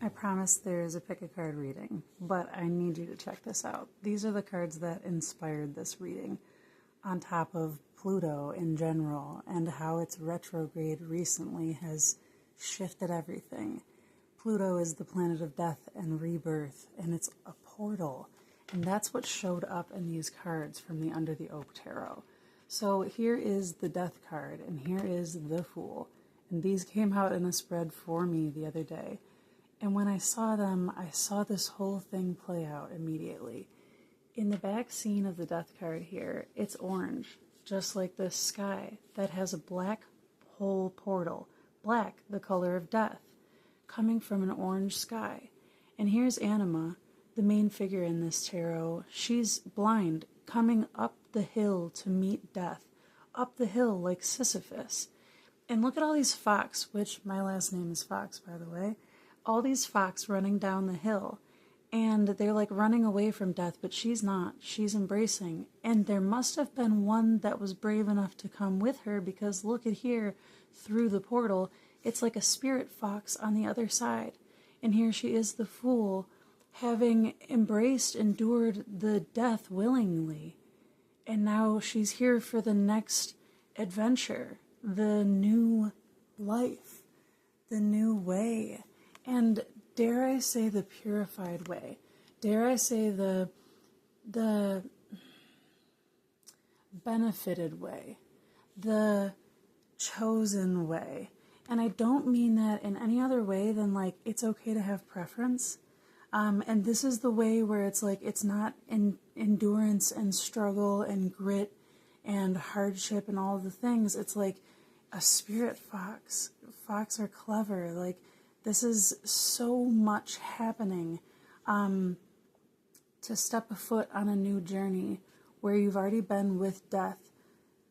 I promise there is a pick a card reading, but I need you to check this out. These are the cards that inspired this reading, on top of Pluto in general and how its retrograde recently has shifted everything. Pluto is the planet of death and rebirth, and it's a portal. And that's what showed up in these cards from the Under the Oak Tarot. So here is the Death card, and here is the Fool. And these came out in a spread for me the other day. And when I saw them, I saw this whole thing play out immediately. In the back scene of the Death card here, it's orange, just like this sky that has a black hole portal. Black, the color of death, coming from an orange sky. And here's Anima, the main figure in this tarot. She's blind, coming up the hill to meet death. Up the hill like Sisyphus. And look at all these fox, which my last name is Fox, by the way. All these fox running down the hill. And they're like running away from death, but she's not. She's embracing. And there must have been one that was brave enough to come with her, because look at here, through the portal, it's like a spirit fox on the other side. And here she is, the Fool, having endured the death willingly. And now she's here for the next adventure, the new life, the new way. And dare I say the purified way? Dare I say the benefited way? The chosen way? And I don't mean that in any other way than like it's okay to have preference. And this is the way where it's like it's not endurance and struggle and grit and hardship and all the things. It's like a spirit fox. Fox are clever. Like, this is so much happening to step a foot on a new journey where you've already been with death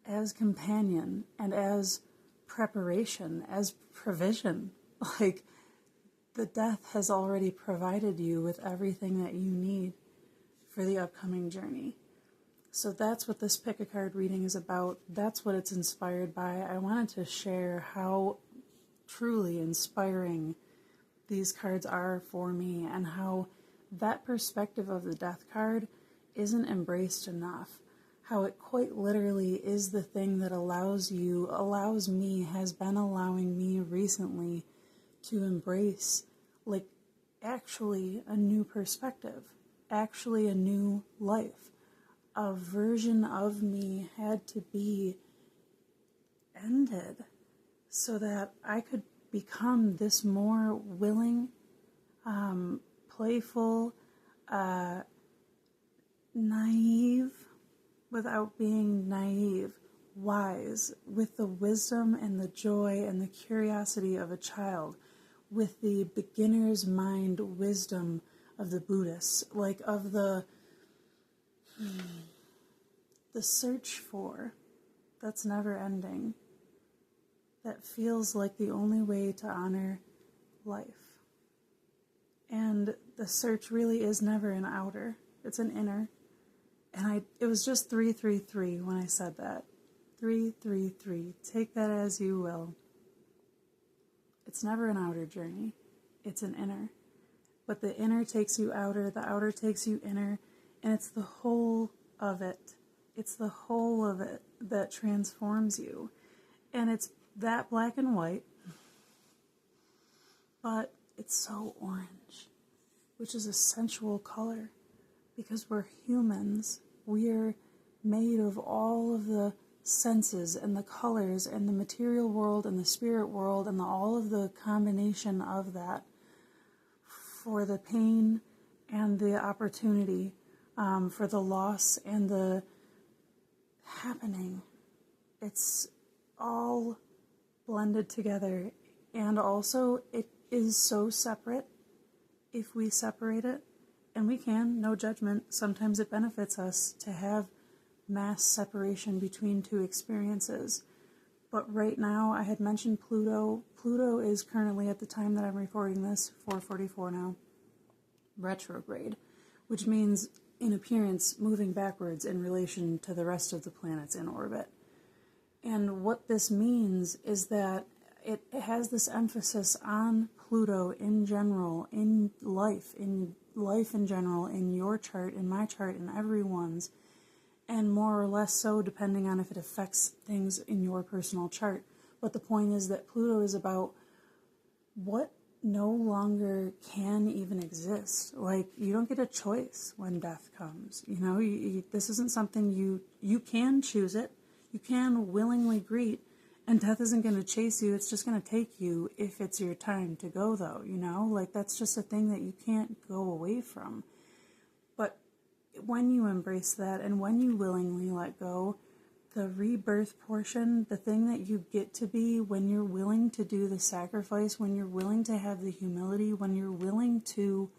as companion and as preparation, as provision. Like, the death has already provided you with everything that you need for the upcoming journey. So that's what this pick a card reading is about. That's what it's inspired by. I wanted to share how truly inspiring these cards are for me, and how that perspective of the death card isn't embraced enough. How it quite literally is the thing that allows me, has been allowing me recently to embrace, like, actually a new perspective, actually a new life. A version of me had to be ended so that I could become this more willing, playful, naive without being naive, wise, with the wisdom and the joy and the curiosity of a child, with the beginner's mind wisdom of the Buddhists, like of the search for, that's never ending, that feels like the only way to honor life. And the search really is never an outer, it's an inner. And it was just 333 when I said that. 333. Take that as you will. It's never an outer journey. It's an inner. But the inner takes you outer, the outer takes you inner, and it's the whole of it. It's the whole of it that transforms you. And it's that black and white, but it's so orange, which is a sensual color. Because we're humans, we're made of all of the senses and the colors and the material world and the spirit world and all of the combination of that for the pain and the opportunity, for the loss and the happening. It's all blended together, and also it is so separate if we separate it. And we can, no judgment. Sometimes it benefits us to have mass separation between two experiences. But right now, I had mentioned Pluto. Pluto is currently, at the time that I'm recording this, 4:44 now, retrograde, which means, in appearance, moving backwards in relation to the rest of the planets in orbit. And what this means is that it has this emphasis on Pluto in general, in life in general, in your chart, in my chart, in everyone's, and more or less so depending on if it affects things in your personal chart. But the point is that Pluto is about what no longer can even exist. Like, you don't get a choice when death comes. You know, this isn't something you can choose it. You can willingly greet, and death isn't going to chase you. It's just going to take you if it's your time to go, though, you know? Like, that's just a thing that you can't go away from. But when you embrace that and when you willingly let go, the rebirth portion, the thing that you get to be when you're willing to do the sacrifice, when you're willing to have the humility, when you're willing to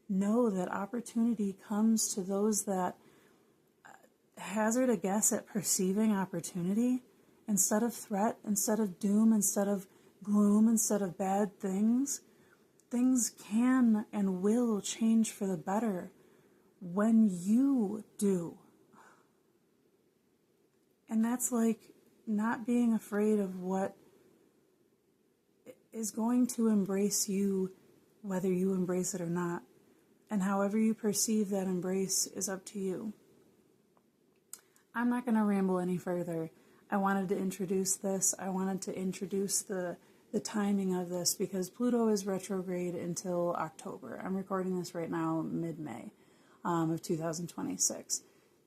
know that opportunity comes to those that hazard a guess at perceiving opportunity, instead of threat, instead of doom, instead of gloom, instead of bad things, things can and will change for the better when you do. And that's like not being afraid of what is going to embrace you, whether you embrace it or not. And however you perceive that embrace is up to you. I'm not going to ramble any further. I wanted to introduce this. I wanted to introduce the timing of this because Pluto is retrograde until October. I'm recording this right now, mid-May of 2026.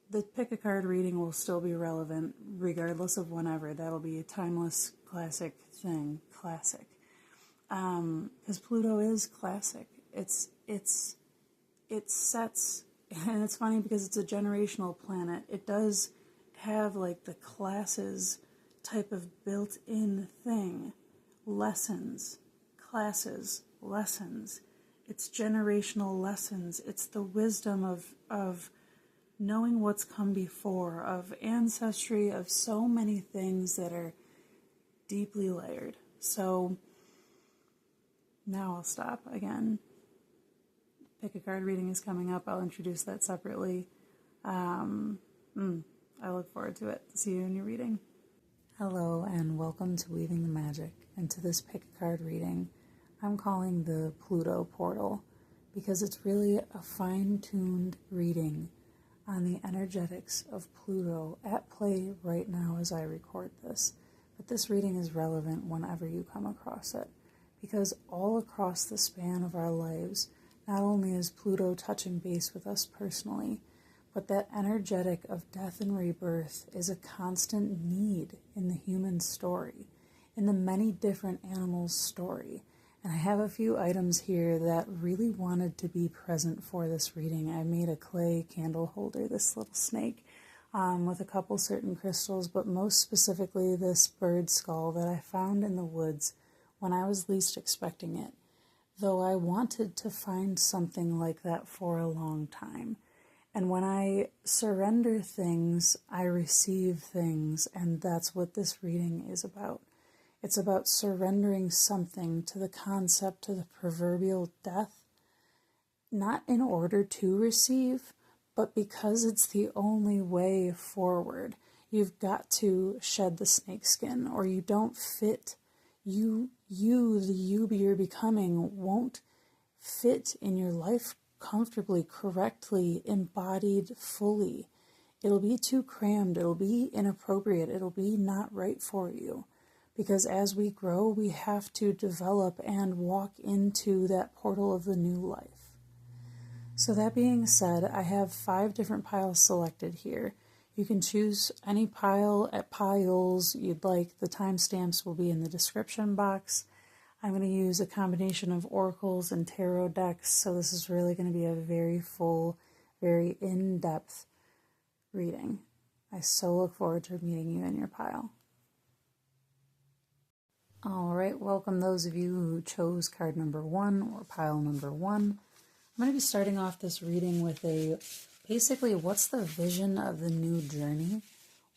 The pick a card reading will still be relevant regardless of whenever. That'll be a timeless classic thing. Classic. Because Pluto is classic. It sets, and it's funny because it's a generational planet. It does have like the classes type of built-in thing. Lessons, classes, lessons. It's generational lessons. It's the wisdom of knowing what's come before, of ancestry, of so many things that are deeply layered. So now I'll stop again. Pick a card reading is coming up. I'll introduce that separately. I look forward to it. See you in your reading. Hello and welcome to Weaving the Magic. And to this pick a card reading, I'm calling the Pluto portal because it's really a fine-tuned reading on the energetics of Pluto at play right now as I record this. But this reading is relevant whenever you come across it, because all across the span of our lives, not only is Pluto touching base with us personally, but that energetic of death and rebirth is a constant need in the human story, in the many different animals' story. And I have a few items here that really wanted to be present for this reading. I made a clay candle holder, this little snake, with a couple certain crystals, but most specifically this bird skull that I found in the woods when I was least expecting it, though I wanted to find something like that for a long time. And when I surrender things, I receive things, and that's what this reading is about. It's about surrendering something to the concept, to the proverbial death, not in order to receive, but because it's the only way forward. You've got to shed the snake skin, or you don't fit. The you you're becoming won't fit in your life comfortably, correctly, embodied fully. It'll be too crammed. It'll be inappropriate. It'll be not right for you. Because as we grow, we have to develop and walk into that portal of the new life. So that being said, I have 5 different piles selected here. You can choose any pile at piles you'd like. The timestamps will be in the description box. I'm going to use a combination of oracles and tarot decks, so this is really going to be a very full, very in-depth reading. I so look forward to meeting you in your pile. All right, welcome those of you who chose card number 1 or pile number 1. I'm going to be starting off this reading with basically, what's the vision of the new journey?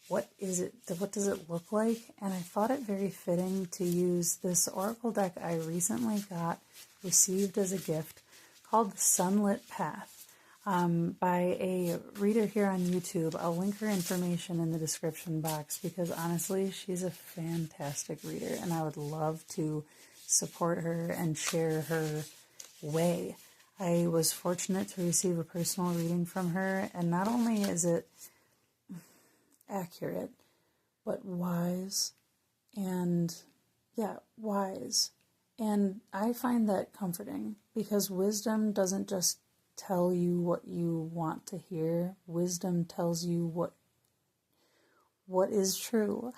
What is it? What does it look like? And I thought it very fitting to use this oracle deck I recently received as a gift, called The Sunlit Path, by a reader here on YouTube. I'll link her information in the description box because honestly, she's a fantastic reader and I would love to support her and share her way. I was fortunate to receive a personal reading from her, and not only is it accurate, but wise, and wise. And I find that comforting, because wisdom doesn't just tell you what you want to hear. Wisdom tells you what is true,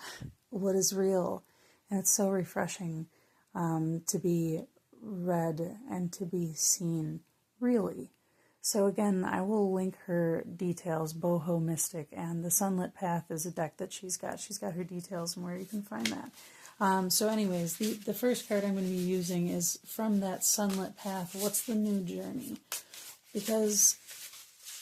what is real. And it's so refreshing to be read and to be seen, really. So again, I will link her details, Boho Mystic, and the Sunlit Path is a deck that she's got. She's got her details and where you can find that. So anyways, the first card I'm going to be using is from that Sunlit Path. What's the new journey? Because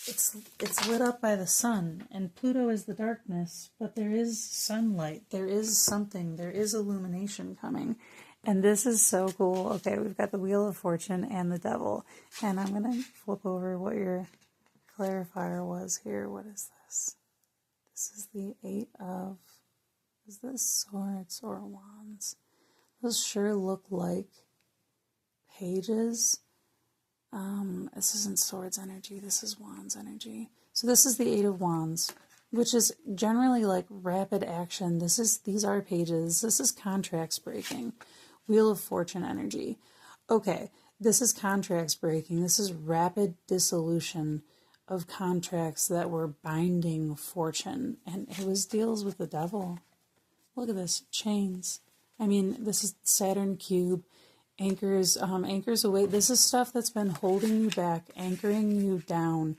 it's lit up by the sun, and Pluto is the darkness, but there is sunlight. There is something. There is illumination coming. And this is so cool. Okay, we've got the Wheel of Fortune and the Devil. And I'm going to flip over what your clarifier was here. What is this? This is the Eight of... Is this Swords or Wands? Those sure look like pages. This isn't Swords energy. This is Wands energy. So this is the Eight of Wands, which is generally like rapid action. These are pages. This is contracts breaking. Wheel of Fortune energy. Okay, this is contracts breaking. This is rapid dissolution of contracts that were binding fortune. And it deals with the Devil. Look at this, chains. I mean, this is Saturn cube, anchors away. This is stuff that's been holding you back, anchoring you down,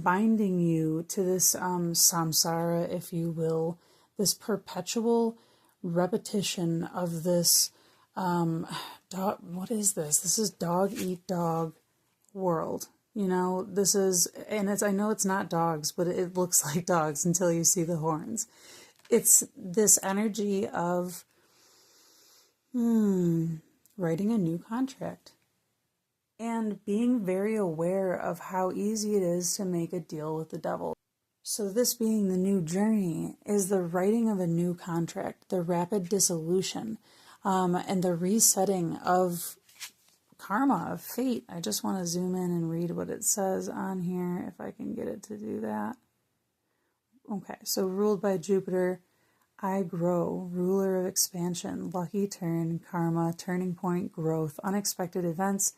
binding you to this samsara, if you will, this perpetual repetition of this what is this? This is dog eat dog world. You know, this is, and I know it's not dogs, but it looks like dogs until you see the horns. It's this energy of writing a new contract and being very aware of how easy it is to make a deal with the devil. So this being the new journey is the writing of a new contract, the rapid dissolution, and the resetting of karma, of fate. I just want to zoom in and read what it says on here, if I can get it to do that. Okay, so ruled by Jupiter, I grow, ruler of expansion, lucky turn, karma, turning point, growth, unexpected events,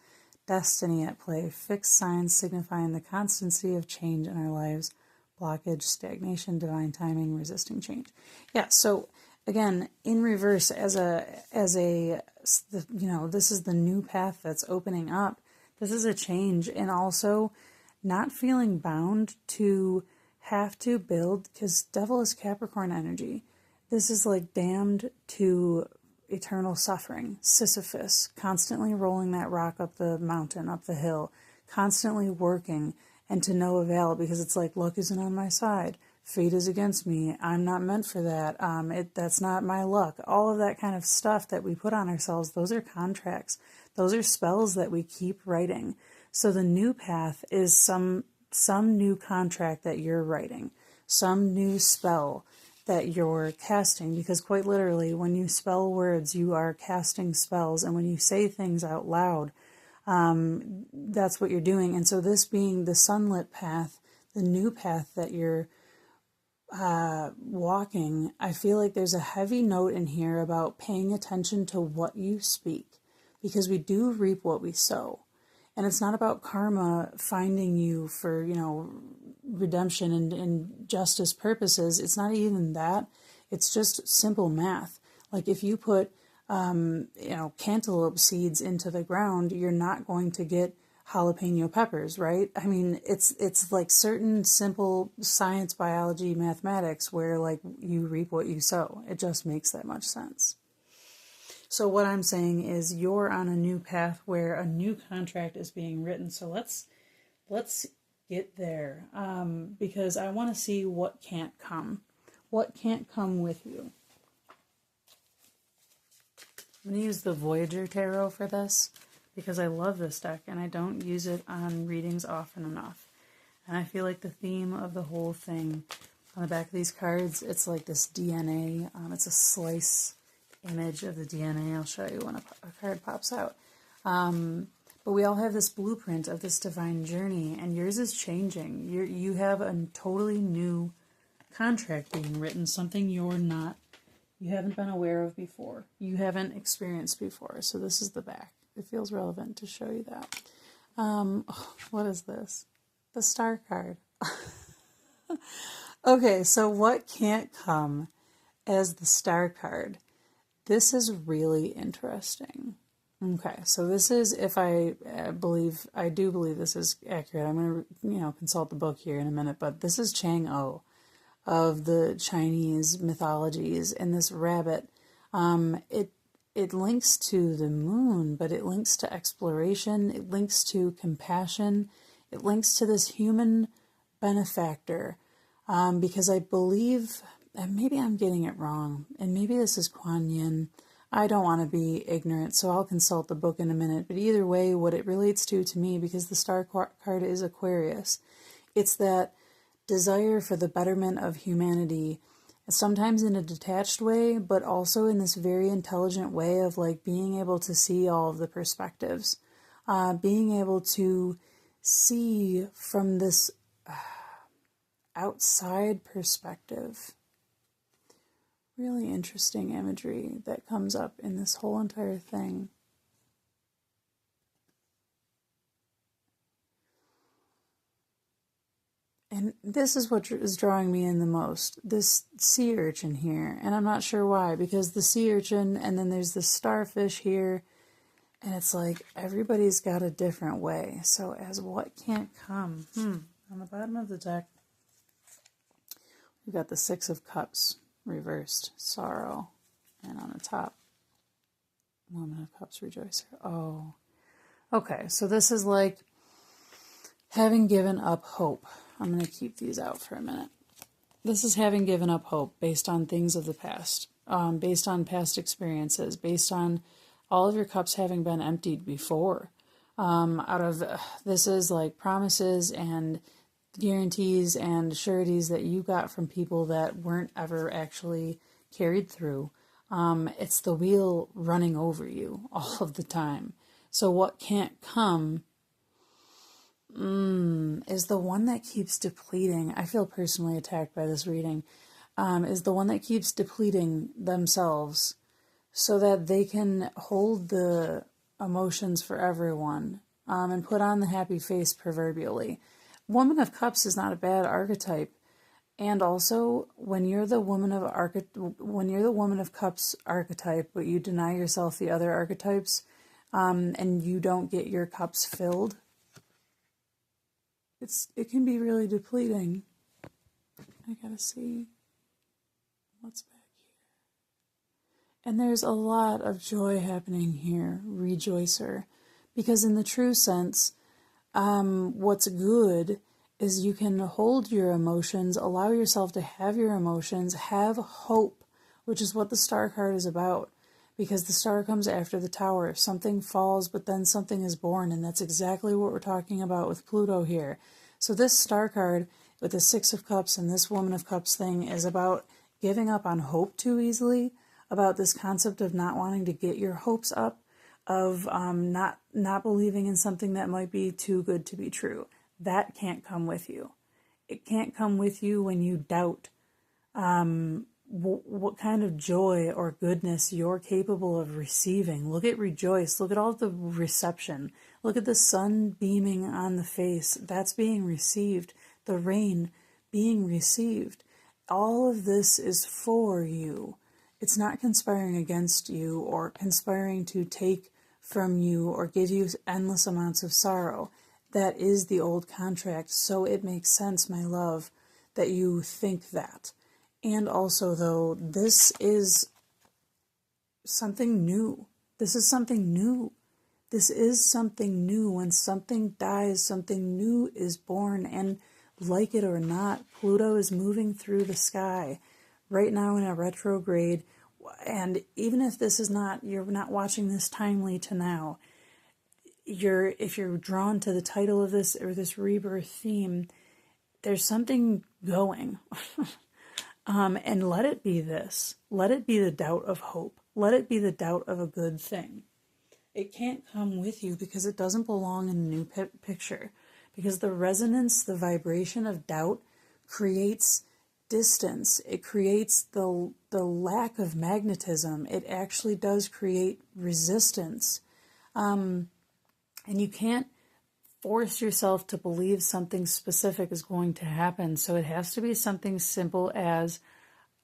destiny at play, fixed signs signifying the constancy of change in our lives, blockage, stagnation, divine timing, resisting change. Yeah, so again, in reverse, this is the new path that's opening up. This is a change, and also not feeling bound to have to build, because Devil is Capricorn energy. This is like damned to eternal suffering. Sisyphus, constantly rolling that rock up the mountain, up the hill, constantly working, and to no avail, because it's like, luck isn't on my side. Fate is against me. I'm not meant for that. That's not my luck. All of that kind of stuff that we put on ourselves, those are contracts. Those are spells that we keep writing. So the new path is some new contract that you're writing, some new spell that you're casting, because quite literally, when you spell words, you are casting spells, and when you say things out loud, that's what you're doing. And so this being the sunlit path, the new path that you're walking, I feel like there's a heavy note in here about paying attention to what you speak, because we do reap what we sow. And it's not about karma finding you for, redemption and justice purposes. It's not even that. It's just simple math. Like if you put, cantaloupe seeds into the ground, you're not going to get jalapeno peppers, right? I mean, it's like certain simple science, biology, mathematics where like you reap what you sow. It just makes that much sense. So what I'm saying is you're on a new path where a new contract is being written. So let's get there, because I want to see what can't come. What can't come with you. I'm going to use the Voyager Tarot for this, because I love this deck and I don't use it on readings often enough. And I feel like the theme of the whole thing on the back of these cards, it's like this DNA. It's a slice image of the DNA. I'll show you when a card pops out. But we all have this blueprint of this divine journey, and yours is changing. You have a totally new contract being written, something you haven't been aware of before, you haven't experienced before. So this is the back. It feels relevant to show you that. What is this? The Star card. Okay, so what can't come as the Star card? This is really interesting. Okay, so this is, if I do believe this is accurate. I'm going to, consult the book here in a minute, but this is Chang'o of the Chinese mythologies, and this rabbit, it links to the moon, but it links to exploration, it links to compassion, it links to this human benefactor, because I believe, and maybe I'm getting it wrong, and maybe this is Kuan Yin. I don't want to be ignorant, so I'll consult the book in a minute, but either way, what it relates to me, because the Star card is Aquarius, it's that desire for the betterment of humanity, sometimes in a detached way, but also in this very intelligent way of like being able to see all of the perspectives, being able to see from this outside perspective. Really interesting imagery that comes up in this whole entire thing. And this is what is drawing me in the most, this sea urchin here. And I'm not sure why, because the sea urchin, and then there's the starfish here, and it's like everybody's got a different way. So as what can't come? On the bottom of the deck, we've got the Six of Cups, reversed, sorrow. And on the top, Woman of Cups, rejoicer. Oh, okay. So this is like having given up hope. I'm going to keep these out for a minute. This is having given up hope based on things of the past, based on past experiences, based on all of your cups having been emptied before. This is like promises and guarantees and sureties that you got from people that weren't ever actually carried through. It's the wheel running over you all of the time. So what can't come is the one that keeps depleting. I feel personally attacked by this reading. Is the one that keeps depleting themselves so that they can hold the emotions for everyone, and put on the happy face proverbially. Woman of Cups is not a bad archetype. And also, when you're the Woman of Cups archetype, but you deny yourself the other archetypes, and you don't get your cups filled, it can be really depleting. I gotta see what's back here. And there's a lot of joy happening here, rejoicer. Because in the true sense, what's good is you can hold your emotions, allow yourself to have your emotions, have hope, which is what the Star card is about. Because the Star comes after the Tower. Something falls, but then something is born, and that's exactly what we're talking about with Pluto here. So this Star card with the Six of Cups and this Woman of Cups thing is about giving up on hope too easily, about this concept of not wanting to get your hopes up, of not believing in something that might be too good to be true. That can't come with you. It can't come with you when you doubt what kind of joy or goodness you're capable of receiving. Look at rejoice. Look at all the reception. Look at the sun beaming on the face. That's being received. The rain being received. All of this is for you. It's not conspiring against you or conspiring to take from you or give you endless amounts of sorrow. That is the old contract. So it makes sense, my love, that you think that. And also, though, this is something new. This is something new. This is something new. When something dies, something new is born. And like it or not, Pluto is moving through the sky right now in a retrograde. And even if this is not, you're not watching this timely to now, if you're drawn to the title of this or this rebirth theme, there's something going. And let it be this. Let it be the doubt of hope. Let it be the doubt of a good thing. It can't come with you because it doesn't belong in the new picture. Because the resonance, the vibration of doubt creates distance. It creates the lack of magnetism. It actually does create resistance. And you can't force yourself to believe something specific is going to happen. So it has to be something simple as,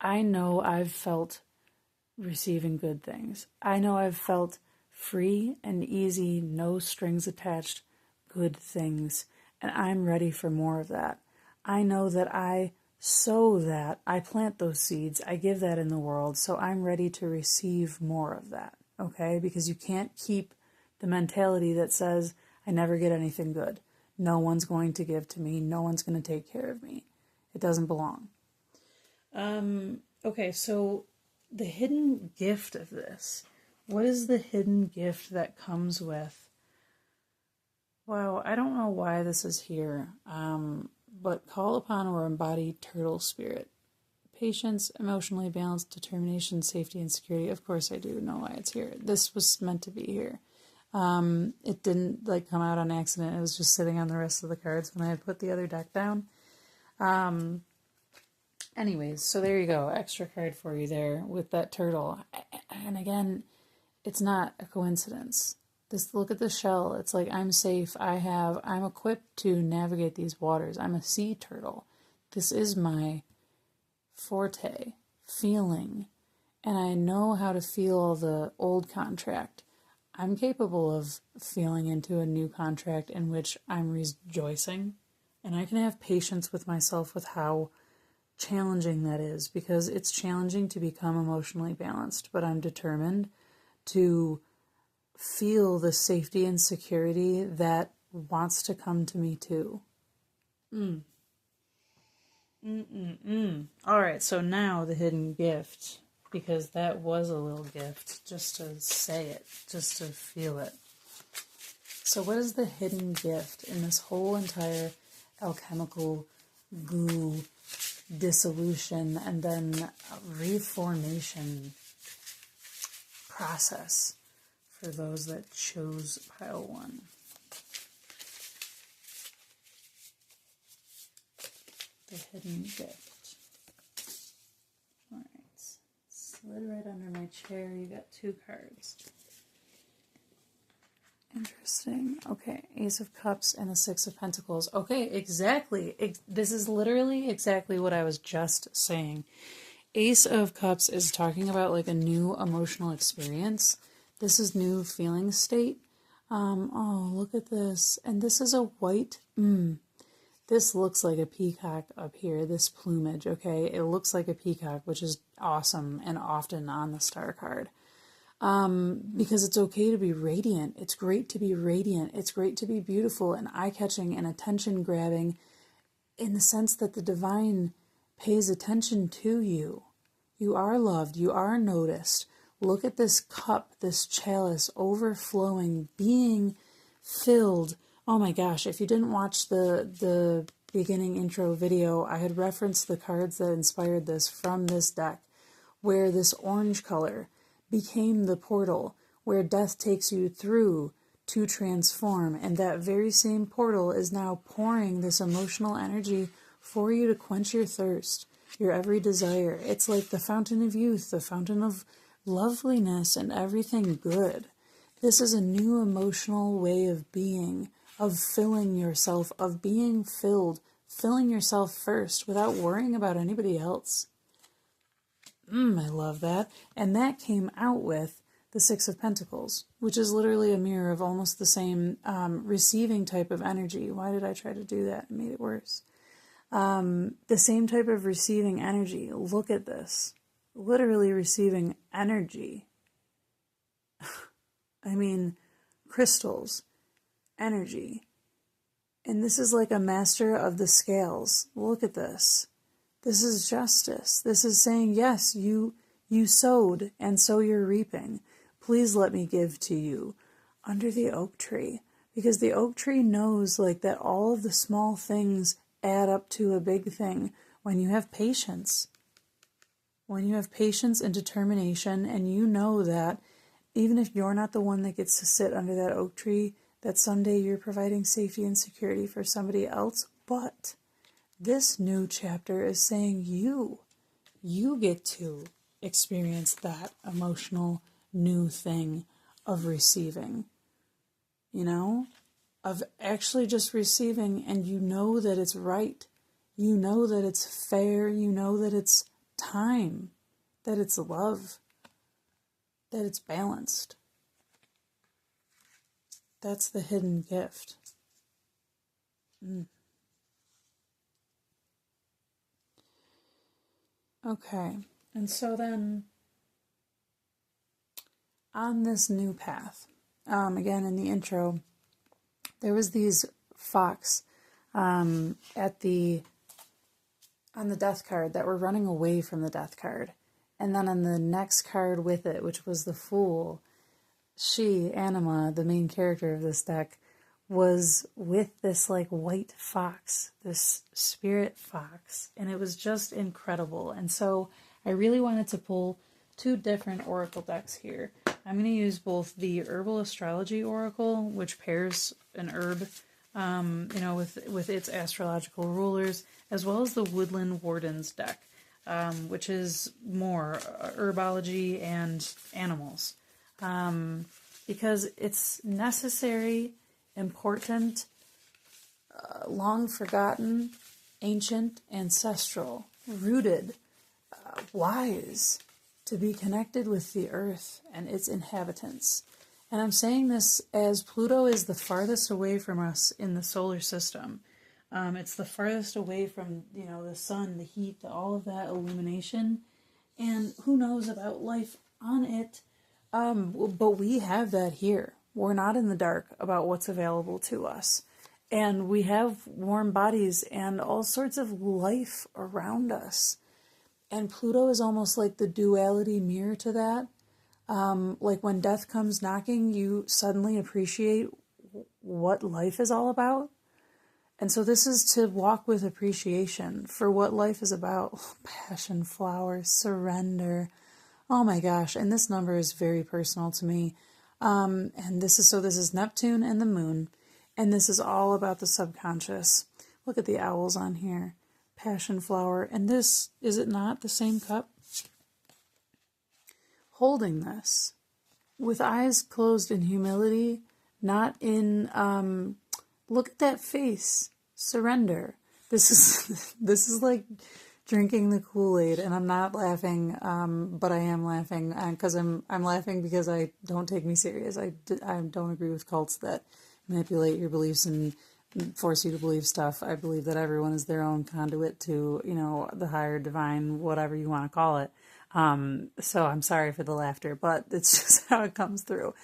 I know I've felt receiving good things. I know I've felt free and easy, no strings attached, good things. And I'm ready for more of that. I know that I sow that, I plant those seeds, I give that in the world, so I'm ready to receive more of that, okay? Because you can't keep the mentality that says, I never get anything good. No one's going to give to me. No one's going to take care of me. It doesn't belong. Okay, so the hidden gift of this. What is the hidden gift that comes with? Wow, I don't know why this is here, but call upon or embody turtle spirit. Patience, emotionally balanced, determination, safety, and security. Of course I do know why it's here. This was meant to be here. It didn't come out on accident. It was just sitting on the rest of the cards when I had put the other deck down. Anyways, so there you go. Extra card for you there with that turtle. And again, it's not a coincidence. Look at the shell. It's like, I'm safe. I'm equipped to navigate these waters. I'm a sea turtle. This is my forte, feeling. And I know how to feel the old contract. I'm capable of feeling into a new contract in which I'm rejoicing. And I can have patience with myself with how challenging that is, because it's challenging to become emotionally balanced, but I'm determined to feel the safety and security that wants to come to me too. All right, so now the hidden gift, because that was a little gift, just to say it, just to feel it. So what is the hidden gift in this whole entire alchemical goo dissolution and then reformation process for those that chose pile 1? The hidden gift. Alright, slid right under my chair. You got 2 cards. Interesting. Okay, Ace of Cups and the Six of Pentacles. Okay, exactly. This is literally exactly what I was just saying. Ace of Cups is talking about like a new emotional experience. This is new feeling state. Oh, look at this. And this is a white. This looks like a peacock up here, this plumage, okay? It looks like a peacock, which is awesome and often on the star card. Because it's okay to be radiant. It's great to be radiant. It's great to be beautiful and eye-catching and attention-grabbing in the sense that the divine pays attention to you. You are loved. You are noticed. Look at this cup, this chalice overflowing, being filled. Oh my gosh, if you didn't watch the beginning intro video, I had referenced the cards that inspired this from this deck, where this orange color became the portal where death takes you through to transform, and that very same portal is now pouring this emotional energy for you to quench your thirst, your every desire. It's like the fountain of youth, the fountain of loveliness and everything good. This is a new emotional way of being, of filling yourself, of being filled, filling yourself first without worrying about anybody else. I love that. And that came out with the Six of Pentacles, which is literally a mirror of almost the same receiving type of energy. Why did I try to do that? It made it worse. The same type of receiving energy. Look at this. Literally receiving energy. I mean, crystals, energy. And this is like a master of the scales. Look at this. This is justice. This is saying, yes, you sowed, and so you're reaping. Please let me give to you under the oak tree. Because the oak tree knows that all of the small things add up to a big thing when you have patience. when you have patience and determination, and you know that even if you're not the one that gets to sit under that oak tree, that someday you're providing safety and security for somebody else. But this new chapter is saying you get to experience that emotional new thing of receiving, of actually just receiving, and you know that it's right. You know that it's fair. You know that it's time, that it's love, that it's balanced. That's the hidden gift. Okay, and so then on this new path, again in the intro, there was these fox on the death card that were running away from the death card. And then on the next card with it, which was the Fool, she, Anima, the main character of this deck, was with this like white fox, this spirit fox. And it was just incredible. And so I really wanted to pull two different oracle decks here. I'm going to use both the Herbal Astrology Oracle, which pairs an herb, with its astrological rulers, as well as the Woodland Wardens deck, which is more herbology and animals, because it's necessary, important, long forgotten, ancient, ancestral, rooted, wise, to be connected with the earth and its inhabitants. And I'm saying this as Pluto is the farthest away from us in the solar system. It's the farthest away from, the sun, the heat, all of that illumination. And who knows about life on it. But we have that here. We're not in the dark about what's available to us. And we have warm bodies and all sorts of life around us. And Pluto is almost like the duality mirror to that. Like when death comes knocking, you suddenly appreciate what life is all about. And so this is to walk with appreciation for what life is about. Passion flower, surrender. Oh my gosh. And this number is very personal to me. And this is Neptune and the moon. And this is all about the subconscious. Look at the owls on here. Passion flower. And this, is it not the same cup? Holding this with eyes closed in humility, not in, look at that face, surrender. This is like drinking the Kool-Aid, and I'm not laughing, but I am laughing because I'm laughing because I don't take me serious. I don't agree with cults that manipulate your beliefs and force you to believe stuff. I believe that everyone is their own conduit to, the higher divine, whatever you want to call it. So I'm sorry for the laughter, but it's just how it comes through.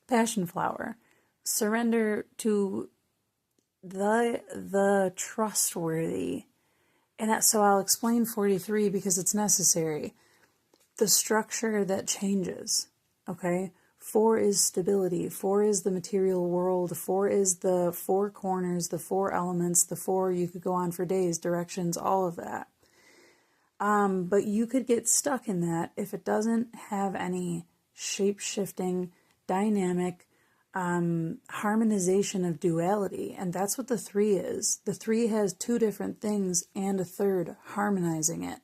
Passion flower. Surrender to the trustworthy. And so I'll explain 43 because it's necessary. The structure that changes, okay? 4 is stability. 4 is the material world. 4 is the 4 corners, the 4 elements, the 4, you could go on for days, directions, all of that. But you could get stuck in that if it doesn't have any shape-shifting, dynamic, harmonization of duality. And that's what the 3 is. The 3 has 2 different things and a third harmonizing it,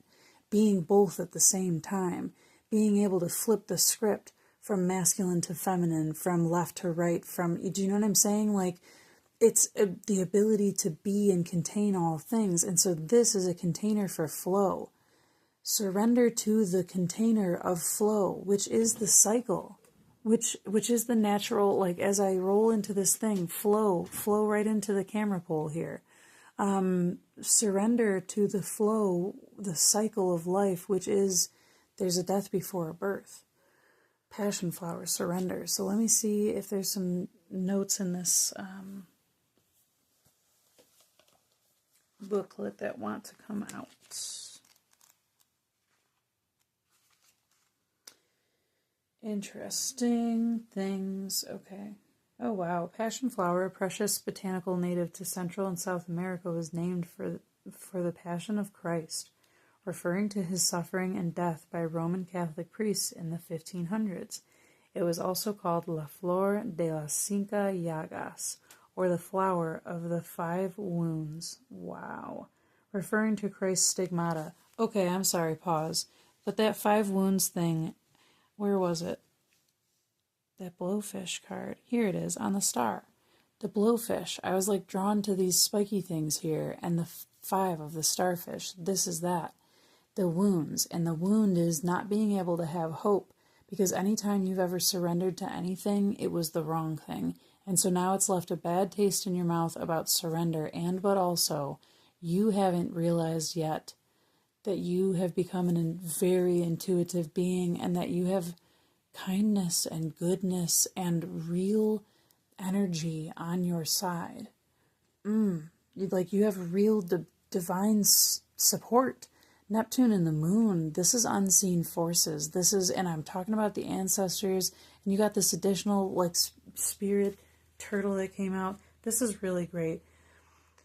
being both at the same time, being able to flip the script from masculine to feminine, from left to right, do you know what I'm saying? Like, it's the ability to be and contain all things. And so this is a container for flow. Surrender to the container of flow, which is the cycle, which is the natural, like as I roll into this thing, flow right into the camera pole here. Surrender to the flow, the cycle of life, which is there's a death before a birth. Passion flower, surrender. So let me see if there's some notes in this booklet that want to come out. Interesting things. Okay. Oh, wow. Passion flower, a precious botanical native to Central and South America, was named for the Passion of Christ, referring to his suffering and death by Roman Catholic priests in the 1500s. It was also called La Flor de las Cinco Llagas, or the flower of the 5 wounds. Wow. Referring to Christ's stigmata. Okay, I'm sorry, pause. But that 5 wounds thing, where was it? That blowfish card. Here it is, on the star. The blowfish. I was like drawn to these spiky things here, and the 5 of the starfish. This is that. The wounds. And the wound is not being able to have hope, because anytime you've ever surrendered to anything, it was the wrong thing. And so now it's left a bad taste in your mouth about surrender, but also you haven't realized yet that you have become a very intuitive being, and that you have kindness and goodness and real energy on your side. You have real divine support. Neptune and the moon, this is unseen forces. And I'm talking about the ancestors, and you got this additional spirit turtle that came out. This is really great.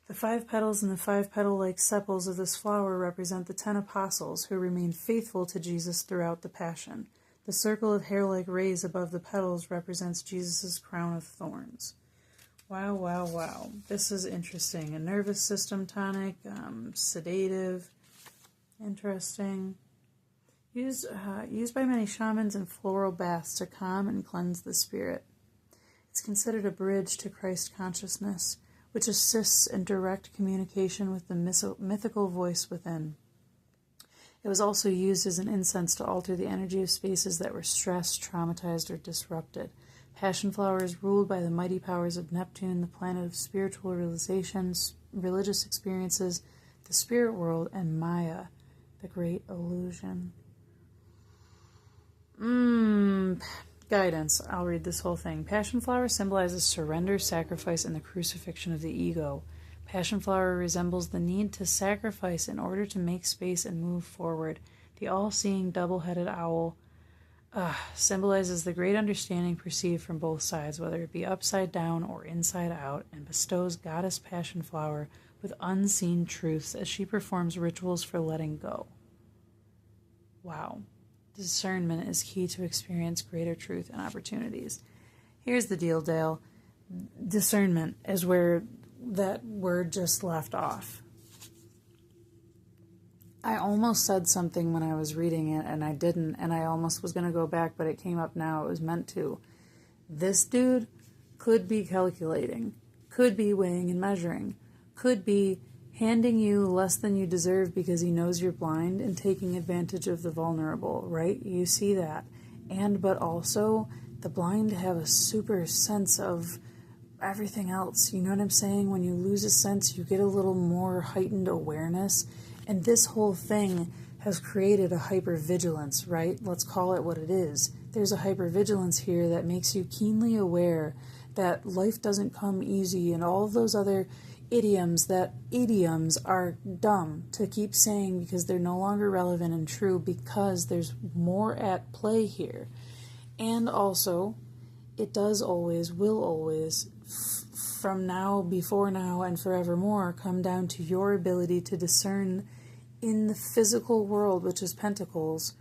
The 5 petals and the 5 petal-like sepals of this flower represent the 10 apostles who remained faithful to Jesus throughout the Passion. The circle of hair-like rays above the petals represents Jesus' crown of thorns. Wow, wow, wow. This is interesting. A nervous system tonic, sedative, interesting. Used by many shamans in floral baths to calm and cleanse the spirit. It's considered a bridge to Christ consciousness, which assists in direct communication with the mythical voice within. It was also used as an incense to alter the energy of spaces that were stressed, traumatized, or disrupted. Passion flower is ruled by the mighty powers of Neptune, the planet of spiritual realizations, religious experiences, the spirit world, and Maya, the great illusion. Guidance. I'll read this whole thing. Passion flower symbolizes surrender, sacrifice, and the crucifixion of the ego. Passion flower resembles the need to sacrifice in order to make space and move forward. The all-seeing double-headed owl symbolizes the great understanding perceived from both sides, whether it be upside down or inside out, and bestows goddess passion flower with unseen truths as she performs rituals for letting go. Wow. Discernment is key to experience greater truth and opportunities. Here's the deal, Dale. Discernment is where that word just left off. I almost said something when I was reading it, and I didn't, and I almost was going to go back, but it came up now. It was meant to. This dude could be calculating, could be weighing and measuring, could be handing you less than you deserve because he knows you're blind and taking advantage of the vulnerable, right? You see that. But also, the blind have a super sense of everything else. You know what I'm saying? When you lose a sense, you get a little more heightened awareness. And this whole thing has created a hypervigilance, right? Let's call it what it is. There's a hypervigilance here that makes you keenly aware that life doesn't come easy, and all of those other idioms are dumb to keep saying because they're no longer relevant and true, because there's more at play here. And also, it does always, will always, from now, before now, and forevermore, come down to your ability to discern in the physical world, which is Pentacles,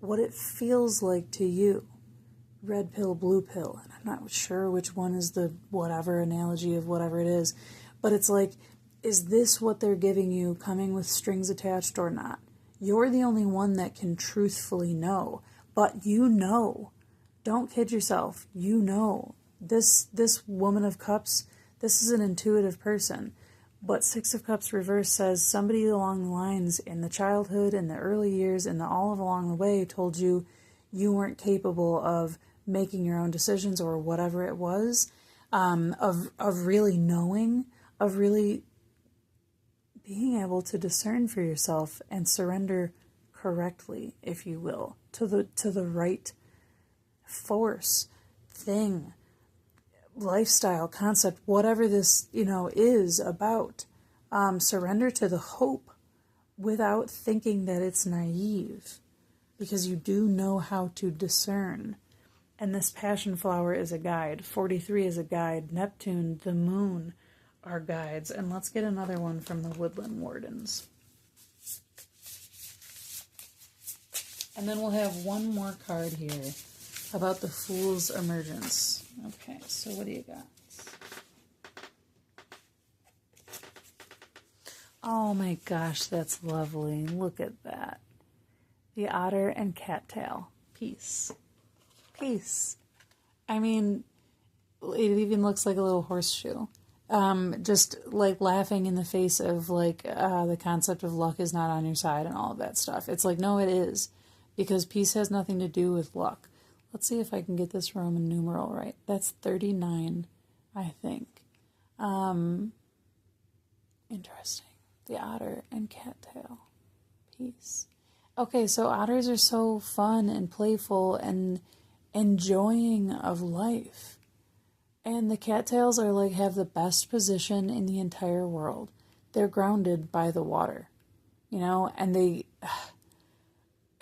what it feels like to you. Red pill, blue pill. And I'm not sure which one is the whatever analogy of whatever it is. But it's like, is this what they're giving you, coming with strings attached or not? You're the only one that can truthfully know. But you know. Don't kid yourself. You know. This Woman of Cups, this is an intuitive person. But 6 of Cups reverse says somebody along the lines in the childhood, in the early years, and all along the way told you you weren't capable of making your own decisions or whatever it was, of really knowing, of really being able to discern for yourself and surrender correctly, if you will, to the right force, thing, lifestyle, concept, whatever this, is about. Surrender to the hope without thinking that it's naive, because you do know how to discern. And this passion flower is a guide. 43 is a guide. Neptune, the moon, are guides. And let's get another one from the Woodland Wardens. And then we'll have one more card here about the Fool's emergence. Okay, so what do you got? Oh my gosh, that's lovely. Look at that. The otter and cattail. Peace. Peace. I mean, it even looks like a little horseshoe. Just like laughing in the face of like the concept of luck is not on your side and all of that stuff. It's like, no, it is. Because peace has nothing to do with luck. Let's see if I can get this Roman numeral right. That's 39, I think. Interesting. The otter and cattail. Peace. Okay, so otters are so fun and playful and enjoying of life. And the cattails are like have the best position in the entire world. They're grounded by the water, and they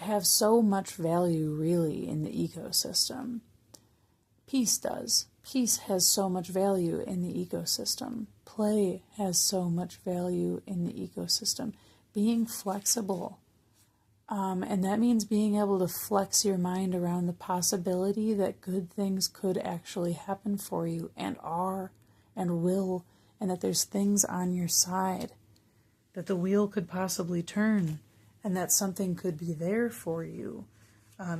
have so much value really in the ecosystem. Peace does. Peace has so much value in the ecosystem. Play has so much value in the ecosystem. Being flexible. And that means being able to flex your mind around the possibility that good things could actually happen for you and are and will, and that there's things on your side, that the wheel could possibly turn, and that something could be there for you,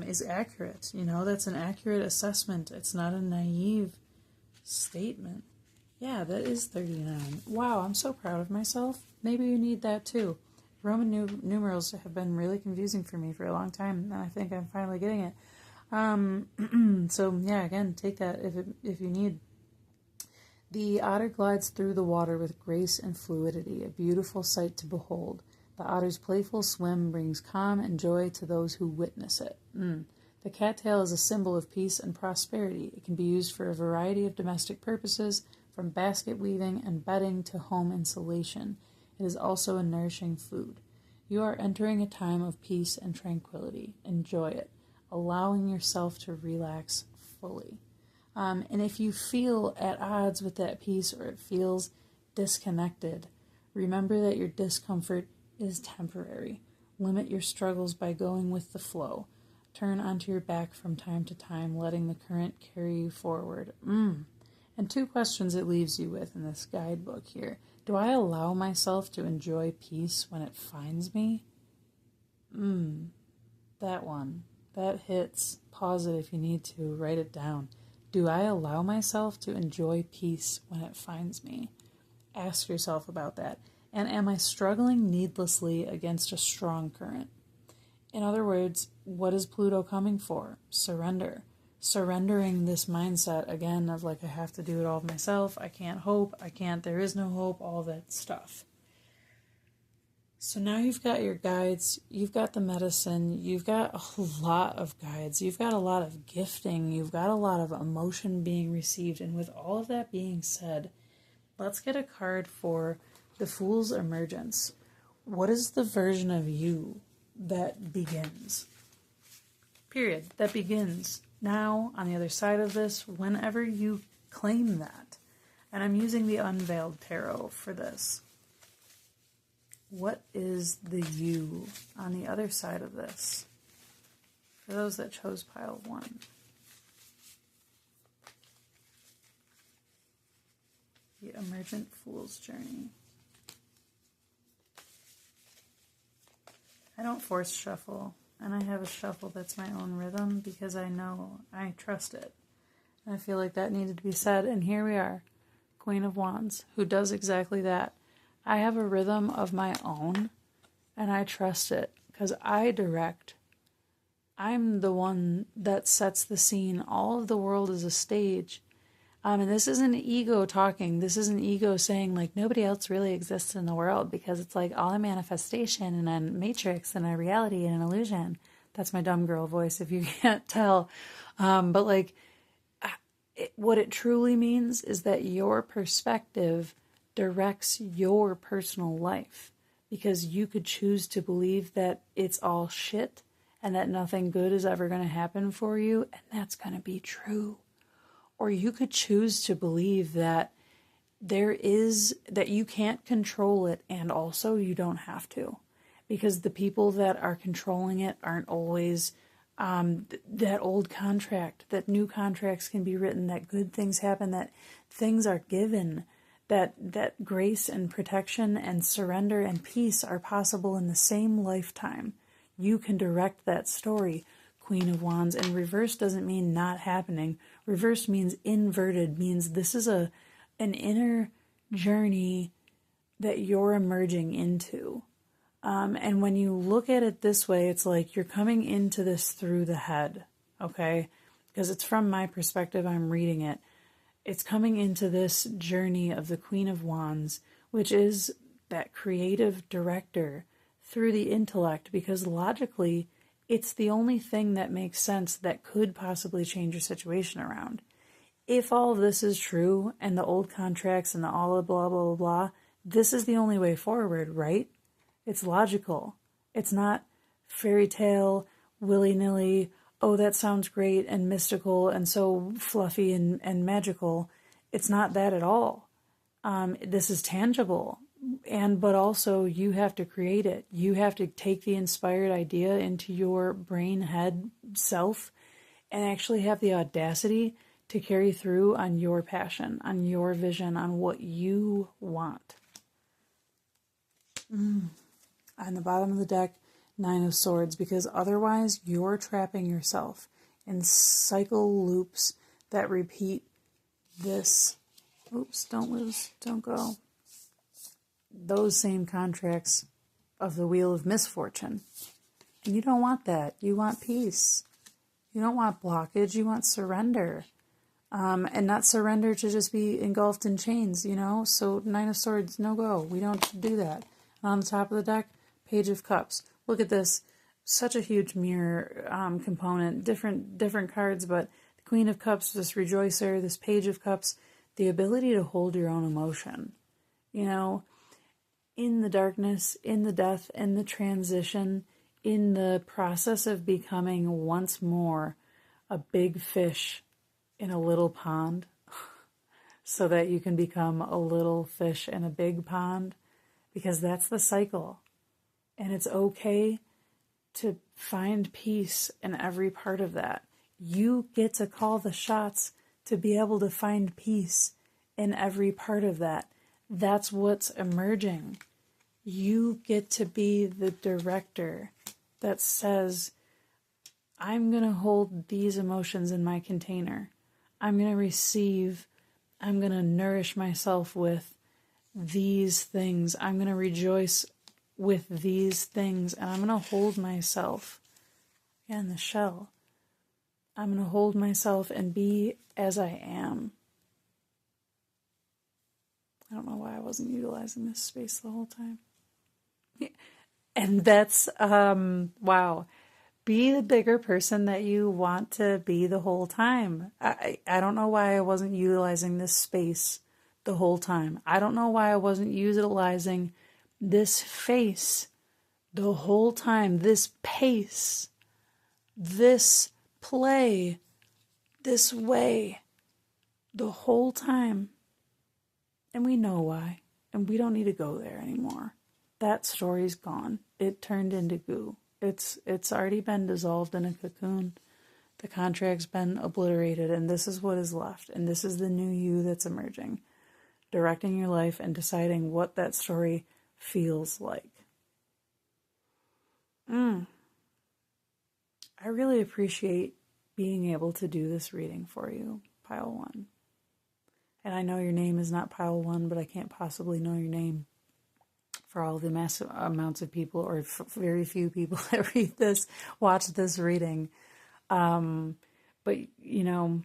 is accurate. That's an accurate assessment. It's not a naive statement. Yeah, that is 39. Wow, I'm so proud of myself. Maybe you need that too. Roman numerals have been really confusing for me for a long time, and I think I'm finally getting it. So yeah, again, take that if you need. The otter glides through the water with grace and fluidity, a beautiful sight to behold. The otter's playful swim brings calm and joy to those who witness it. The cattail is a symbol of peace and prosperity. It can be used for a variety of domestic purposes, from basket weaving and bedding to home insulation. It is also a nourishing food. You are entering a time of peace and tranquility. Enjoy it, allowing yourself to relax fully. And if you feel at odds with that peace or it feels disconnected, remember that your discomfort is temporary. Limit your struggles by going with the flow. Turn onto your back from time to time, letting the current carry you forward. And 2 questions it leaves you with in this guidebook here. Do I allow myself to enjoy peace when it finds me? That one. That hits. Pause it if you need to. Write it down. Do I allow myself to enjoy peace when it finds me? Ask yourself about that. And am I struggling needlessly against a strong current? In other words, what is Pluto coming for? Surrender. Surrendering this mindset, again, of like, I have to do it all myself, I can't hope, there is no hope, all that stuff. So now you've got your guides, you've got the medicine, you've got a lot of guides, you've got a lot of gifting, you've got a lot of emotion being received, and with all of that being said, let's get a card for the Fool's emergence. What is the version of you that begins? Period. That begins now, on the other side of this, whenever you claim that. And I'm using the Unveiled Tarot for this. What is the you on the other side of this? For those that chose pile 1. The Emergent Fool's Journey. I don't force shuffle. And I have a shuffle that's my own rhythm because I know, I trust it. And I feel like that needed to be said. And here we are, Queen of Wands, who does exactly that. I have a rhythm of my own, and I trust it because I direct. I'm the one that sets the scene. All of the world is a stage. And this isn't ego talking. This isn't ego saying, like, nobody else really exists in the world because it's like all a manifestation and a matrix and a reality and an illusion. That's my dumb girl voice if you can't tell. But, like, what it truly means is that your perspective directs your personal life because you could choose to believe that it's all shit and that nothing good is ever going to happen for you, and that's going to be true. Or you could choose to believe that that you can't control it and also you don't have to. because the people that are controlling it aren't always that old contract, that new contracts can be written, that good things happen, that things are given, that grace and protection and surrender and peace are possible in the same lifetime. You can direct that story. Queen of Wands. And reverse doesn't mean not happening. Reverse means inverted, means this is an inner journey that you're emerging into. And when you look at it this way, it's like you're coming into this through the head, okay? Because it's from my perspective, I'm reading it. It's coming into this journey of the Queen of Wands, which is that creative director through the intellect, because logically, it's the only thing that makes sense that could possibly change your situation around. If all of this is true, and the old contracts and the all blah, blah, blah, blah, this is the only way forward, right? It's logical. It's not fairy tale, willy-nilly, oh, that sounds great and mystical and so fluffy and magical. It's not that at all. This is tangible. But also you have to create it. You have to take the inspired idea into your brain, head, self, and actually have the audacity to carry through on your passion, on your vision, on what you want. On the bottom of the deck, Nine of Swords, because otherwise you're trapping yourself in cycle loops that repeat this. Oops, don't lose, don't go. Those same contracts of the Wheel of Misfortune. And you don't want that. You want peace. You don't want blockage. You want surrender. And not surrender to just be engulfed in chains, you know? So Nine of Swords, no go. We don't do that. And on the top of the deck, Page of Cups. Look at this. Such a huge mirror component. Different cards, but the Queen of Cups, this rejoicer, this Page of Cups, the ability to hold your own emotion. You know, in the darkness, in the death, in the transition, in the process of becoming once more a big fish in a little pond, so that you can become a little fish in a big pond, because that's the cycle. And it's okay to find peace in every part of that. You get to call the shots to be able to find peace in every part of that. That's what's emerging. You get to be the director that says, I'm going to hold these emotions in my container. I'm going to receive, I'm going to nourish myself with these things. I'm going to rejoice with these things, and I'm going to hold myself in the shell. I'm going to hold myself and be as I am. I don't know why I wasn't utilizing this space the whole time. And that's, wow. Be the bigger person that you want to be the whole time. I don't know why I wasn't utilizing this space the whole time. I don't know why I wasn't utilizing this face the whole time, this pace, this play, this way, the whole time. And we know why. And we don't need to go there anymore. That story's gone. It turned into goo. It's already been dissolved in a cocoon. The contract's been obliterated, and this is what is left. And this is the new you that's emerging. Directing your life and deciding what that story feels like. I really appreciate being able to do this reading for you, Pile 1. And I know your name is not Pile 1, but I can't possibly know your name for all the massive amounts of people, or very few people that read this, watch this reading. But, you know,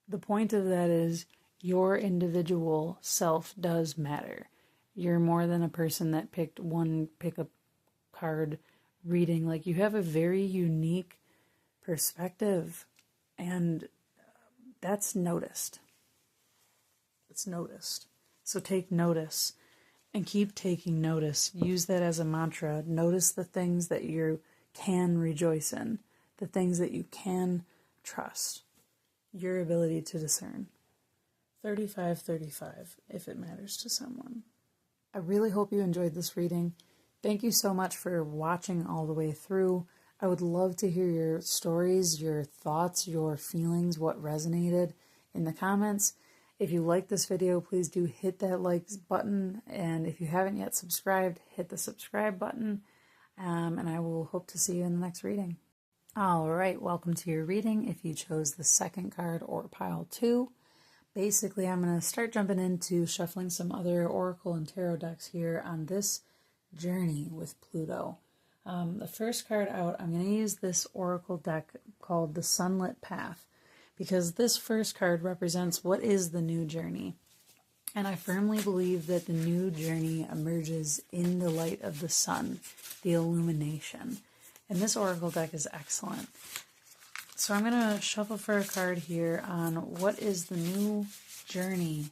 the point of that is your individual self does matter. You're more than a person that picked one pickup card reading. Like, you have a very unique perspective, and that's noticed. It's noticed. So take notice and keep taking notice. Use that as a mantra. Notice the things that you can rejoice in, the things that you can trust. Your ability to discern. 35, if it matters to someone. I really hope you enjoyed this reading. Thank you so much for watching all the way through. I would love to hear your stories, your thoughts, your feelings, what resonated in the comments. If you like this video, please do hit that like button. And if you haven't yet subscribed, hit the subscribe button. And I will hope to see you in the next reading. All right, welcome to your reading. If you chose the second card or pile 2, basically I'm going to start jumping into shuffling some other oracle and tarot decks here on this journey with Pluto. The first card out, I'm going to use this oracle deck called the Sunlit Path, because this first card represents what is the new journey. And I firmly believe that the new journey emerges in the light of the sun, the illumination. And this oracle deck is excellent. So I'm going to shuffle for a card here on what is the new journey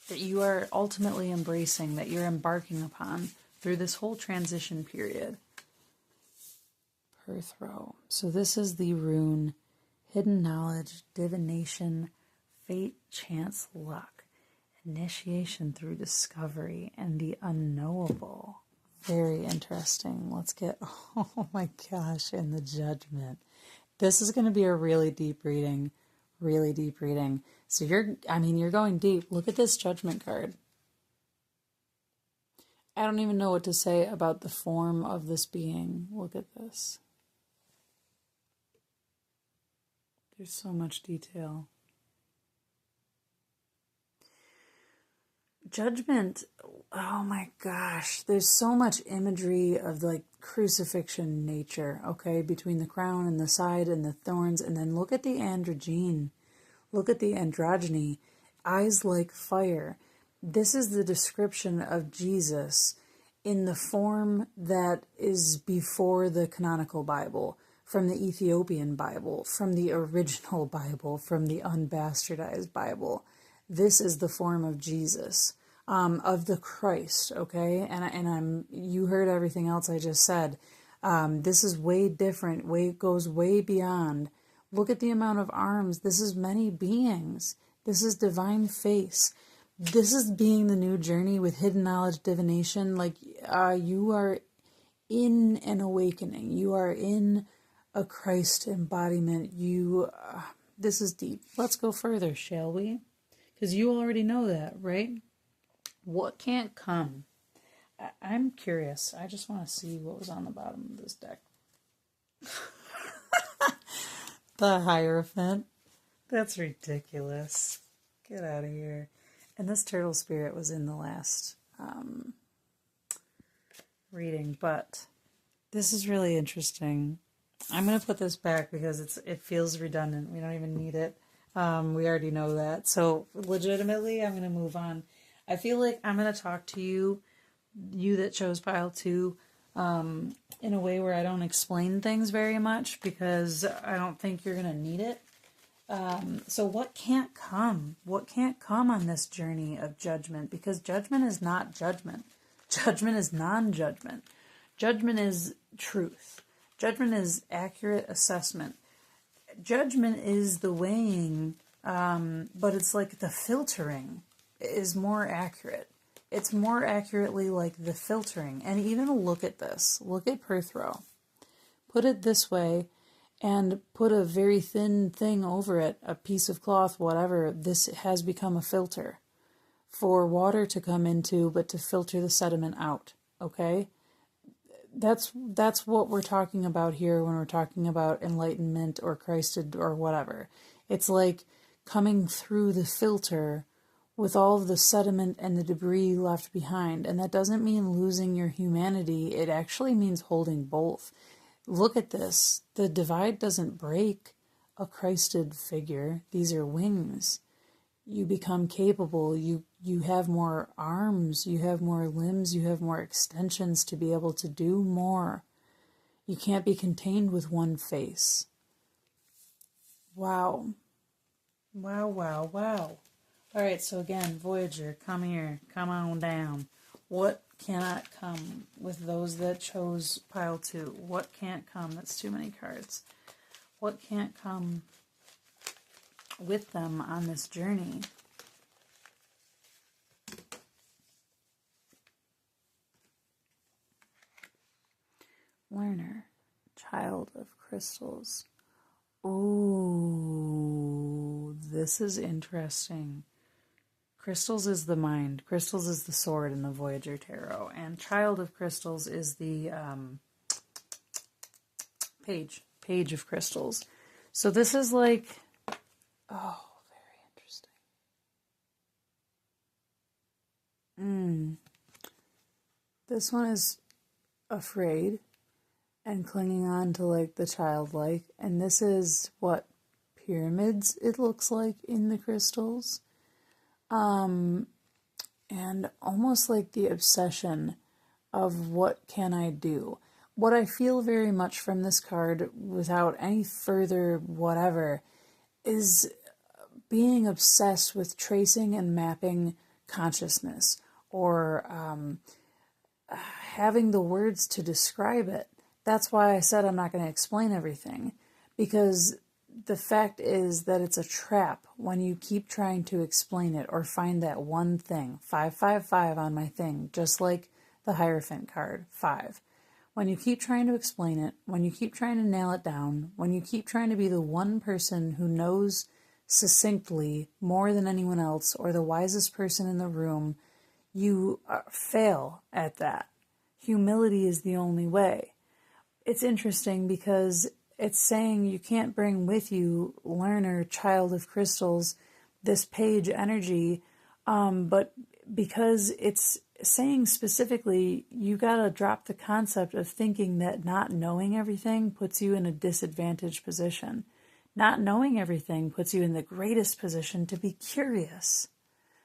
that you are ultimately embracing, that you're embarking upon through this whole transition period. Per throw. So this is the rune, hidden knowledge, divination, fate, chance, luck, initiation through discovery, and the unknowable. Very interesting. Let's get, oh my gosh, and the judgment. This is going to be a really deep reading. Really deep reading. So you're going deep. Look at this judgment card. I don't even know what to say about the form of this being. Look at this. There's so much detail. Judgment, oh my gosh, there's so much imagery of like crucifixion nature, okay, between the crown and the side and the thorns, and then look at the androgyne, look at the androgyny, eyes like fire. This is the description of Jesus in the form that is before the canonical Bible, from the Ethiopian Bible, from the original Bible, from the unbastardized Bible. This is the form of Jesus, of the Christ, okay? And you heard everything else I just said. This is way different, goes way beyond. Look at the amount of arms. This is many beings. This is divine face. This is being the new journey with hidden knowledge, divination. Like, you are in an awakening. You are in a Christ embodiment. This is deep. Let's go further, shall we? Because you already know that, right? What can't come? I'm curious. I just want to see what was on the bottom of this deck. The Hierophant. That's ridiculous. Get out of here. And this turtle spirit was in the last reading, but this is really interesting. I'm going to put this back because it feels redundant. We don't even need it. We already know that. So legitimately, I'm going to move on. I feel like I'm going to talk to you that chose pile 2, in a way where I don't explain things very much because I don't think you're going to need it. So what can't come? What can't come on this journey of judgment? Because judgment is not judgment. Judgment is non-judgment. Judgment is truth. Judgment is accurate assessment. Judgment is the weighing, but it's like the filtering is more accurate. It's more accurately like the filtering. And even look at this. Look at per throw. Put it this way and put a very thin thing over it, a piece of cloth, whatever. This has become a filter for water to come into, but to filter the sediment out, okay? That's what we're talking about here when we're talking about enlightenment or Christed or whatever. It's like coming through the filter with all of the sediment and the debris left behind. And that doesn't mean losing your humanity. It actually means holding both. Look at this. The divide doesn't break a Christed figure. These are wings. You become capable. You have more arms. You have more limbs. You have more extensions to be able to do more. You can't be contained with one face. Wow. Wow, wow, wow. All right, so again, Voyager, come here. Come on down. What cannot come with those that chose pile 2? What can't come? That's too many cards. What can't come with them on this journey? learner, child of crystals. Ooh, this is interesting. Crystals is the mind. Crystals is the sword in the Voyager Tarot. And child of crystals is the page. Page of crystals. So this is like, oh, very interesting. This one is afraid and clinging on to like the childlike. And this is what pyramids it looks like in the crystals. And almost like the obsession of what can I do. What I feel very much from this card, without any further whatever, is being obsessed with tracing and mapping consciousness, or having the words to describe it. That's why I said I'm not going to explain everything, because the fact is that it's a trap when you keep trying to explain it or find that one thing. 555 on my thing, just like the Hierophant card, 5. When you keep trying to explain it, when you keep trying to nail it down, when you keep trying to be the one person who knows succinctly more than anyone else, or the wisest person in the room, you fail at that. Humility is the only way. It's interesting because it's saying you can't bring with you, learner, child of crystals, this page energy, but because it's saying specifically, you gotta drop the concept of thinking that not knowing everything puts you in a disadvantaged position. Not knowing everything puts you in the greatest position to be curious,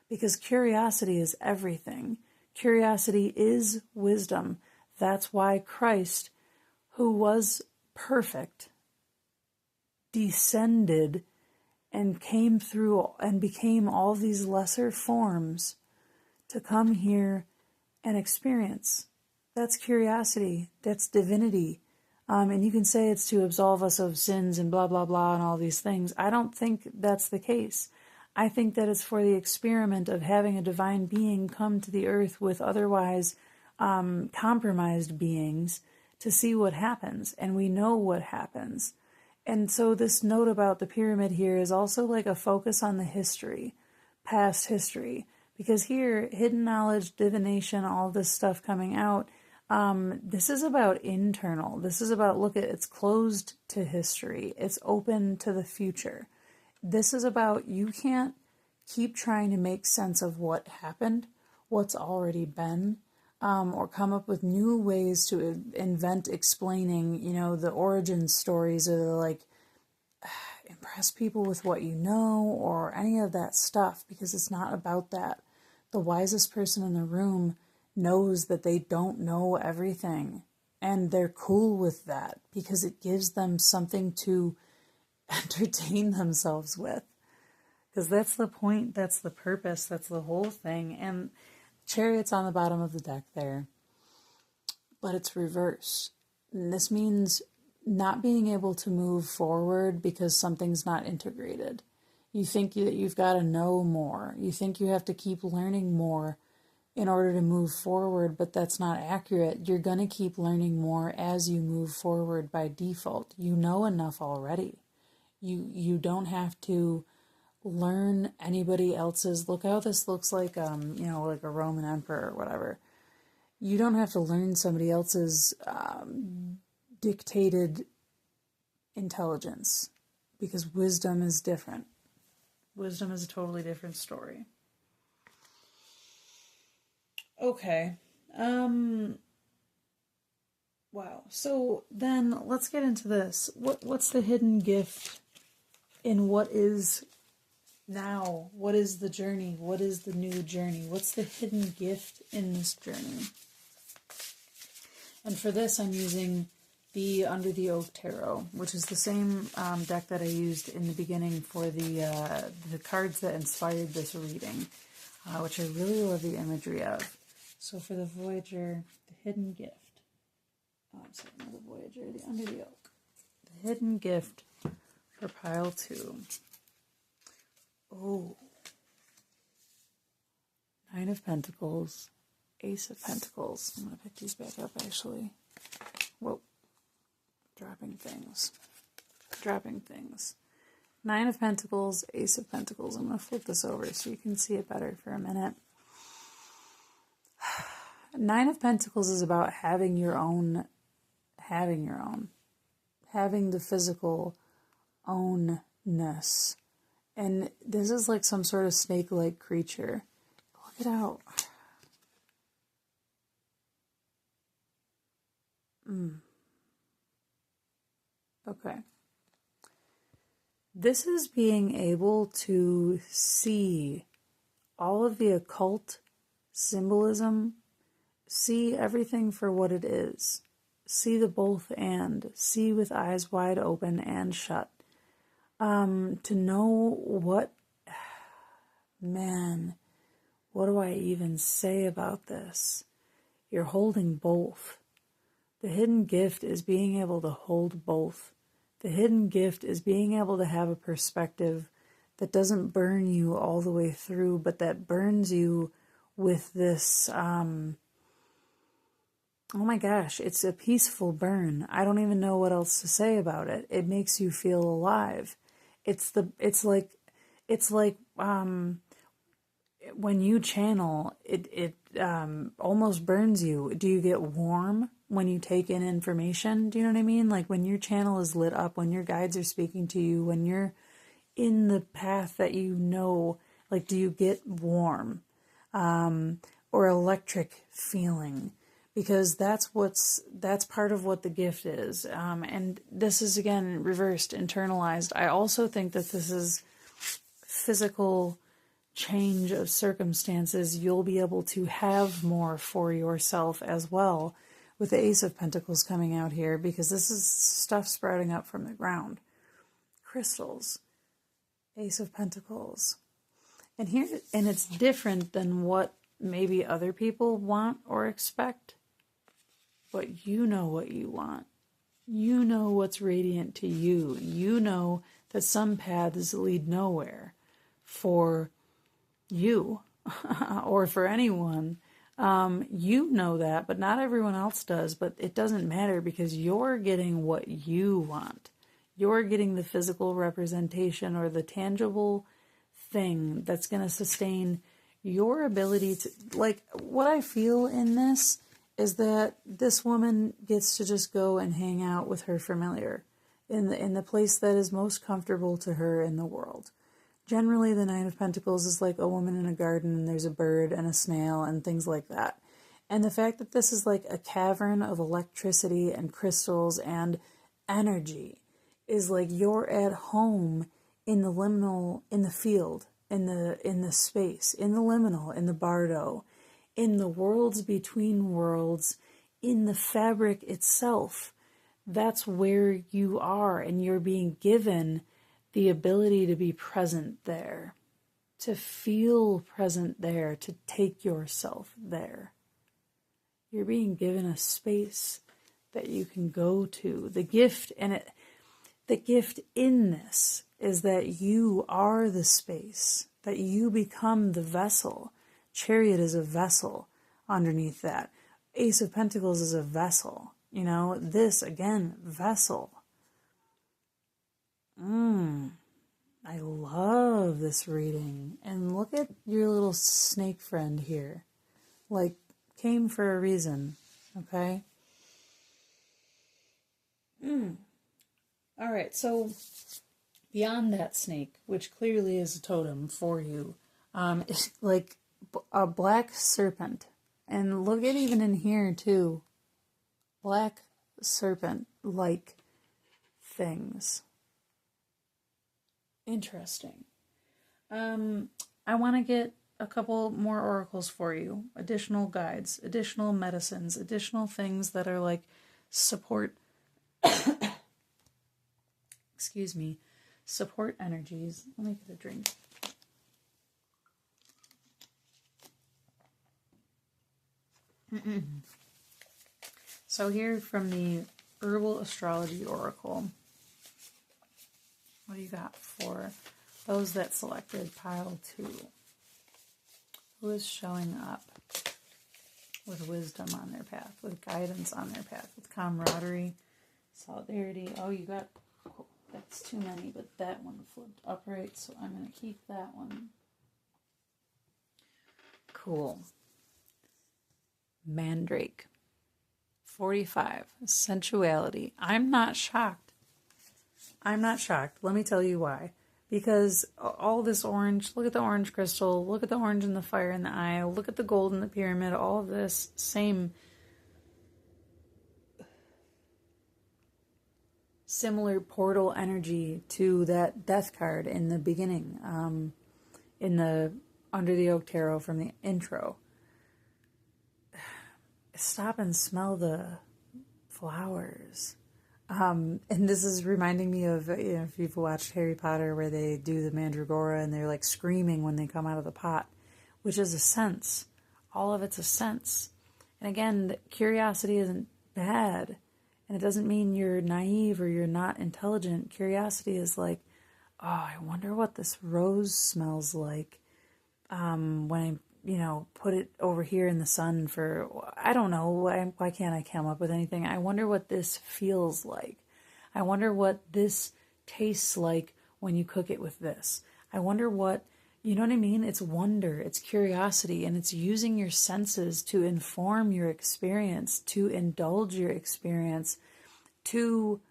because curiosity is everything. Curiosity is wisdom. That's why Christ, who was perfect, descended and came through and became all these lesser forms to come here and experience. That's curiosity. That's divinity. And you can say it's to absolve us of sins and blah, blah, blah, and all these things. I don't think that's the case. I think that it's for the experiment of having a divine being come to the earth with otherwise compromised beings to see what happens. And we know what happens. And so this note about the pyramid here is also like a focus on the history, past history. Because here, hidden knowledge, divination, all this stuff coming out, this is about internal. This is about, look at, it's closed to history. It's open to the future. This is about, you can't keep trying to make sense of what happened, what's already been, or come up with new ways to invent explaining, the origin stories, or the, like, impress people with what you know, or any of that stuff, because it's not about that. The wisest person in the room knows that they don't know everything, and they're cool with that because it gives them something to entertain themselves with, because that's the point, that's the purpose, that's the whole thing. And Chariot's on the bottom of the deck there, but it's reverse. And this means not being able to move forward because something's not integrated. You think that you've got to know more. You think you have to keep learning more in order to move forward, but that's not accurate. You're going to keep learning more as you move forward by default. You know enough already. You don't have to learn anybody else's. Look how this looks like, like a Roman emperor or whatever. You don't have to learn somebody else's dictated intelligence, because wisdom is different. Wisdom is a totally different story. Okay. Wow. So then let's get into this. What's the hidden gift in what is now? What is the journey? What is the new journey? What's the hidden gift in this journey? And for this, I'm using the Under the Oak Tarot, which is the same deck that I used in the beginning for the cards that inspired this reading, which I really love the imagery of. So for the Voyager, the hidden gift. I'm sorry, not the Voyager, the Under the Oak. The hidden gift for pile 2. Oh. 9 of Pentacles, Ace of Pentacles. I'm going to pick these back up, actually. Whoa. Dropping things. Dropping things. Nine of Pentacles, Ace of Pentacles. I'm going to flip this over so you can see it better for a minute. Nine of Pentacles is about having your own, having the physical ownness. And this is like some sort of snake-like creature. Look it out. Okay. This is being able to see all of the occult symbolism, see everything for what it is, see the both and, see with eyes wide open and shut. To know what, man, what do I even say about this? You're holding both. The hidden gift is being able to hold both. The hidden gift is being able to have a perspective that doesn't burn you all the way through, but that burns you with this, oh my gosh, it's a peaceful burn. I don't even know what else to say about it. It makes you feel alive. It's like when you channel, it almost burns you. Do you get warm when you take in information? Do you know what I mean? Like when your channel is lit up, when your guides are speaking to you, when you're in the path that you know, like do you get warm or electric feeling? Because that's part of what the gift is. And this is, again, reversed, internalized. I also think that this is physical change of circumstances. You'll be able to have more for yourself as well with the Ace of Pentacles coming out here, because this is stuff sprouting up from the ground. Crystals. Ace of Pentacles. And it's different than what maybe other people want or expect. But you know what you want. You know what's radiant to you. You know that some paths lead nowhere for you or for anyone. You know that, but not everyone else does. But it doesn't matter because you're getting what you want. You're getting the physical representation or the tangible thing that's going to sustain your ability to, like, what I feel in this is that this woman gets to just go and hang out with her familiar in the place that is most comfortable to her in the world. Generally, the Nine of Pentacles is like a woman in a garden and there's a bird and a snail and things like that. And the fact that this is like a cavern of electricity and crystals and energy is like you're at home in the liminal, in the field, in the space, in the liminal, in the bardo, in the worlds between worlds, in the fabric itself. That's where you are, and you're being given the ability to be present there, to feel present there, to take yourself there. You're being given a space that you can go to. The gift in this is that you are the space, that you become the vessel. Chariot is a vessel underneath that. Ace of Pentacles is a vessel. You know, this, again, vessel. I love this reading. And look at your little snake friend here. Like, came for a reason. Okay? Alright, so beyond that snake, which clearly is a totem for you, is like a black serpent. And look at even in here too. Black serpent-like things. Interesting. I want to get a couple more oracles for you. Additional guides, additional medicines, additional things that are like support... excuse me. Support energies. Let me get a drink. So here from the Herbal Astrology Oracle, what do you got for those that selected pile 2? Who is showing up with wisdom on their path, with guidance on their path, with camaraderie Solidarity. Oh, you got... Oh, that's too many, but that one flipped upright, so I'm going to keep that one. Cool. Mandrake. 45. Sensuality. I'm not shocked. I'm not shocked. Let me tell you why. Because all this orange, look at the orange crystal, look at the orange in the fire in the eye, look at the gold in the pyramid, all of this same similar portal energy to that death card in the beginning, in the Under the Oak Tarot from the intro. Stop and smell the flowers. And this is reminding me of, if you've watched Harry Potter where they do the mandragora and they're like screaming when they come out of the pot, which is a sense. All of it's a sense. And again, curiosity isn't bad. And it doesn't mean you're naive or you're not intelligent. Curiosity is like, oh, I wonder what this rose smells like when I, put it over here in the sun for, I don't know, why can't I come up with anything? I wonder what this feels like. I wonder what this tastes like when you cook it with this. I wonder what, you know what I mean? It's wonder, it's curiosity, and it's using your senses to inform your experience, to indulge your experience, to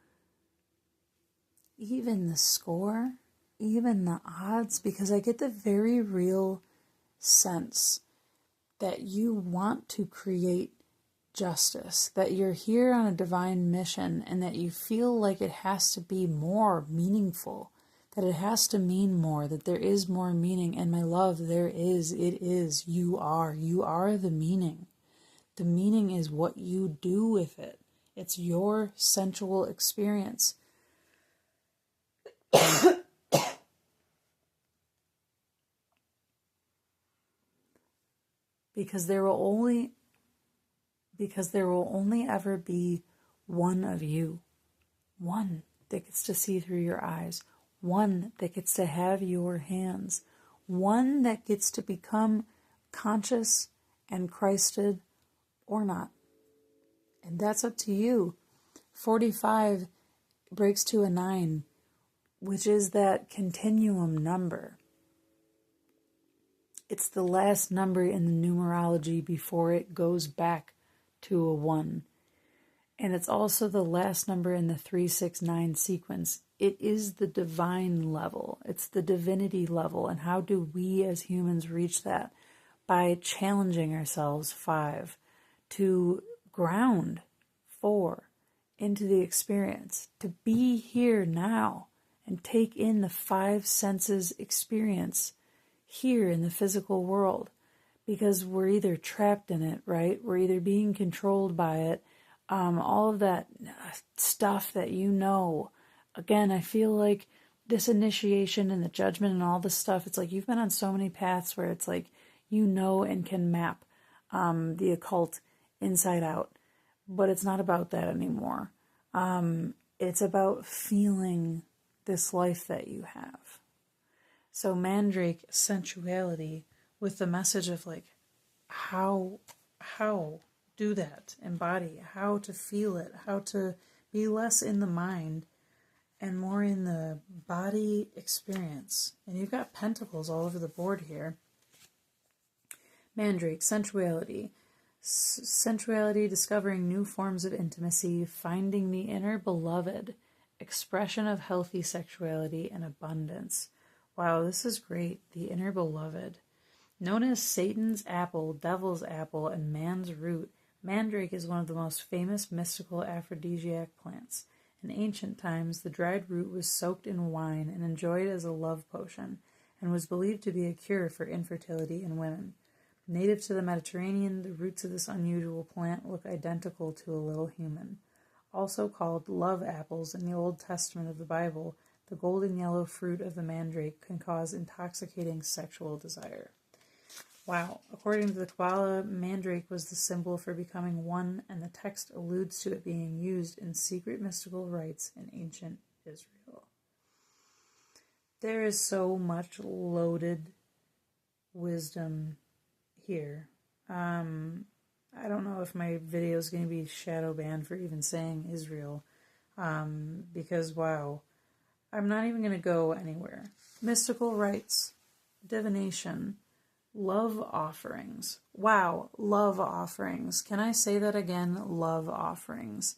even the score, even the odds, because I get the very real sense that you want to create justice, that you're here on a divine mission, and that you feel like it has to be more meaningful, that it has to mean more, that there is more meaning. And my love, there is, it is, you are the meaning. The meaning is what you do with it. It's your sensual experience. Because there will only ever be one of you. One that gets to see through your eyes. One that gets to have your hands. One that gets to become conscious and Christed or not. And that's up to you. 45 breaks to a 9, which is that continuum number. It's the last number in the numerology before it goes back to a 1. And it's also the last number in the 369 sequence. It is the divine level. It's the divinity level. And how do we as humans reach that? By challenging ourselves, 5, to ground, 4, into the experience, to be here now and take in the 5 senses experience here in the physical world, because we're either trapped in it, right? We're either being controlled by it, all of that stuff that again, I feel like this initiation and the judgment and all this stuff, it's like you've been on so many paths where it's like and can map the occult inside out, but it's not about that anymore. It's about feeling this life that you have. So Mandrake, sensuality, with the message of like how do that, embody, how to feel it, how to be less in the mind and more in the body experience. And you've got pentacles all over the board here. Mandrake, sensuality. Sensuality, discovering new forms of intimacy, finding the inner beloved, expression of healthy sexuality and abundance. Wow, this is great. The inner beloved. Known as Satan's apple, devil's apple, and man's root, mandrake is one of the most famous mystical aphrodisiac plants. In ancient times, the dried root was soaked in wine and enjoyed as a love potion, and was believed to be a cure for infertility in women. Native to the Mediterranean, the roots of this unusual plant look identical to a little human. Also called love apples in the Old Testament of the Bible, the golden yellow fruit of the mandrake can cause intoxicating sexual desire. Wow. According to the Kabbalah, mandrake was the symbol for becoming one, and the text alludes to it being used in secret mystical rites in ancient Israel. There is so much loaded wisdom here. I don't know if my video is going to be shadow banned for even saying Israel, Because, wow, I'm not even going to go anywhere. Mystical rites, divination, love offerings. Wow, love offerings. Can I say that again? Love offerings.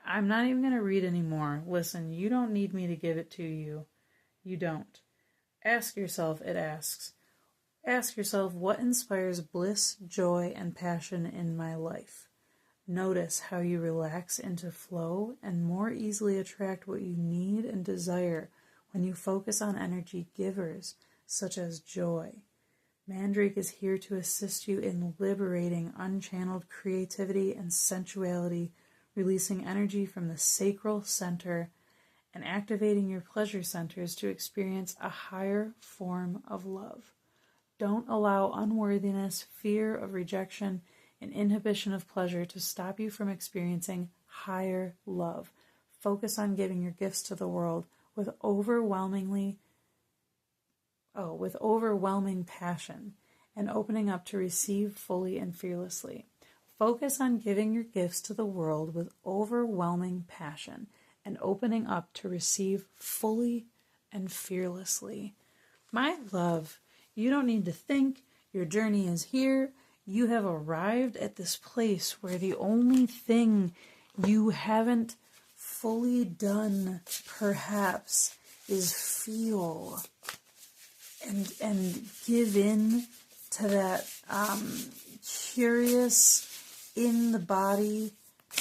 I'm not even going to read anymore. Listen, you don't need me to give it to you. You don't. Ask yourself, it asks. Ask yourself, what inspires bliss, joy, and passion in my life? Notice how you relax into flow and more easily attract what you need and desire when you focus on energy givers, such as joy. Mandrake is here to assist you in liberating unchanneled creativity and sensuality, releasing energy from the sacral center and activating your pleasure centers to experience a higher form of love. Don't allow unworthiness, fear of rejection, and inhibition of pleasure to stop you from experiencing higher love. Focus on giving your gifts to the world with overwhelming passion and opening up to receive fully and fearlessly. Focus on giving your gifts to the world with overwhelming passion and opening up to receive fully and fearlessly. My love, you don't need to think. Your journey is here. You have arrived at this place where the only thing you haven't fully done, perhaps, is feel and give in to that curious, in the body,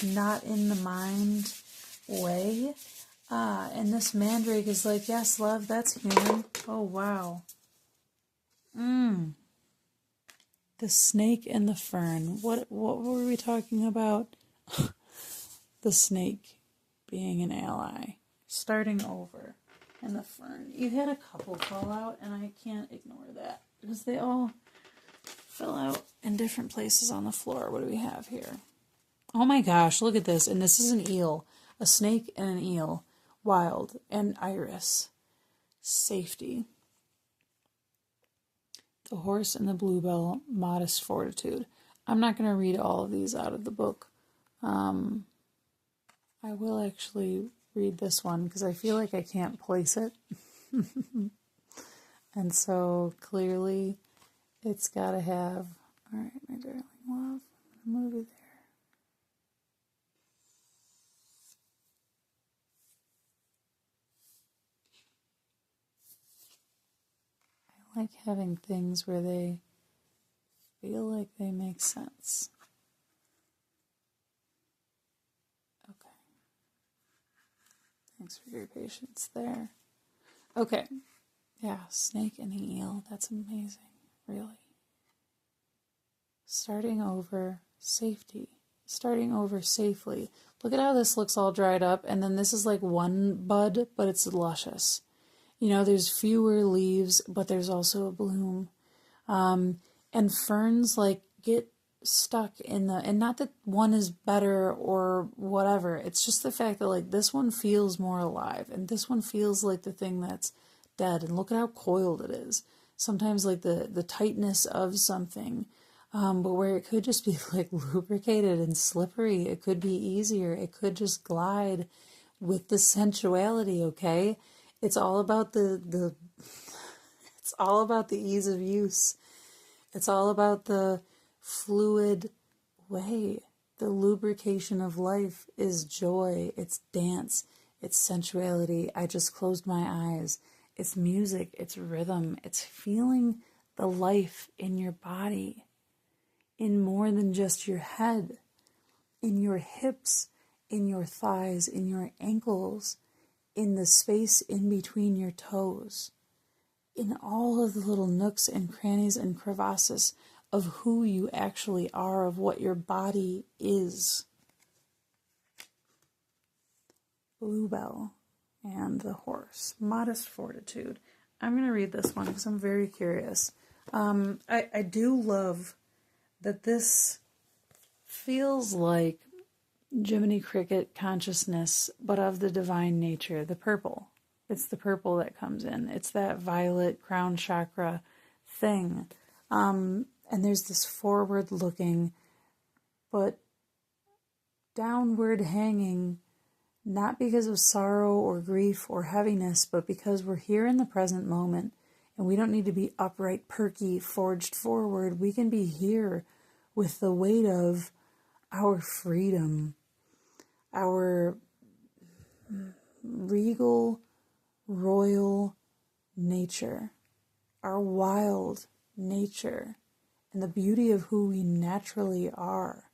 not in the mind way. And this mandrake is like, yes, love, that's human. Oh, wow. The snake and the fern. What were we talking about? The snake being an ally. Starting over. And the fern. You had a couple fall out, and I can't ignore that. Because they all fell out in different places on the floor. What do we have here? Oh my gosh, look at this. And this is an eel. A snake and an eel. Wild. And iris. Safety. The horse and the bluebell, modest fortitude. I'm not going to read all of these out of the book. I will actually read this one because I feel like I can't place it. And so clearly it's got to have, all right, my darling love, I'm going to move you there. I like having things where they feel like they make sense. Okay. Thanks for your patience there. Okay. Yeah, snake and an eel. That's amazing. Really. Starting over, safety. Starting over safely. Look at how this looks all dried up, and then this is like one bud, but it's luscious. You know, there's fewer leaves, but there's also a bloom. And ferns, like, get stuck in the... And not that one is better or whatever. It's just the fact that, like, this one feels more alive. And this one feels like the thing that's dead. And look at how coiled it is. Sometimes, like, the tightness of something. But where it could just be, like, lubricated and slippery. It could be easier. It could just glide with the sensuality, okay? It's all about it's all about the ease of use. It's all about the fluid way. The lubrication of life is joy. It's dance. It's sensuality. I just closed my eyes. It's music. It's rhythm. It's feeling the life in your body, in more than just your head, in your hips, in your thighs, in your ankles, in the space in between your toes, in all of the little nooks and crannies and crevasses of who you actually are, of what your body is. Bluebell and the horse, modest fortitude. I'm going to read this one because I'm very curious. I do love that this feels like Jiminy Cricket consciousness, but of the divine nature, the purple. It's the purple that comes in. It's that violet crown chakra thing. And there's this forward-looking, but downward hanging, not because of sorrow or grief or heaviness, but because we're here in the present moment, and we don't need to be upright, perky, forged forward. We can be here with the weight of our freedom, our regal, royal nature, our wild nature, and the beauty of who we naturally are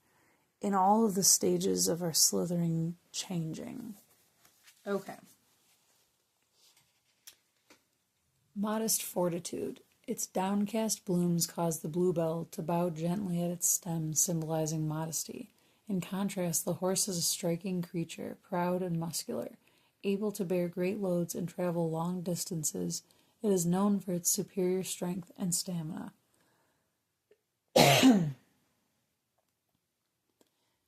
in all of the stages of our slithering changing. Okay. Modest fortitude. Its downcast blooms cause the bluebell to bow gently at its stem, symbolizing modesty. In contrast, the horse is a striking creature, proud and muscular, able to bear great loads and travel long distances. It is known for its superior strength and stamina.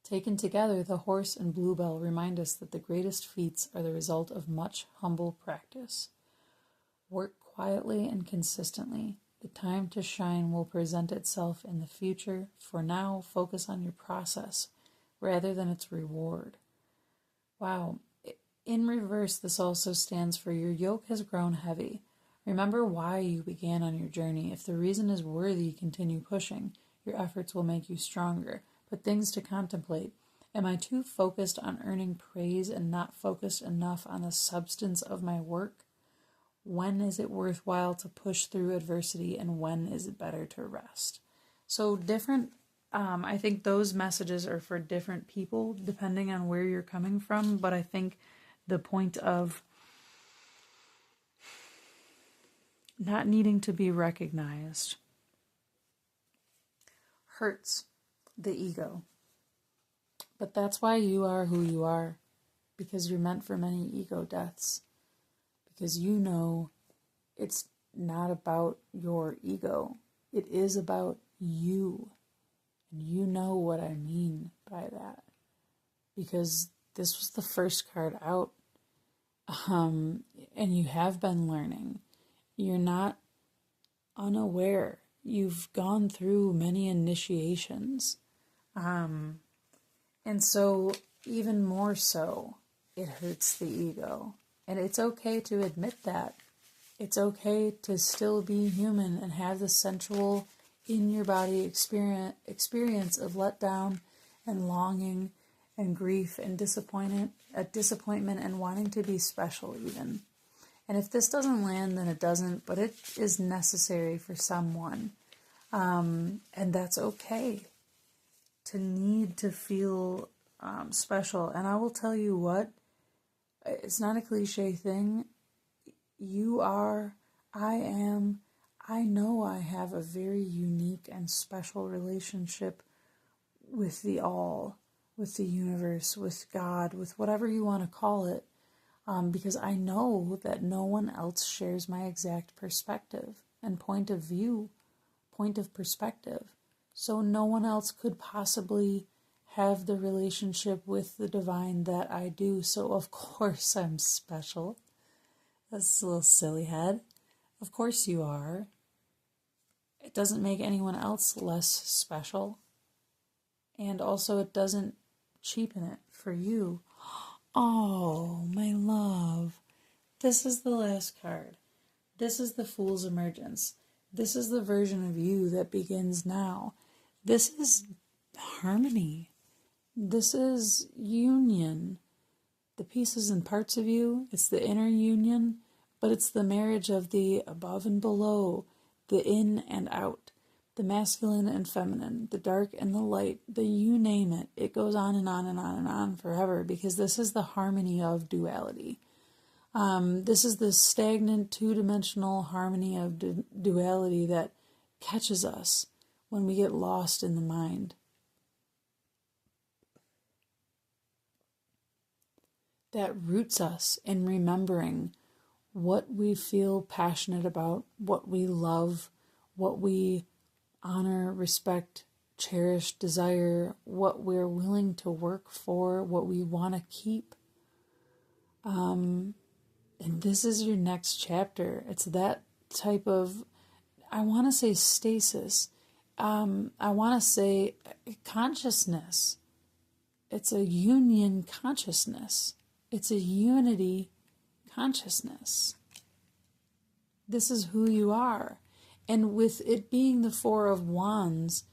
Taken together, the horse and bluebell remind us that the greatest feats are the result of much humble practice. Work quietly and consistently. The time to shine will present itself in the future. For now, focus on your process rather than its reward. Wow. In reverse, this also stands for your yoke has grown heavy. Remember why you began on your journey. If the reason is worthy, continue pushing. Your efforts will make you stronger. But things to contemplate. Am I too focused on earning praise and not focused enough on the substance of my work? When is it worthwhile to push through adversity, and when is it better to rest? So different, I think those messages are for different people depending on where you're coming from. But I think the point of not needing to be recognized hurts the ego. But that's why you are who you are, because you're meant for many ego deaths. Because you know it's not about your ego. It is about you. And you know what I mean by that. Because this was the first card out. And you have been learning. You're not unaware. You've gone through many initiations. And so, even more so, it hurts the ego. And it's okay to admit that. It's okay to still be human and have the sensual, in your body experience of letdown and longing and grief and disappointment and wanting to be special even. And if this doesn't land, then it doesn't, but it is necessary for someone. And that's okay. To need to feel special. And I will tell you what, it's not a cliche thing. You are, I am, I know I have a very unique and special relationship with the all, with the universe, with God, with whatever you want to call it. Because I know that no one else shares my exact perspective and point of view, point of perspective. So no one else could possibly have the relationship with the divine that I do. So of course I'm special. That's a little silly head. Of course you are. It doesn't make anyone else less special. And also it doesn't cheapen it for you. Oh, my love. This is the last card. This is the Fool's Emergence. This is the version of you that begins now. This is harmony. This is union. The pieces and parts of you, it's the inner union, but it's the marriage of the above and below, the in and out, the masculine and feminine, the dark and the light, the you name it. It goes on and on and on and on forever, because this is the harmony of duality. This is the stagnant two-dimensional harmony of duality that catches us when we get lost in the mind. That roots us in remembering what we feel passionate about, what we love, what we honor, respect, cherish, desire, what we're willing to work for, what we want to keep. And this is your next chapter. It's that type of, I want to say stasis. I want to say consciousness. It's a union consciousness. It's a unity consciousness. This is who you are. And with it being the Four of Wands,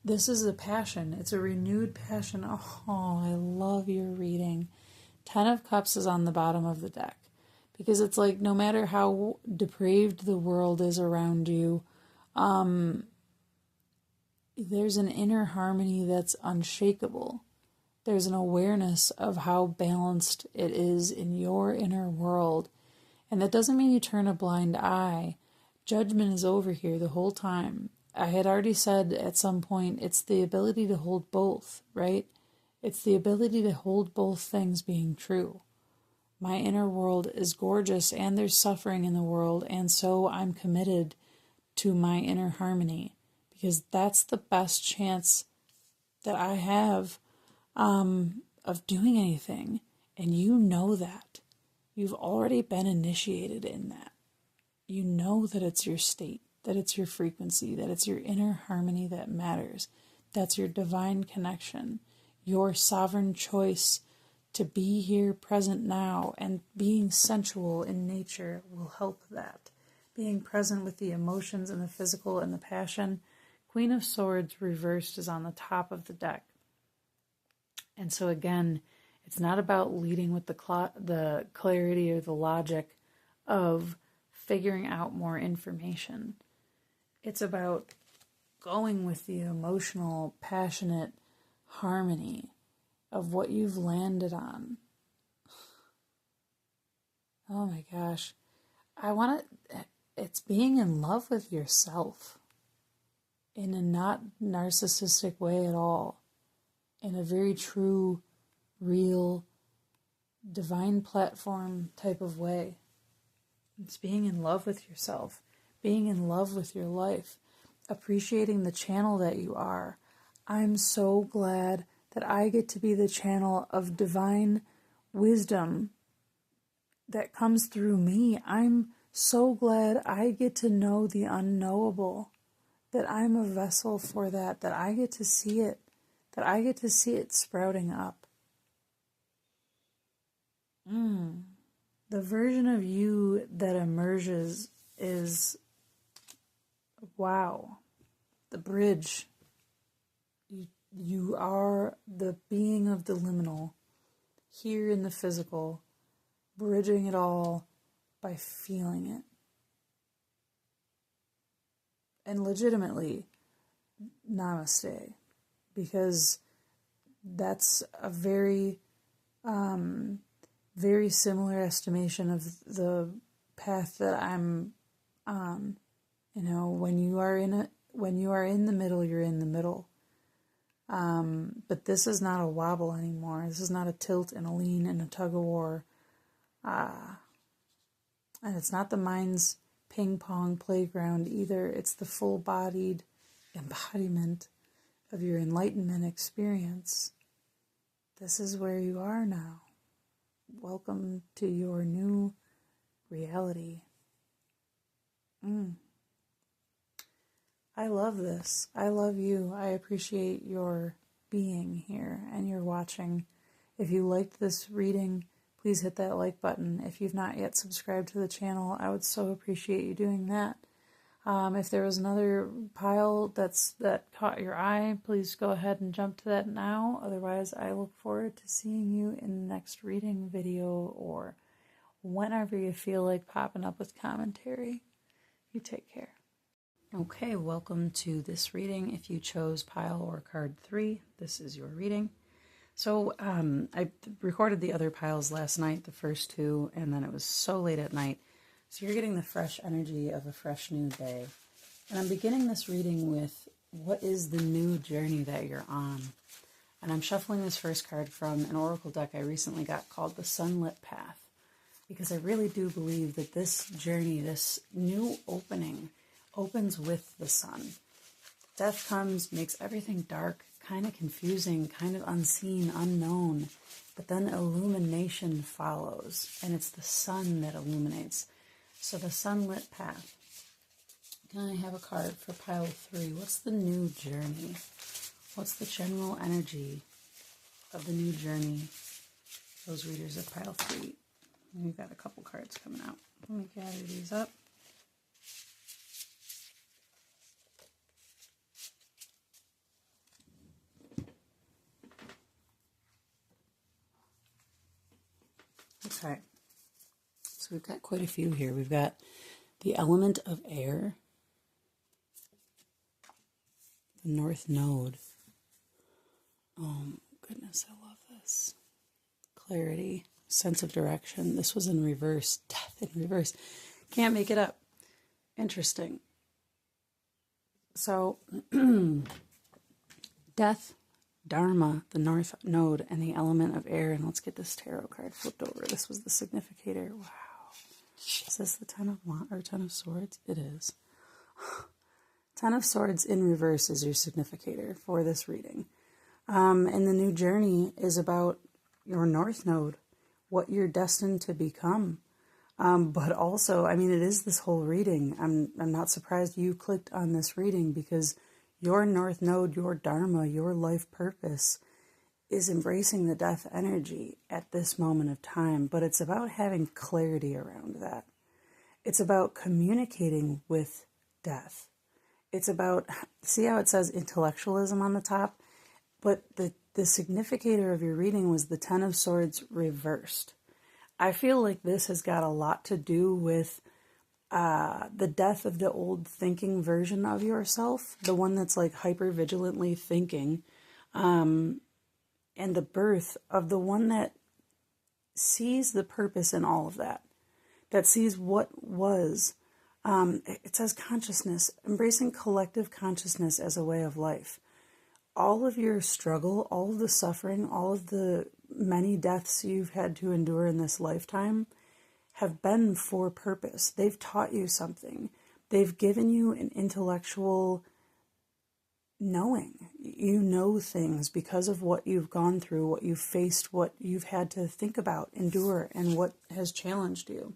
this is a passion. It's a renewed passion. Oh, I love your reading. 10 of Cups is on the bottom of the deck. Because it's like, no matter how depraved the world is around you, there's an inner harmony that's unshakable. There's an awareness of how balanced it is in your inner world. And that doesn't mean you turn a blind eye. Judgment is over here the whole time. I had already said at some point, it's the ability to hold both, right? It's the ability to hold both things being true. My inner world is gorgeous and there's suffering in the world, and so I'm committed to my inner harmony because that's the best chance that I have of doing anything. And you know that. You've already been initiated in that. You know that it's your state, that it's your frequency, that it's your inner harmony that matters. That's your divine connection, your sovereign choice to be here present now, and being sensual in nature will help that. Being present with the emotions and the physical and the passion. Queen of Swords reversed is on the top of the deck. And so again, it's not about leading with the clarity or the logic of figuring out more information. It's about going with the emotional, passionate harmony of what you've landed on. Oh my gosh. It's being in love with yourself in a not narcissistic way at all. In a very true, real, divine platform type of way. It's being in love with yourself, being in love with your life, appreciating the channel that you are. I'm so glad that I get to be the channel of divine wisdom that comes through me. I'm so glad I get to know the unknowable, that I'm a vessel for that I get to see it, that I get to see it sprouting up. The version of you that emerges is, wow, the bridge. You are the being of the liminal, here in the physical, bridging it all by feeling it. And legitimately, namaste, because that's a very, very similar estimation of the path that I'm on. You know, when you are in the middle, you're in the middle. But this is not a wobble anymore. This is not a tilt and a lean and a tug of war. And it's not the mind's ping pong playground either. It's the full-bodied embodiment of your enlightenment experience. This is where you are now. Welcome to your new reality. I love this. I love you. I appreciate your being here and your watching. If you liked this reading, please hit that like button. If you've not yet subscribed to the channel, I would so appreciate you doing that. If there was another pile that caught your eye, please go ahead and jump to that now. Otherwise, I look forward to seeing you in the next reading video or whenever you feel like popping up with commentary. You take care. Okay, welcome to this reading. If you chose pile or card 3, this is your reading. So I recorded the other piles last night, the first 2, and then it was so late at night. So you're getting the fresh energy of a fresh new day. And I'm beginning this reading with, what is the new journey that you're on? And I'm shuffling this first card from an oracle deck I recently got called the Sunlit Path. Because I really do believe that this journey, this new opening, opens with the sun. Death comes, makes everything dark, kind of confusing, kind of unseen, unknown. But then illumination follows, and it's the sun that illuminates. So the sunlit path. Can I have a card for pile 3? What's the new journey? What's the general energy of the new journey, those readers of pile 3. We've got a couple cards coming out. Let me gather these up. Okay, so we've got quite a few here. We've got the element of air, the North Node. Oh, goodness, I love this. Clarity, sense of direction. This was in reverse. Death in reverse. Can't make it up. Interesting. So, death, Dharma, the North Node, and the element of air. And let's get this tarot card flipped over. This was the significator. Wow. Is this the Ten of Swords? It is. Ten of Swords in reverse is your significator for this reading. And the new journey is about your North Node, what you're destined to become. But also, I mean, it is this whole reading. I'm not surprised you clicked on this reading because your North Node, your Dharma, your life purpose is embracing the death energy at this moment of time. But it's about having clarity around that. It's about communicating with death. It's about, see how it says intellectualism on the top? But the significator of your reading was the Ten of Swords reversed. I feel like this has got a lot to do with the death of the old thinking version of yourself, the one that's like hyper-vigilantly thinking, and the birth of the one that sees the purpose in all of that, that sees what was. It says consciousness, embracing collective consciousness as a way of life. All of your struggle, all of the suffering, all of the many deaths you've had to endure in this lifetime have been for purpose. They've taught you something. They've given you an intellectual knowing. You know things because of what you've gone through, what you've faced, what you've had to think about, endure, and what has challenged you.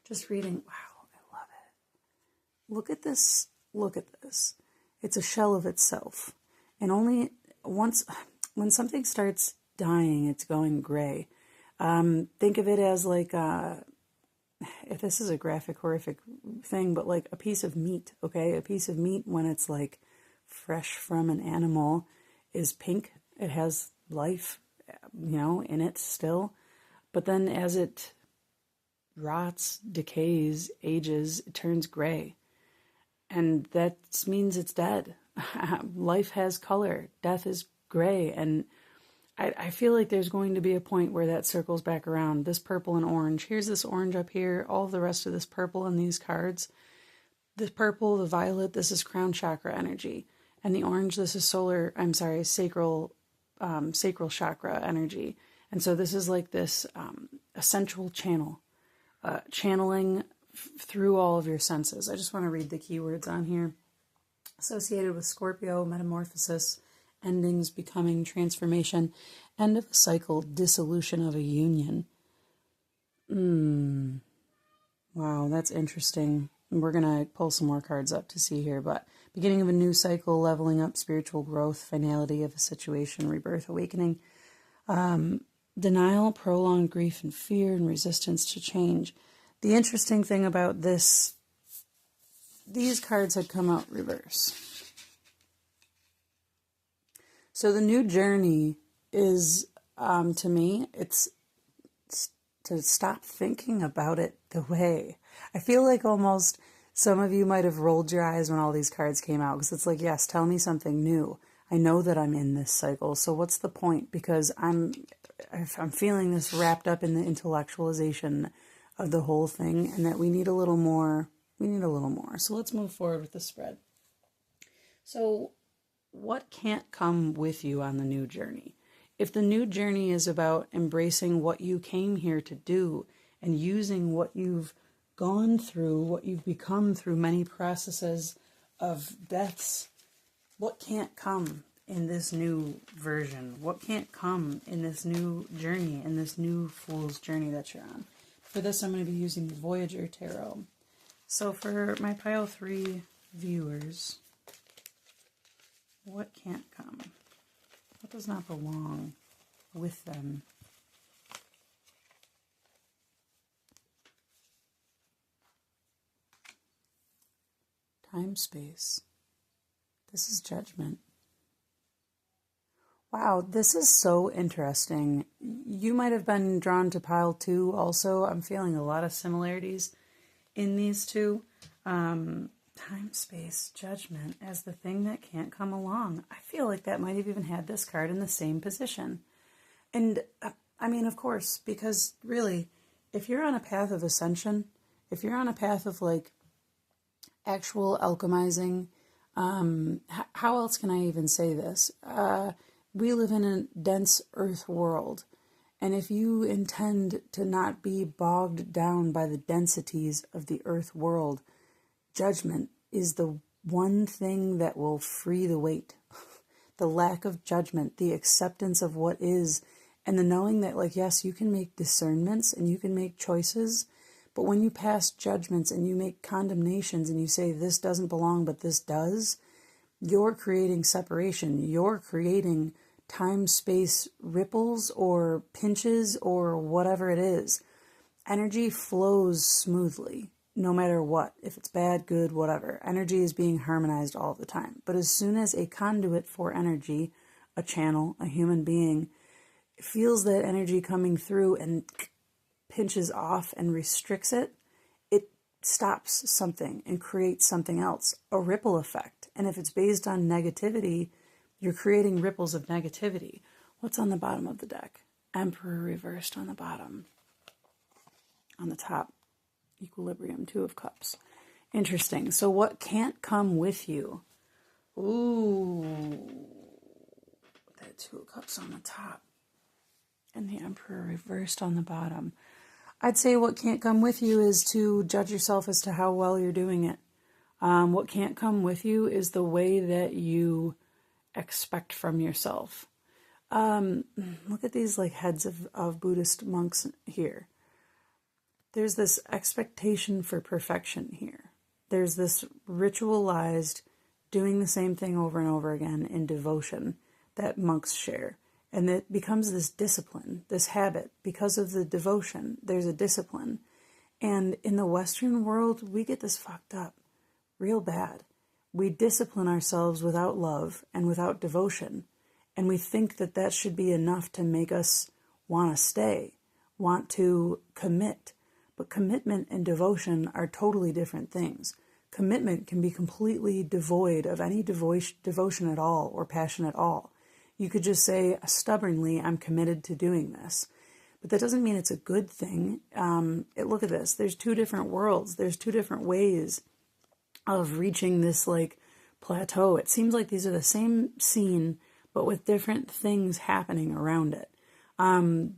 Just reading, wow, I love it. Look at this. Look at this. It's a shell of itself. And only once, when something starts dying, it's going gray. Think of it as like, if this is a graphic, horrific thing, but like a piece of meat, okay? A piece of meat when it's like fresh from an animal is pink. It has life, in it still. But then as it rots, decays, ages, it turns gray. And that means it's dead. Life has color. Death is gray. And I feel like there's going to be a point where that circles back around. This purple and orange. Here's this orange up here. All of the rest of this purple in these cards. The purple, the violet, this is crown chakra energy. And the orange, this is sacral chakra energy. And so this is like this essential channel. Channeling through all of your senses. I just want to read the keywords on here. Associated with Scorpio, metamorphosis, endings, becoming, transformation, end of a cycle, dissolution of a union. Wow, that's interesting. We're going to pull some more cards up to see here, but beginning of a new cycle, leveling up, spiritual growth, finality of a situation, rebirth, awakening, denial, prolonged grief and fear, and resistance to change. The interesting thing about this, these cards had come out reverse. So the new journey is, to me, it's to stop thinking about it the way. I feel like almost some of you might have rolled your eyes when all these cards came out, because it's like, yes, tell me something new. I know that I'm in this cycle, so what's the point? Because I'm feeling this wrapped up in the intellectualization of the whole thing, and that we need a little more. So let's move forward with the spread. So what can't come with you on the new journey? If the new journey is about embracing what you came here to do and using what you've gone through, what you've become through many processes of deaths, what can't come in this new version? What can't come in this new journey, in this new Fool's journey that you're on? For this, I'm going to be using the Voyager Tarot. So for my pile 3 viewers, what can't come? What does not belong with them? Time, space. This is judgment. Wow, this is so interesting. You might have been drawn to pile 2 also. I'm feeling a lot of similarities in these two. Time, space, judgment as the thing that can't come along. I feel like that might have even had this card in the same position. And I mean, of course, because really, if you're on a path of ascension, if you're on a path of like actual alchemizing, how else can I even say this? We live in a dense earth world. And if you intend to not be bogged down by the densities of the earth world, judgment is the one thing that will free the weight. The lack of judgment, the acceptance of what is, and the knowing that, like, yes, you can make discernments and you can make choices, but when you pass judgments and you make condemnations and you say this doesn't belong but this does, you're creating separation. You're creating time-space ripples or pinches or whatever it is. Energy flows smoothly, no matter what. If it's bad, good, whatever. Energy is being harmonized all the time. But as soon as a conduit for energy, a channel, a human being, feels that energy coming through and pinches off and restricts it, it stops something and creates something else, a ripple effect. And if it's based on negativity, you're creating ripples of negativity. What's on the bottom of the deck? Emperor reversed on the bottom. On the top, equilibrium, 2 of cups. Interesting. So what can't come with you? Ooh, that 2 of cups on the top. And the Emperor reversed on the bottom. I'd say what can't come with you is to judge yourself as to how well you're doing it. What can't come with you is the way that you expect from yourself. Look at these like heads of Buddhist monks here. There's this expectation for perfection here. There's this ritualized doing the same thing over and over again in devotion that monks share. And it becomes this discipline, this habit. Because of the devotion, there's a discipline. And in the Western world, we get this fucked up real bad. We discipline ourselves without love and without devotion. And we think that that should be enough to make us want to stay, want to commit. But commitment and devotion are totally different things. Commitment can be completely devoid of any devotion at all or passion at all. You could just say stubbornly, I'm committed to doing this. But that doesn't mean it's a good thing. Look at this. There's 2 different worlds. There's 2 different ways of reaching this like plateau. It seems like these are the same scene, but with different things happening around it.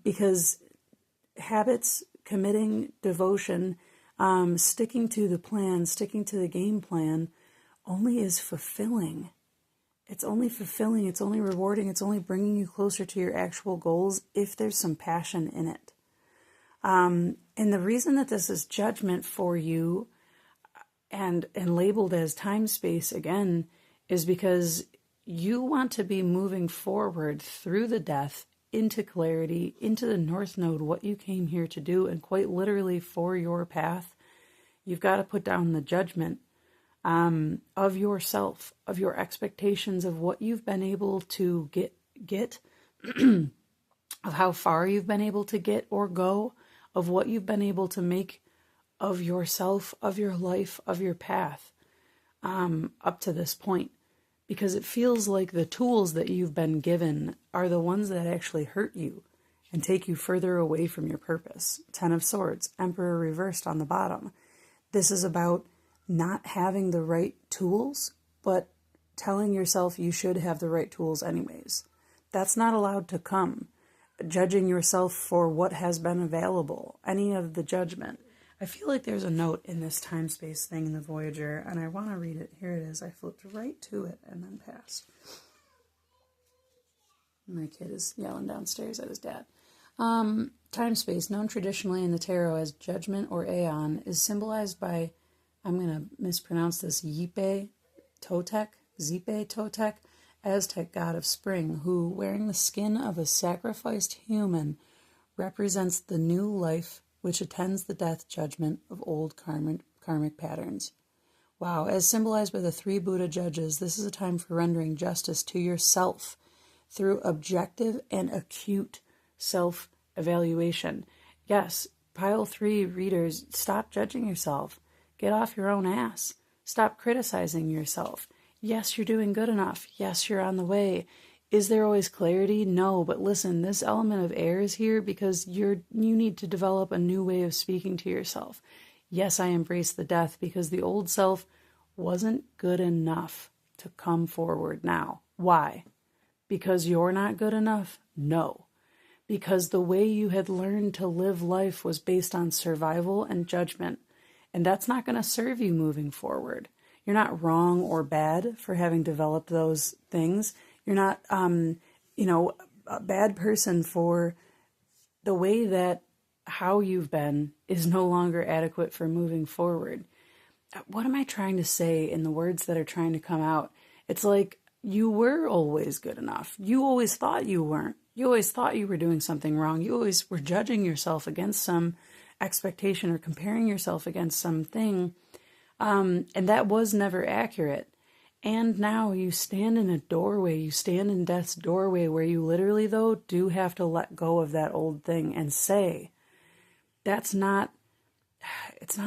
Because habits, committing, devotion, sticking to the plan, sticking to the game plan only is fulfilling. It's only fulfilling, it's only rewarding, it's only bringing you closer to your actual goals if there's some passion in it. And the reason that this is judgment for you and labeled as time space again is because you want to be moving forward through the death into clarity, into the North Node, what you came here to do, and quite literally for your path. You've got to put down the judgment of yourself, of your expectations, of what you've been able to get of how far you've been able to get or go, of what you've been able to make of yourself, of your life, of your path up to this point. Because it feels like the tools that you've been given are the ones that actually hurt you and take you further away from your purpose. 10 of Swords, Emperor reversed on the bottom. This is about not having the right tools, but telling yourself you should have the right tools anyways. That's not allowed to come. Judging yourself for what has been available, any of the judgment. I feel like there's a note in this time-space thing in the Voyager, and I want to read it. Here it is. I flipped right to it and then passed. My kid is yelling downstairs at his dad. Time-space, known traditionally in the tarot as judgment or aeon, is symbolized by, I'm going to mispronounce this, Zipe Totec, Aztec god of spring, who, wearing the skin of a sacrificed human, represents the new life which attends the death judgment of old karmic patterns. Wow, as symbolized by the 3 Buddha judges, this is a time for rendering justice to yourself through objective and acute self-evaluation. Yes, pile 3 readers, stop judging yourself. Get off your own ass. Stop criticizing yourself. Yes, you're doing good enough. Yes, you're on the way. Is there always clarity? No, but listen, this element of air is here because you need to develop a new way of speaking to yourself. Yes, I embrace the death because the old self wasn't good enough to come forward now. Why? Because you're not good enough? No. Because the way you had learned to live life was based on survival and judgment. And that's not going to serve you moving forward. You're not wrong or bad for having developed those things. You're not, a bad person for the way that how you've been is no longer adequate for moving forward. What am I trying to say in the words that are trying to come out? It's like you were always good enough. You always thought you weren't. You always thought you were doing something wrong. You always were judging yourself against some expectation or comparing yourself against something. And that was never accurate. And now you stand in a doorway, you stand in death's doorway where you literally, though, do have to let go of that old thing and say, it's not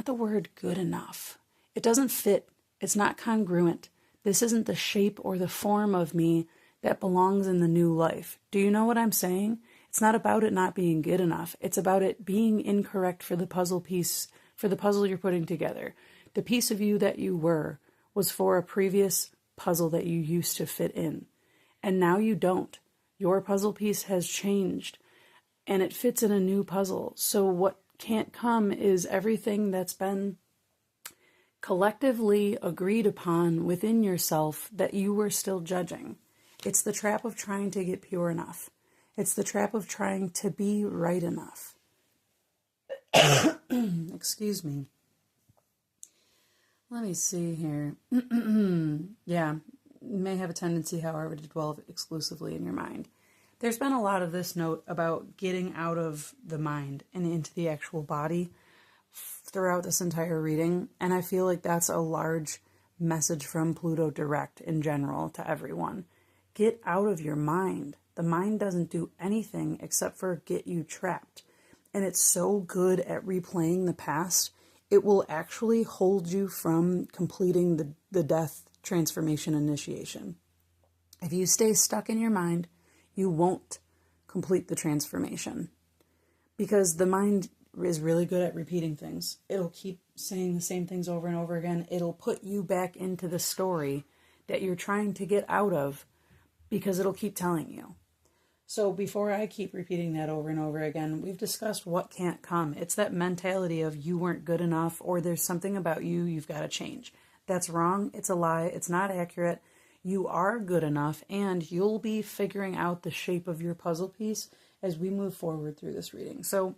the word good enough. It doesn't fit. It's not congruent. This isn't the shape or the form of me that belongs in the new life. Do you know what I'm saying? It's not about it not being good enough. It's about it being incorrect for the puzzle piece, for the puzzle you're putting together. The piece of you that you were was for a previous puzzle that you used to fit in. And now you don't. Your puzzle piece has changed and it fits in a new puzzle. So what can't come is everything that's been collectively agreed upon within yourself that you were still judging. It's the trap of trying to get pure enough. It's the trap of trying to be right enough. Excuse me. Let me see here. Yeah, you may have a tendency, however, to dwell exclusively in your mind. There's been a lot of this note about getting out of the mind and into the actual body throughout this entire reading, and I feel like that's a large message from Pluto direct in general to everyone. Get out of your mind. The mind doesn't do anything except for get you trapped, and it's so good at replaying the past. It will actually hold you from completing the death transformation initiation. If you stay stuck in your mind, you won't complete the transformation because the mind is really good at repeating things. It'll keep saying the same things over and over again. It'll put you back into the story that you're trying to get out of because it'll keep telling you. So before I keep repeating that over and over again, we've discussed what can't come. It's that mentality of you weren't good enough or there's something about you've got to change. That's wrong. It's a lie. It's not accurate. You are good enough and you'll be figuring out the shape of your puzzle piece as we move forward through this reading. So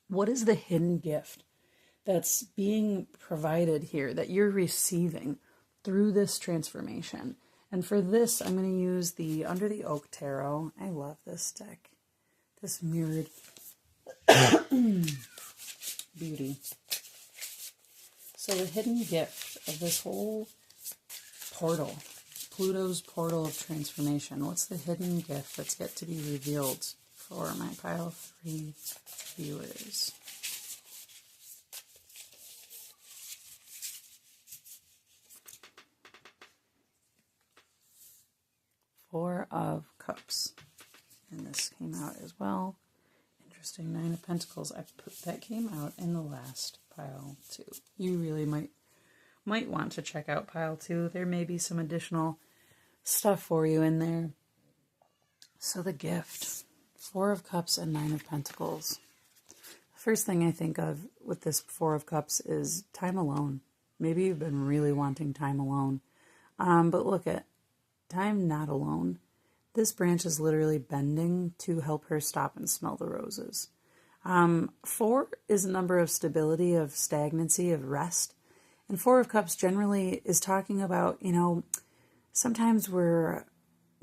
what is the hidden gift that's being provided here that you're receiving through this transformation? And for this, I'm going to use the Under the Oak Tarot. I love this deck. This mirrored beauty. So the hidden gift of this whole portal, Pluto's portal of transformation. What's the hidden gift that's yet to be revealed for my pile 3 viewers? Four of Cups. And this came out as well. Interesting. 9 of Pentacles. That came out in the last pile 2. You really might want to check out pile 2. There may be some additional stuff for you in there. So the gift. 4 of Cups and 9 of Pentacles. The first thing I think of with this 4 of Cups is time alone. Maybe you've been really wanting time alone. But look at time not alone. This branch is literally bending to help her stop and smell the roses. 4 is a number of stability, of stagnancy, of rest. And 4 of Cups generally is talking about, sometimes we're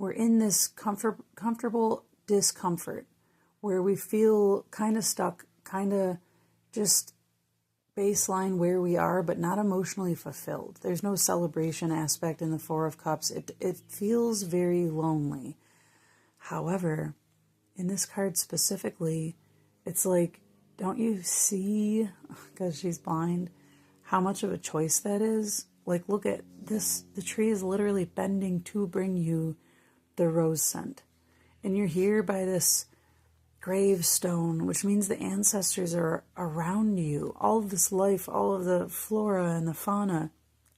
we're in this comfortable discomfort where we feel kind of stuck, kind of just baseline where we are, but not emotionally fulfilled. There's no celebration aspect in the Four of Cups. It feels very lonely. However, in this card specifically, it's like, don't you see, because she's blind, how much of a choice that is? Like, look at this. The tree is literally bending to bring you the rose scent. And you're here by this gravestone, which means the ancestors are around you. All of this life, all of the flora and the fauna,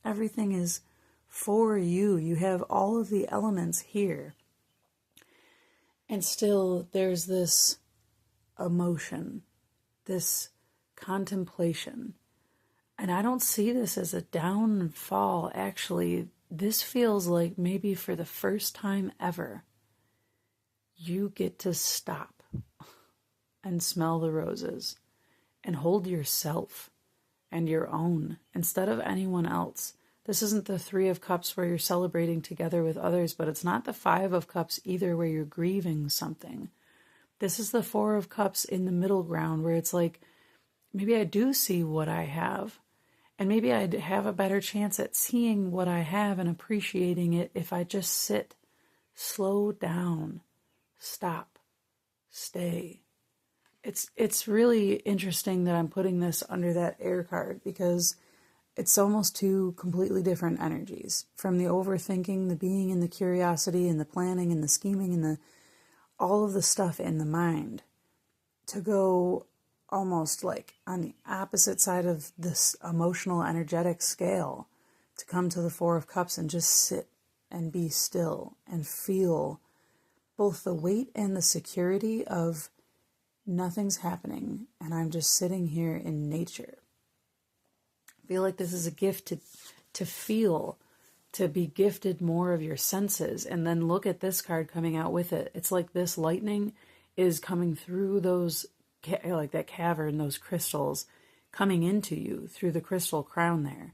everything is for you. You have all of the elements here. And still there's this emotion, this contemplation. And I don't see this as a downfall. Actually, this feels like maybe for the first time ever, you get to stop and smell the roses and hold yourself and your own instead of anyone else. This isn't the Three of Cups where you're celebrating together with others, but it's not the Five of Cups either where you're grieving something. This is the Four of Cups in the middle ground where it's like, maybe I do see what I have, and maybe I'd have a better chance at seeing what I have and appreciating it if I just sit, slow down, stop, stay. It's really interesting that I'm putting this under that air card because it's almost two completely different energies. From the overthinking, the being and the curiosity and the planning and the scheming and the all of the stuff in the mind, to go almost like on the opposite side of this emotional, energetic scale, to come to the Four of Cups and just sit and be still and feel both the weight and the security of nothing's happening, and I'm just sitting here in nature. I feel like this is a gift to feel, to be gifted more of your senses, and then look at this card coming out with it. It's like this lightning is coming through those, like that cavern, those crystals, coming into you through the crystal crown there.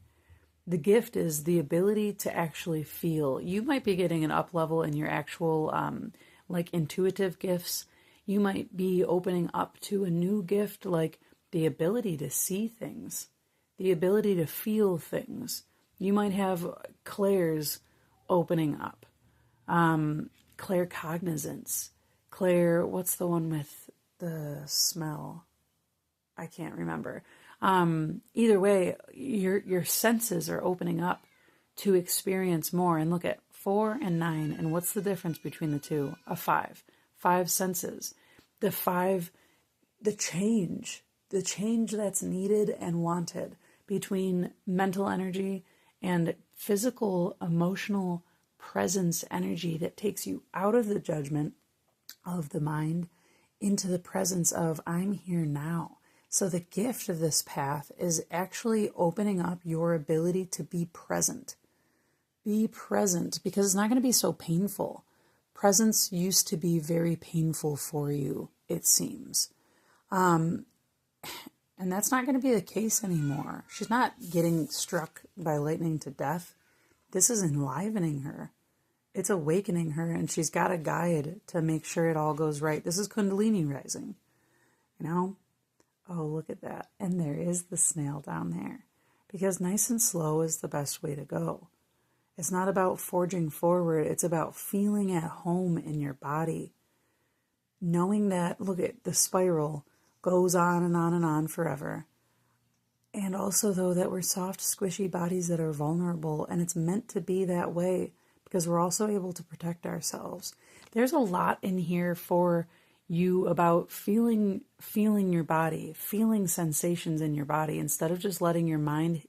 The gift is the ability to actually feel. You might be getting an up level in your actual, like intuitive gifts. You might be opening up to a new gift, like the ability to see things, the ability to feel things. You might have clairs opening up, claircognizance, what's the one with the smell? I can't remember. Either way, your senses are opening up to experience more. And look at 4 and 9, and what's the difference between the two? A 5. 5 senses. The 5, the change that's needed and wanted between mental energy and physical, emotional presence energy that takes you out of the judgment of the mind into the presence of I'm here now. So the gift of this path is actually opening up your ability to be present. Be present, because it's not going to be so painful. Presence used to be very painful for you, it seems. And that's not going to be the case anymore. She's not getting struck by lightning to death. This is enlivening her. It's awakening her, and she's got a guide to make sure it all goes right. This is Kundalini rising, you know? Oh, look at that. And there is the snail down there. Because nice and slow is the best way to go. It's not about forging forward. It's about feeling at home in your body. Knowing that, look at the spiral goes on and on and on forever. And also, though, that we're soft, squishy bodies that are vulnerable. And it's meant to be that way because we're also able to protect ourselves. There's a lot in here for you about feeling your body, feeling sensations in your body instead of just letting your mind.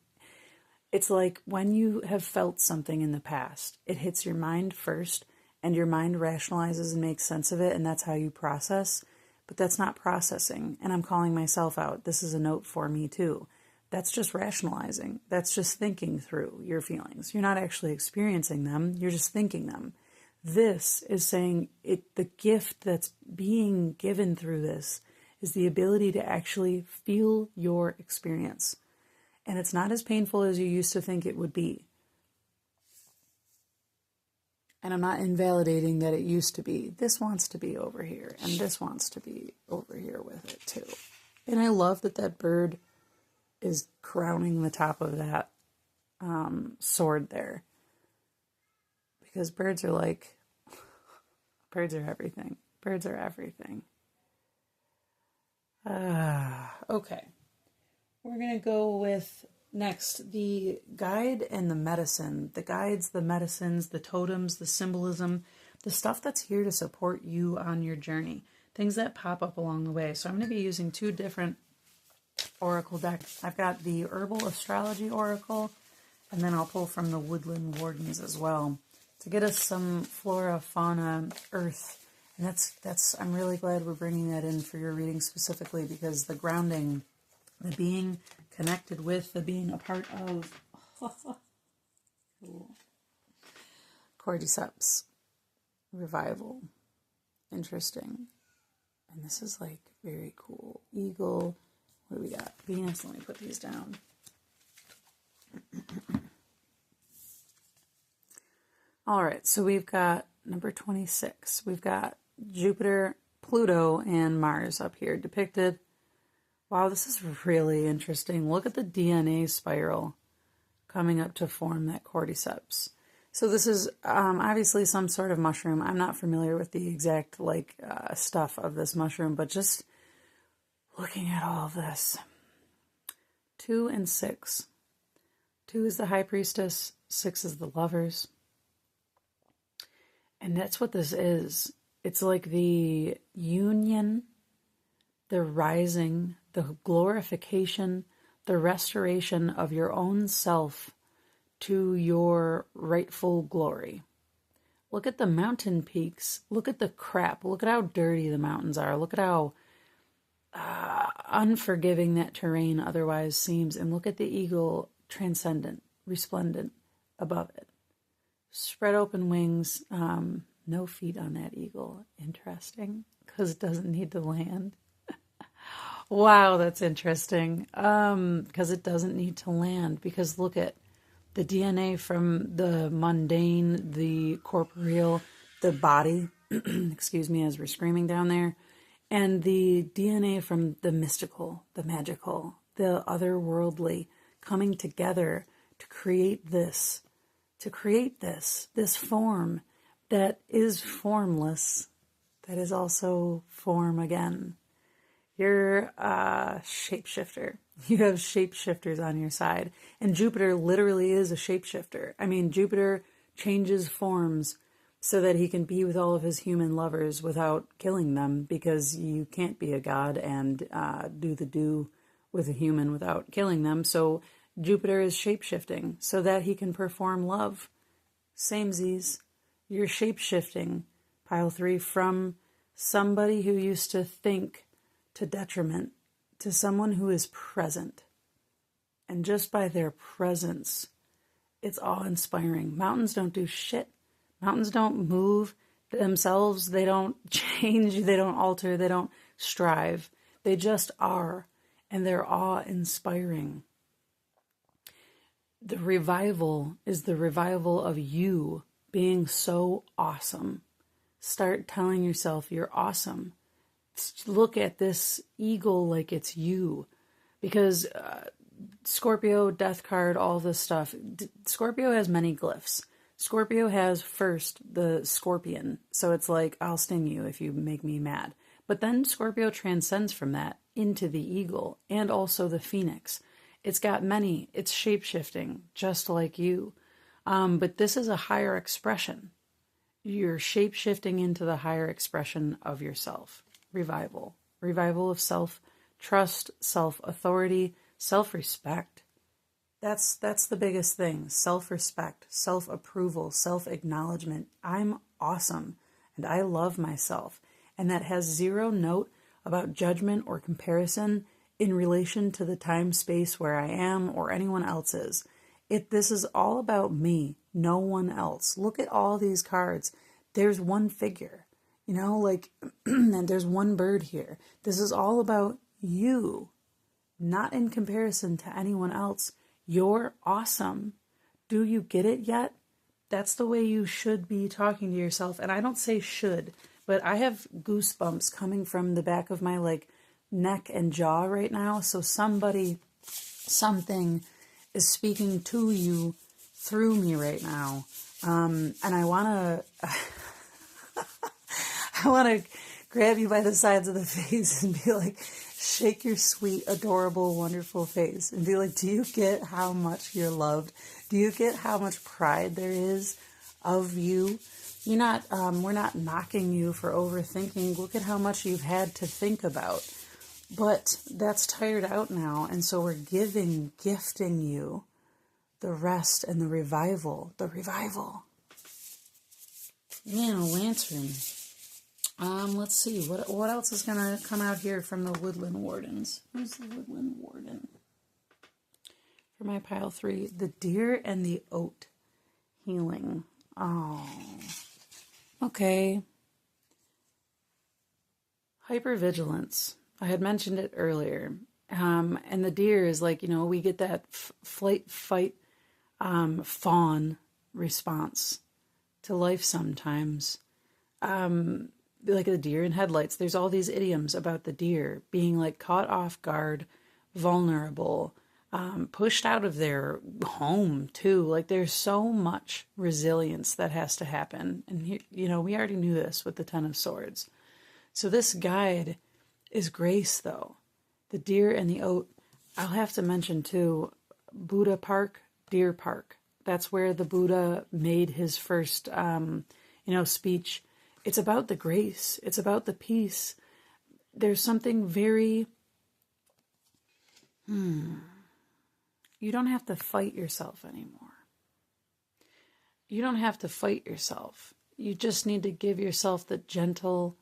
It's like when you have felt something in the past, it hits your mind first and your mind rationalizes and makes sense of it, and that's how you process. But that's not processing, and I'm calling myself out. This is a note for me too. That's just rationalizing. That's just thinking through your feelings. You're not actually experiencing them. You're just thinking them. This is saying the gift that's being given through this is the ability to actually feel your experience. And it's not as painful as you used to think it would be. And I'm not invalidating that it used to be. This wants to be over here, and this wants to be over here with it too. And I love that that bird is crowning the top of that sword there. Because birds are like, birds are everything. Birds are everything. Okay. We're going to go with next the guide and the medicine. The guides, the medicines, the totems, the symbolism, the stuff that's here to support you on your journey. Things that pop up along the way. So I'm going to be using 2 different oracle decks. I've got the Herbal Astrology Oracle, and then I'll pull from the Woodland Wardens as well to get us some flora, fauna, earth. And that's I'm really glad we're bringing that in for your reading specifically, because the grounding, the being connected with, the being a part of cordyceps, revival, interesting. And this is like very cool. Eagle, what do we got? Venus, let me put these down. All right, so we've got number 26. We've got Jupiter, Pluto, and Mars up here depicted. Wow, this is really interesting. Look at the DNA spiral coming up to form that cordyceps. So this is obviously some sort of mushroom. I'm not familiar with the exact stuff of this mushroom, but just looking at all of this. 2 and 6. 2 is the high priestess, 6 is the lovers. And that's what this is. It's like the union, the rising, the glorification, the restoration of your own self to your rightful glory. Look at the mountain peaks. Look at the crap. Look at how dirty the mountains are. Look at how unforgiving that terrain otherwise seems. And look at the eagle, transcendent, resplendent above it. Spread open wings. No feet on that eagle. Interesting, because it doesn't need to land. Wow, that's interesting. Because it doesn't need to land. Because look at the DNA from the mundane, the corporeal, the body, excuse me, as we're screaming down there, and the DNA from the mystical, the magical, the otherworldly, coming together to create this form that is formless, that is also form again. You're a shapeshifter. You have shapeshifters on your side. And Jupiter literally is a shapeshifter. I mean, Jupiter changes forms so that he can be with all of his human lovers without killing them, because you can't be a god and do with a human without killing them. So Jupiter is shapeshifting so that he can perform love. Samesies. You're shapeshifting, pile 3, from somebody who used to think to detriment to someone who is present. And just by their presence, it's awe-inspiring. Mountains don't do shit. Mountains don't move themselves. They don't change. They don't alter. They don't strive. They just are. And they're awe-inspiring. The revival is the revival of you being so awesome. Start telling yourself you're awesome. Look at this eagle like it's you. Because Scorpio, death card, all this stuff. Scorpio has many glyphs. Scorpio has first the scorpion. So it's like, I'll sting you if you make me mad. But then Scorpio transcends from that into the eagle and also the phoenix. It's got many. It's shape-shifting, just like you. But this is a higher expression. You're shape-shifting into the higher expression of yourself. Revival. Revival of self-trust, self-authority, self-respect. That's the biggest thing. Self-respect, self-approval, self-acknowledgement. I'm awesome, and I love myself. And that has zero note about judgment or comparison in relation to the time space where I am or anyone else is. This is all about me, no one else. Look at all these cards. There's one figure, and there's one bird here. This is all about you, not in comparison to anyone else. You're awesome. Do you get it yet? that's the way you should be talking to yourself. And I don't say should, but I have goosebumps coming from the back of my like neck and jaw right now. So something is speaking to you through me right now. And I want to grab you by the sides of the face and be like, shake your sweet, adorable, wonderful face and be like, do you get how much you're loved? Do you get how much pride there is of you? You're not, we're not knocking you for overthinking. Look at how much you've had to think about. But that's tired out now. And so we're gifting you the rest and the revival. The revival. Man, a lantern. Let's see. What else is going to come out here from the Woodland Wardens? Who's the Woodland Warden? For my pile 3, the Deer and the Oat healing. Oh. Okay. Hypervigilance. I had mentioned it earlier. And the deer is like, we get that flight, fight, fawn response to life sometimes. Like a deer in headlights. There's all these idioms about the deer being like caught off guard, vulnerable, pushed out of their home too. Like there's so much resilience that has to happen. And here, we already knew this with the Ten of Swords. So this guide is grace though. The Deer and the Oat. I'll have to mention too, Buddha Park, Deer Park. That's where the Buddha made his first, speech. It's about the grace. It's about the peace. There's something very, you don't have to fight yourself anymore. You don't have to fight yourself. You just need to give yourself the gentle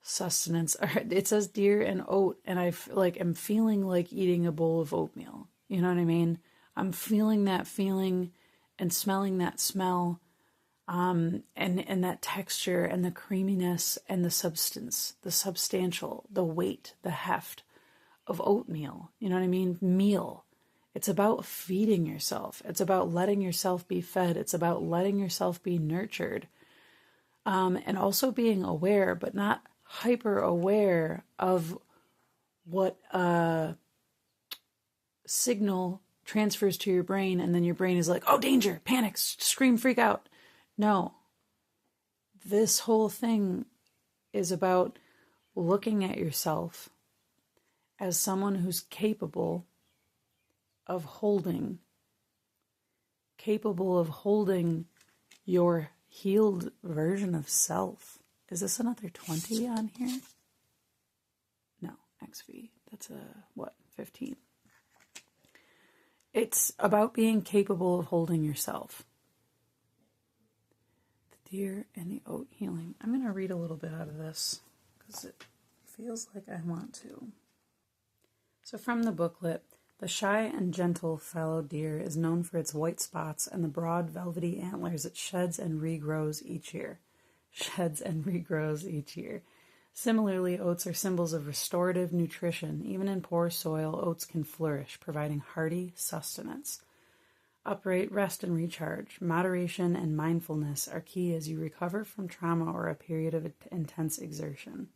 sustenance. It says deer and oat, and I'm feeling like eating a bowl of oatmeal. You know what I mean? I'm feeling that feeling and smelling that smell. And that texture and the creaminess and the substance, the substantial, the weight, the heft of oatmeal. You know what I mean? Meal. It's about feeding yourself. It's about letting yourself be fed. It's about letting yourself be nurtured. And also being aware, but not hyper aware of what signal transfers to your brain. And then your brain is like, oh, danger, panic, scream, freak out. No, this whole thing is about looking at yourself as someone who's capable of holding your healed version of self. Is this another 20 on here? No, XV. That's 15. It's about being capable of holding yourself. Deer and the Oat healing. I'm going to read a little bit out of this because it feels like I want to. So from the booklet, the shy and gentle fallow deer is known for its white spots and the broad velvety antlers it sheds and regrows each year. Similarly, oats are symbols of restorative nutrition. Even in poor soil, oats can flourish, providing hearty sustenance. Upright, rest, and recharge. Moderation and mindfulness are key as you recover from trauma or a period of intense exertion.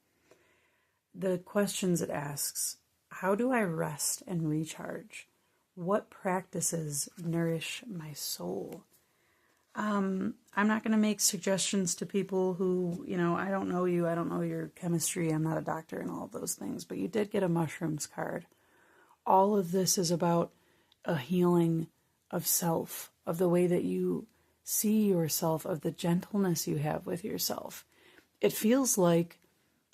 The questions it asks: how do I rest and recharge? What practices nourish my soul? I'm not going to make suggestions to people who, I don't know you, I don't know your chemistry, I'm not a doctor and all of those things, but you did get a mushrooms card. All of this is about a healing of self, of the way that you see yourself, of the gentleness you have with yourself. It feels like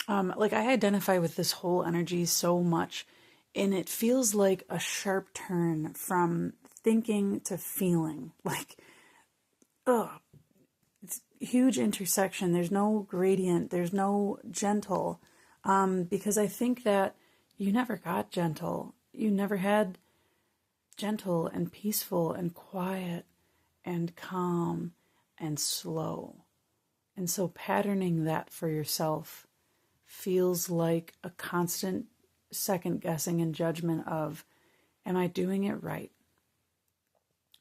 I identify with this whole energy so much, and it feels like a sharp turn from thinking to feeling. It's a huge intersection. There's no gradient. There's no gentle, because I think that you never got gentle. You never had gentle and peaceful and quiet and calm and slow. And so patterning that for yourself feels like a constant second guessing and judgment of, am I doing it right?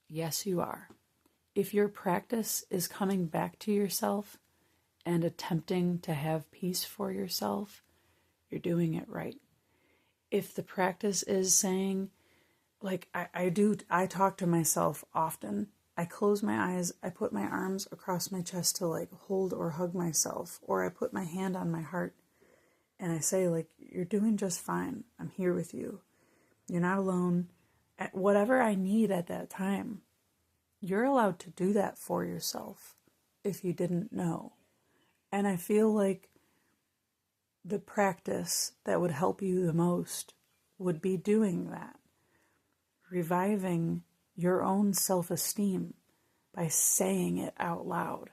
Yes, you are. If your practice is coming back to yourself and attempting to have peace for yourself, you're doing it right. If the practice is saying, like I talk to myself often. I close my eyes, I put my arms across my chest to like hold or hug myself, or I put my hand on my heart and I say, like, you're doing just fine. I'm here with you. You're not alone. At whatever I need at that time, you're allowed to do that for yourself if you didn't know. And I feel like the practice that would help you the most would be doing that. Reviving your own self-esteem by saying it out loud.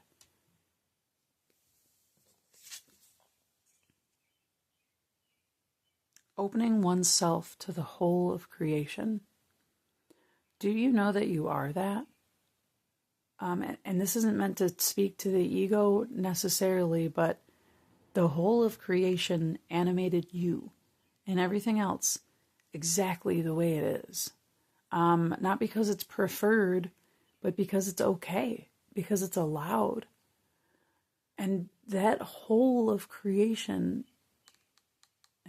Opening oneself to the whole of creation. Do you know that you are that? And this isn't meant to speak to the ego necessarily, but the whole of creation animated you and everything else exactly the way it is. Not because it's preferred, but because it's okay, because it's allowed. And that whole of creation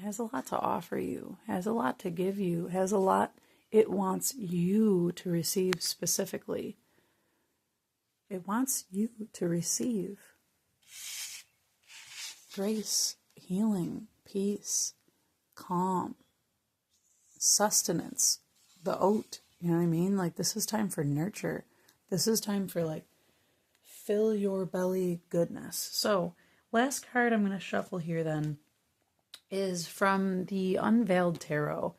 has a lot to offer you, has a lot to give you, has a lot it wants you to receive specifically. It wants you to receive grace, healing, peace, calm, sustenance, the oat, you know what I mean? Like, this is time for nurture. This is time for, like, fill your belly goodness. So, last card I'm going to shuffle here then is from the Unveiled Tarot.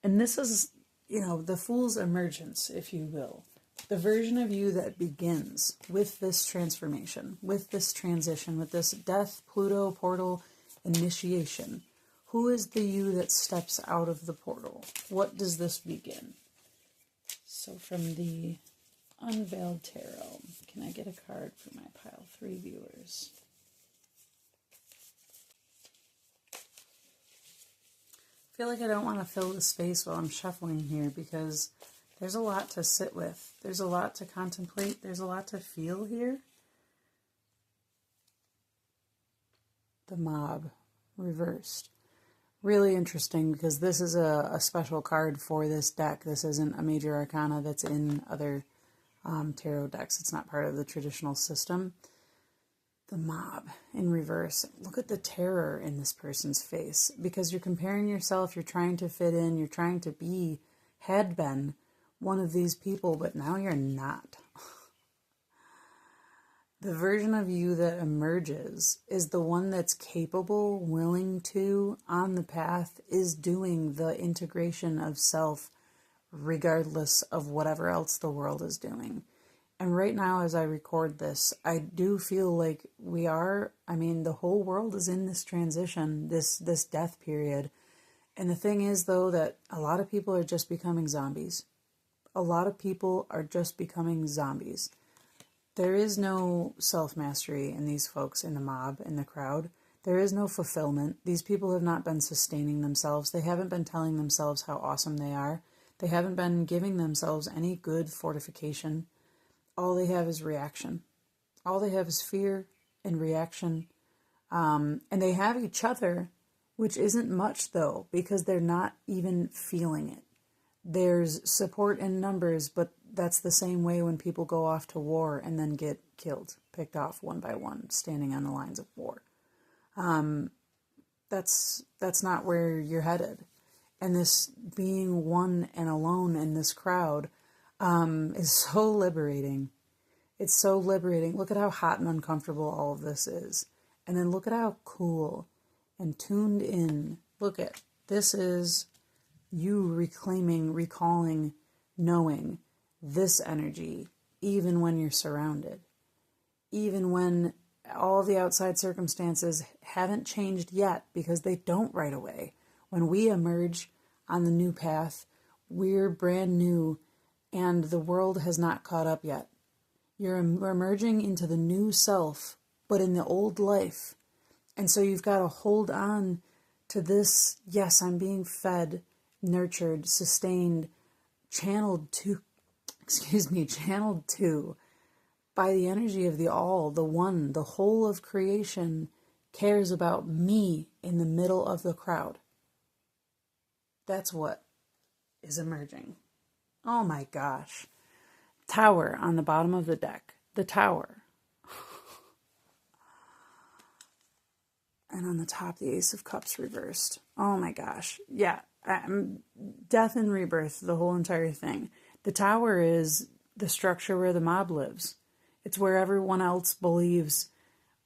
And this is, you know, the Fool's emergence, if you will. The version of you that begins with this transformation, with this transition, with this death, Pluto, portal, initiation. Who is the you that steps out of the portal? What does this begin? So from the Unveiled Tarot, can I get a card for my pile 3 viewers? I feel like I don't want to fill the space while I'm shuffling here because there's a lot to sit with. There's a lot to contemplate. There's a lot to feel here. The Mob, reversed. Really interesting because this is a special card for this deck. This isn't a major arcana that's in other tarot decks. It's not part of the traditional system. The Mob in reverse. Look at the terror in this person's face because you're comparing yourself, you're trying to fit in, you're trying to be, had been one of these people, but now you're not. The version of you that emerges is the one that's capable, willing to, on the path, is doing the integration of self regardless of whatever else the world is doing. And right now, as I record this, I do feel like we are, the whole world is in this transition, this death period. And the thing is, though, that a lot of people are just becoming zombies. A lot of people are just becoming zombies. There is no self-mastery in these folks in the mob, in the crowd. There is no fulfillment. These people have not been sustaining themselves. They haven't been telling themselves how awesome they are. They haven't been giving themselves any good fortification. All they have is reaction. All they have is fear and reaction. And they have each other, which isn't much, though, because they're not even feeling it. There's support in numbers, but that's the same way when people go off to war and then get killed, picked off one by one, standing on the lines of war. That's not where you're headed. And this being one and alone in this crowd is so liberating. It's so liberating. Look at how hot and uncomfortable all of this is. And then look at how cool and tuned in. Look at, this is you reclaiming, recalling, knowing this energy, even when you're surrounded. Even when all the outside circumstances haven't changed yet, because they don't right away. When we emerge on the new path, we're brand new, and the world has not caught up yet. You're emerging into the new self, but in the old life. And so you've got to hold on to this, yes, I'm being fed, nurtured, sustained, channeled to, by the energy of the all, the one, the whole of creation cares about me in the middle of the crowd. That's what is emerging. Oh my gosh. Tower on the bottom of the deck. The Tower. And on the top, the Ace of Cups reversed. Oh my gosh. Yeah. Death and rebirth, the whole entire thing. The Tower is the structure where the mob lives. It's where everyone else believes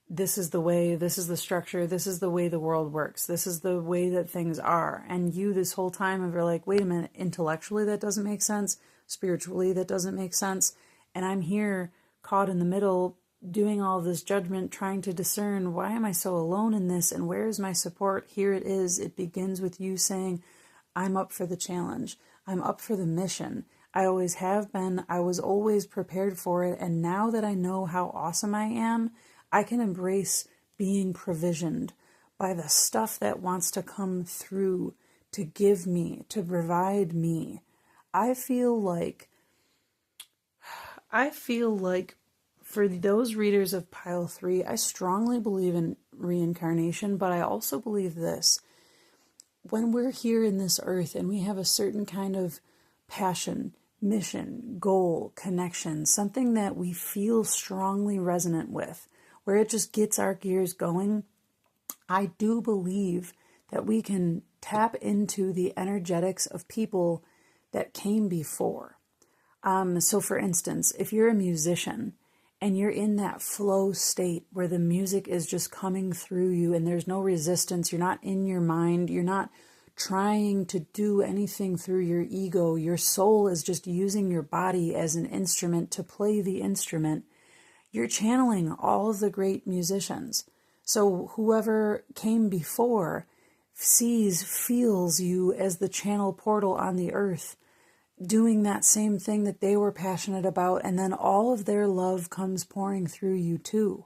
this is the way, this is the structure, this is the way the world works, this is the way that things are. And you this whole time are like, wait a minute, intellectually that doesn't make sense, spiritually that doesn't make sense. And I'm here caught in the middle doing all this judgment, trying to discern, why am I so alone in this, and where is my support? Here it is. It begins with you saying, I'm up for the challenge. I'm up for the mission. I always have been. I was always prepared for it. And now that I know how awesome I am, I can embrace being provisioned by the stuff that wants to come through to give me, to provide me. I feel like for those readers of pile 3, I strongly believe in reincarnation, but I also believe this. When we're here in this earth and we have a certain kind of passion, mission, goal, connection, something that we feel strongly resonant with, where it just gets our gears going, I do believe that we can tap into the energetics of people that came before. So for instance, if you're a musician and you're in that flow state where the music is just coming through you and there's no resistance, you're not in your mind, you're not trying to do anything through your ego, your soul is just using your body as an instrument to play the instrument, you're channeling all of the great musicians. So whoever came before feels you as the channel portal on the earth, doing that same thing that they were passionate about, and then all of their love comes pouring through you too.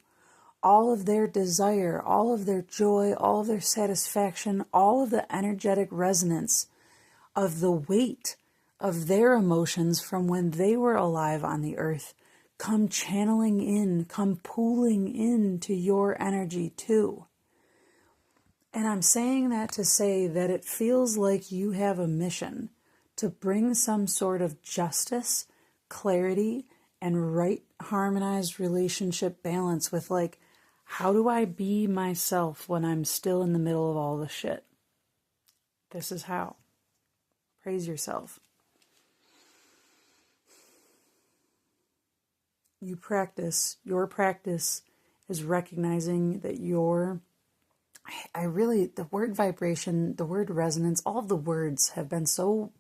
All of their desire, all of their joy, all of their satisfaction, all of the energetic resonance of the weight of their emotions from when they were alive on the earth come channeling in, come pooling into your energy too. And I'm saying that to say that it feels like you have a mission to bring some sort of justice, clarity, and right harmonized relationship balance with, like, how do I be myself when I'm still in the middle of all the shit? This is how. Praise yourself. Your practice is recognizing that the word vibration, the word resonance, all of the words have been so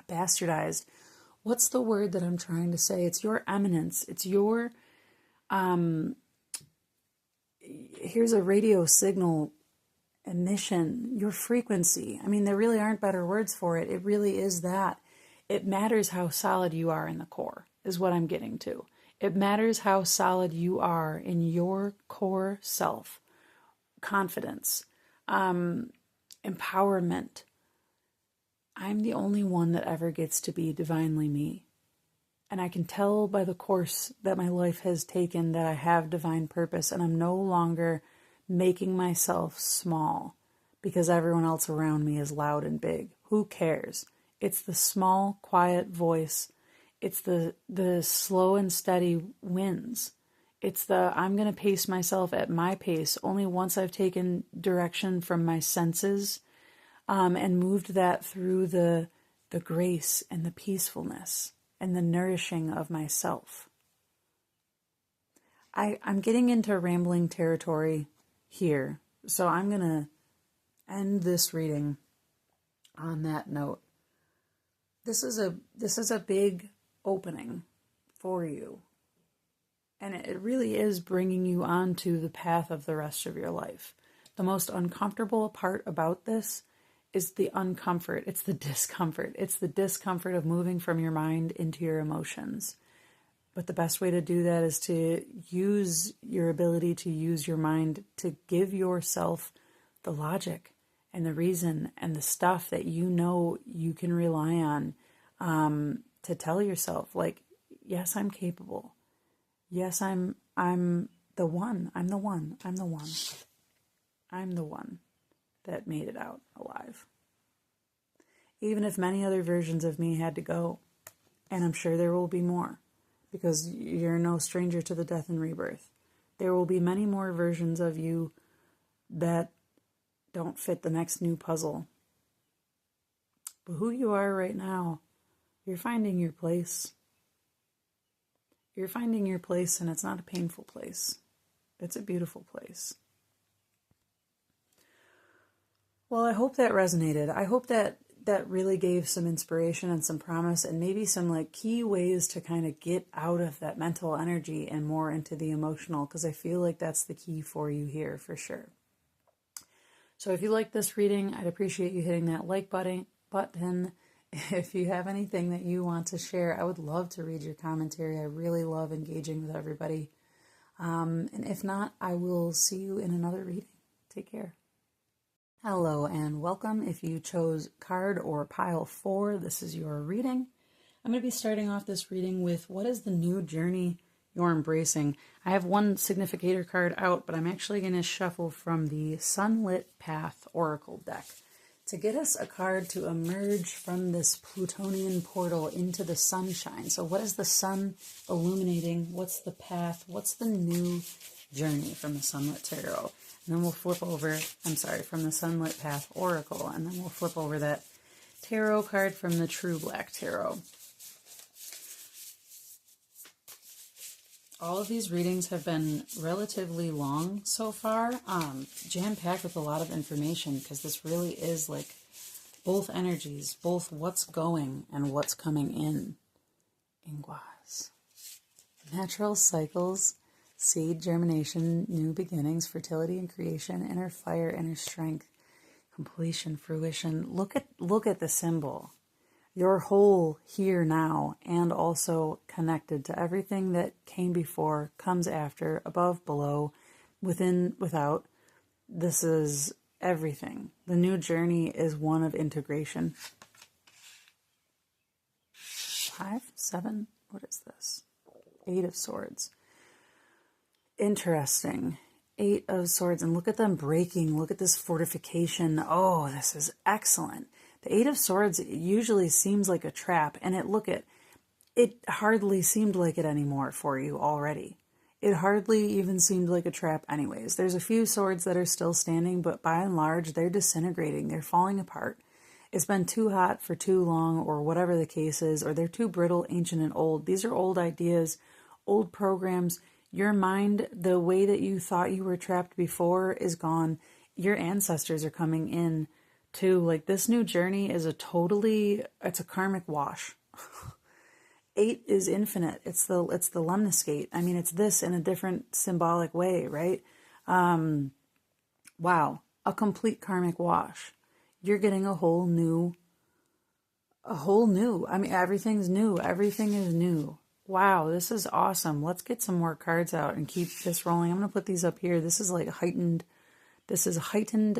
bastardized. What's the word that I'm trying to say? It's your eminence. It's your, here's a radio signal emission, your frequency. I mean, there really aren't better words for it. It really is that. It matters how solid you are in the core, is what I'm getting to. It matters how solid you are in your core self. Confidence, empowerment. I'm the only one that ever gets to be divinely me. And I can tell by the course that my life has taken that I have divine purpose, and I'm no longer making myself small because everyone else around me is loud and big. Who cares? It's the small, quiet voice. It's the slow and steady wins. It's I'm going to pace myself at my pace only once I've taken direction from my senses and moved that through the grace and the peacefulness and the nourishing of myself. I'm getting into rambling territory here, so I'm going to end this reading on that note. This is a big opening for you. And it really is bringing you onto the path of the rest of your life. The most uncomfortable part about this is the uncomfort. It's the discomfort. It's the discomfort of moving from your mind into your emotions. But the best way to do that is to use your ability to use your mind to give yourself the logic and the reason and the stuff that you know you can rely on to tell yourself, like, yes, I'm capable. Yes, I'm the one. I'm the one. I'm the one. I'm the one that made it out alive. Even if many other versions of me had to go, and I'm sure there will be more, because you're no stranger to the death and rebirth. There will be many more versions of you that don't fit the next new puzzle. But who you are right now, you're finding your place. You're finding your place, and it's not a painful place. It's a beautiful place. Well, I hope that resonated. I hope that really gave some inspiration and some promise, and maybe some like key ways to kind of get out of that mental energy and more into the emotional, because I feel like that's the key for you here for sure. So if you like this reading, I'd appreciate you hitting that like button. If you have anything that you want to share, I would love to read your commentary. I really love engaging with everybody. And if not, I will see you in another reading. Take care. Hello and welcome. If you chose card or pile 4, this is your reading. I'm going to be starting off this reading with what is the new journey you're embracing. I have one significator card out, but I'm actually going to shuffle from the Sunlit Path Oracle deck to get us a card to emerge from this Plutonian portal into the sunshine. So what is the sun illuminating? What's the path? What's the new journey from the Sunlit Tarot? And then we'll flip over, from the Sunlit Path Oracle, and then we'll flip over that tarot card from the True Black Tarot. All of these readings have been relatively long so far, jam-packed with a lot of information, because this really is like both energies, both what's going and what's coming in. Inguas. Natural cycles, seed, germination, new beginnings, fertility and creation, inner fire, inner strength, completion, fruition. Look at the symbol. You're whole here now, and also connected to everything that came before, comes after, above, below, within, without. This is everything. The new journey is one of integration. 5, 7, what is this? 8 of Swords. Interesting. 8 of Swords, and look at them breaking. Look at this fortification. Oh, this is excellent. The 8 of Swords usually seems like a trap, and it hardly seemed like it anymore for you already. It hardly even seemed like a trap anyways. There's a few swords that are still standing, but by and large, they're disintegrating. They're falling apart. It's been too hot for too long, or whatever the case is, or they're too brittle, ancient, and old. These are old ideas, old programs. Your mind, the way that you thought you were trapped before, is gone. Your ancestors are coming in too. Like, this new journey is it's a karmic wash. 8 is infinite. It's the lemniscate. I mean, it's this in a different symbolic way, right? Wow, a complete karmic wash. You're getting a whole new. I mean, everything's new. Everything is new. Wow, this is awesome. Let's get some more cards out and keep this rolling. I'm going to put these up here. This is like heightened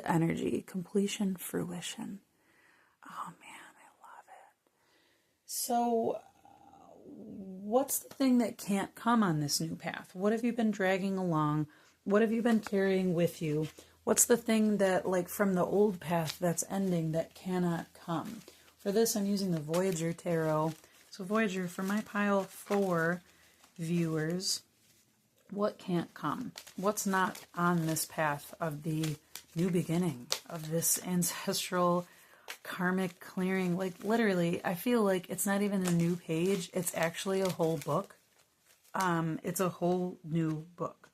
energy. Completion, fruition. Oh man, I love it. So, what's the thing that can't come on this new path? What have you been dragging along? What have you been carrying with you? What's the thing that, like, from the old path that's ending that cannot come? For this, I'm using the Voyager Tarot. So Voyager, for my pile 4 viewers, what can't come? What's not on this path of the new beginning, of this ancestral karmic clearing? Like, literally, I feel like it's not even a new page. It's actually a whole book. It's a whole new book.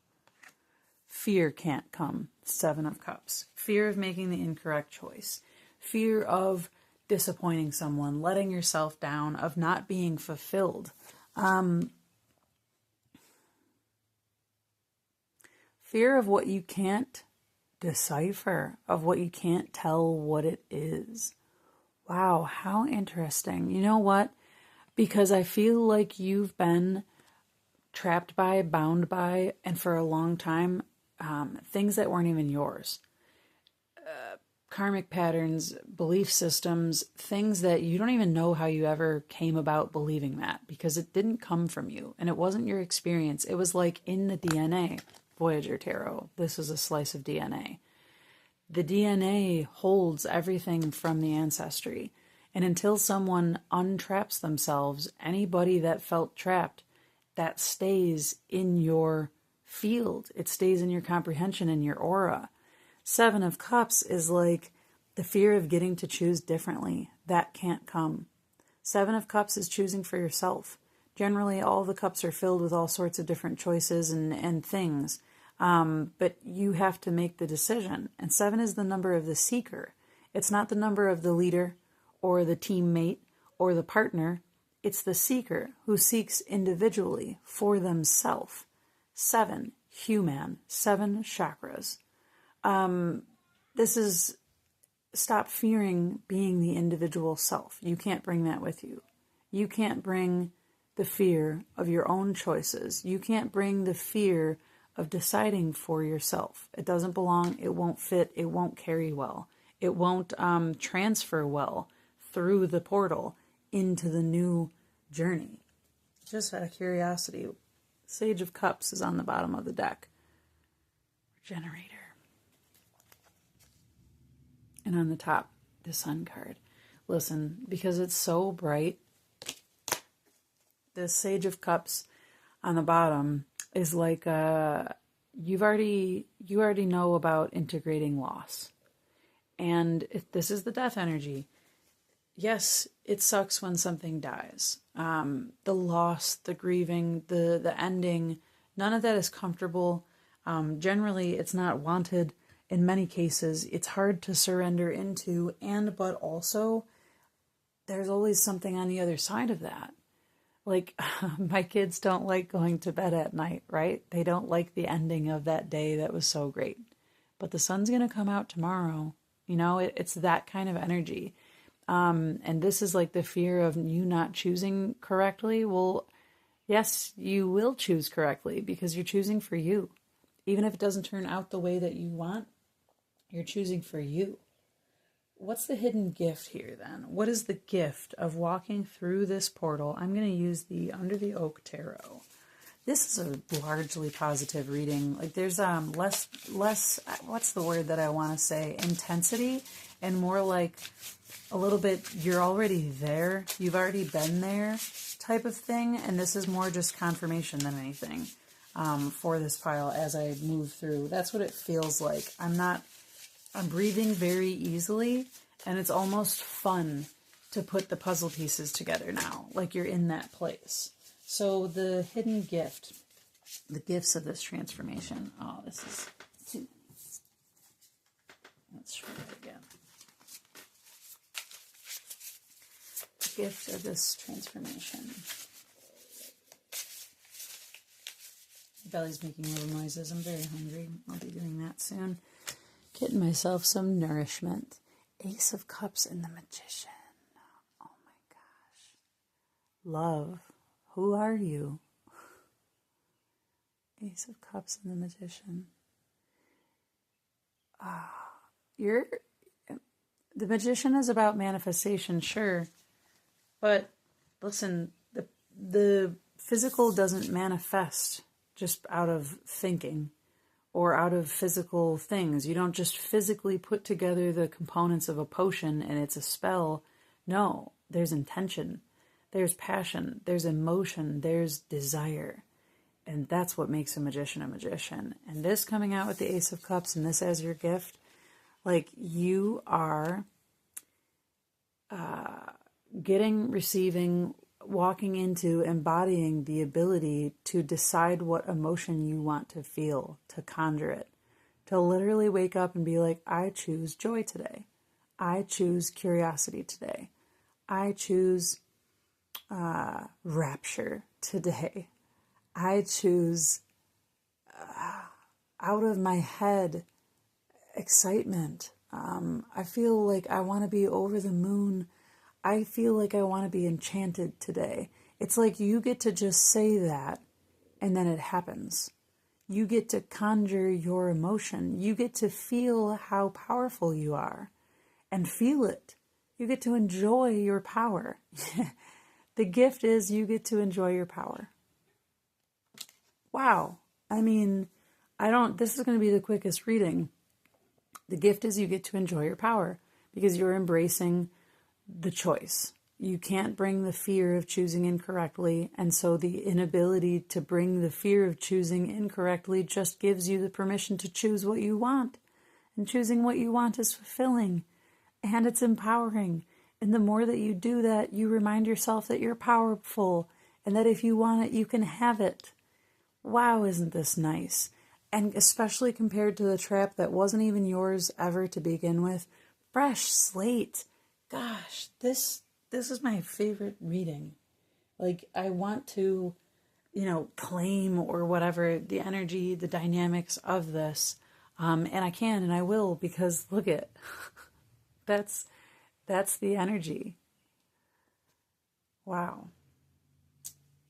Fear can't come. 7 of Cups. Fear of making the incorrect choice. Fear of disappointing someone, letting yourself down, of not being fulfilled. Fear of what you can't decipher, of what you can't tell what it is. Wow, how interesting. You know what? Because I feel like you've been trapped by, bound by, and for a long time, things that weren't even yours. karmic patterns, belief systems, things that you don't even know how you ever came about believing that, because it didn't come from you and it wasn't your experience. It was like in the DNA. Voyager Tarot, this is a slice of DNA. The DNA holds everything from the ancestry. And until someone untraps themselves, anybody that felt trapped, that stays in your field. It stays in your comprehension, in your aura. Seven of Cups is like the fear of getting to choose differently. That can't come. Seven of Cups is choosing for yourself. Generally, all the cups are filled with all sorts of different choices and things. But you have to make the decision. And 7 is the number of the seeker. It's not the number of the leader or the teammate or the partner. It's the seeker who seeks individually for themselves. 7, human, 7 chakras. This is stop fearing being the individual self. You can't bring that with you. You can't bring the fear of your own choices. You can't bring the fear of deciding for yourself. It doesn't belong. It won't fit. It won't carry well. It won't transfer well through the portal into the new journey. Just out of curiosity, Sage of Cups is on the bottom of the deck. Regenerator. And on the top, the Sun card. Listen, because it's so bright, this Sage of Cups on the bottom is like you already know about integrating loss. And this is the death energy. Yes, it sucks when something dies. The loss, the grieving, the ending, none of that is comfortable. Generally, it's not wanted. In many cases, it's hard to surrender into, but also there's always something on the other side of that. Like, my kids don't like going to bed at night, right? They don't like the ending of that day that was so great. But the sun's going to come out tomorrow. You know, it's that kind of energy. And this is like the fear of you not choosing correctly. Well, yes, you will choose correctly because you're choosing for you. Even if it doesn't turn out the way that you want, you're choosing for you. What's the hidden gift here then? What is the gift of walking through this portal? I'm going to use the Under the Oak Tarot. This is a largely positive reading. Like there's less, what's the word that I want to say? Intensity, and more like a little bit, you're already there. You've already been there type of thing. And this is more just confirmation than anything for this pile as I move through. That's what it feels like. I'm breathing very easily, and it's almost fun to put the puzzle pieces together now, like you're in that place. So the hidden gift, the gifts of this transformation. Oh, this is too. Let's try it again. The gift of this transformation. My belly's making little noises. I'm very hungry. I'll be doing that soon. Getting myself some nourishment. Ace of Cups and the Magician. Oh my gosh. Love. Who are you? Ace of Cups and the Magician. The Magician is about manifestation, sure. But listen, the physical doesn't manifest just out of thinking or out of physical things. You don't just physically put together the components of a potion and it's a spell. No, there's intention, there's passion, there's emotion, there's desire. And that's what makes a magician a magician. And this coming out with the Ace of Cups and this as your gift, like you are receiving, walking into, embodying the ability to decide what emotion you want to feel, to conjure it, to literally wake up and be like, I choose joy today. I choose curiosity today. I choose rapture today. I choose out of my head excitement. I feel like I want to be over the moon. I feel like I want to be enchanted today. It's like you get to just say that and then it happens. You get to conjure your emotion. You get to feel how powerful you are. and feel it. You get to enjoy your power. The gift is you get to enjoy your power. Wow. I mean, this is going to be the quickest reading. The gift is you get to enjoy your power because you're embracing the choice. You can't bring the fear of choosing incorrectly, and so the inability to bring the fear of choosing incorrectly just gives you the permission to choose what you want. And choosing what you want is fulfilling, and it's empowering. And the more that you do that, you remind yourself that you're powerful, and that if you want it, you can have it. Wow, isn't this nice? And especially compared to the trap that wasn't even yours ever to begin with. Fresh slate. Gosh, this is my favorite reading. Like, I want to, claim or whatever the energy, the dynamics of this. And I can and I will, because look at, that's the energy. Wow.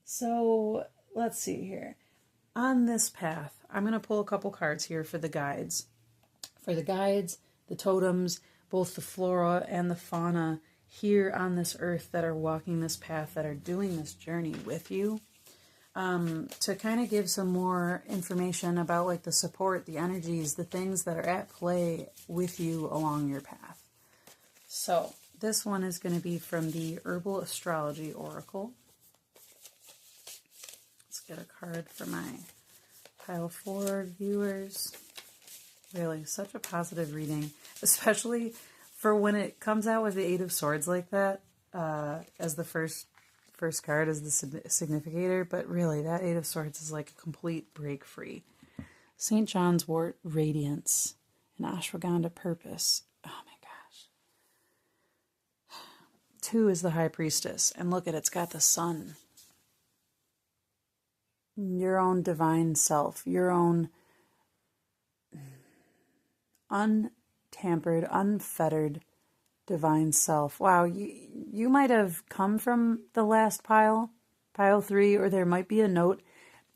So let's see here. On this path, I'm going to pull a couple cards here for the guides. For the guides, the totems, both the flora and the fauna here on this earth that are walking this path, that are doing this journey with you, to kind of give some more information about like the support, the energies, the things that are at play with you along your path. So this one is going to be from the Herbal Astrology Oracle. Let's get a card for my pile 4 viewers. Really, such a positive reading, especially for when it comes out with the 8 of Swords like that, as the first card as the significator. But really, that 8 of Swords is like a complete break free. St. John's Wort Radiance and Ashwagandha Purpose. Oh my gosh. 2 is the High Priestess, and look at it's got the sun. Your own divine self, your own untampered, unfettered divine self. Wow, you might have come from the last pile 3, or there might be a note.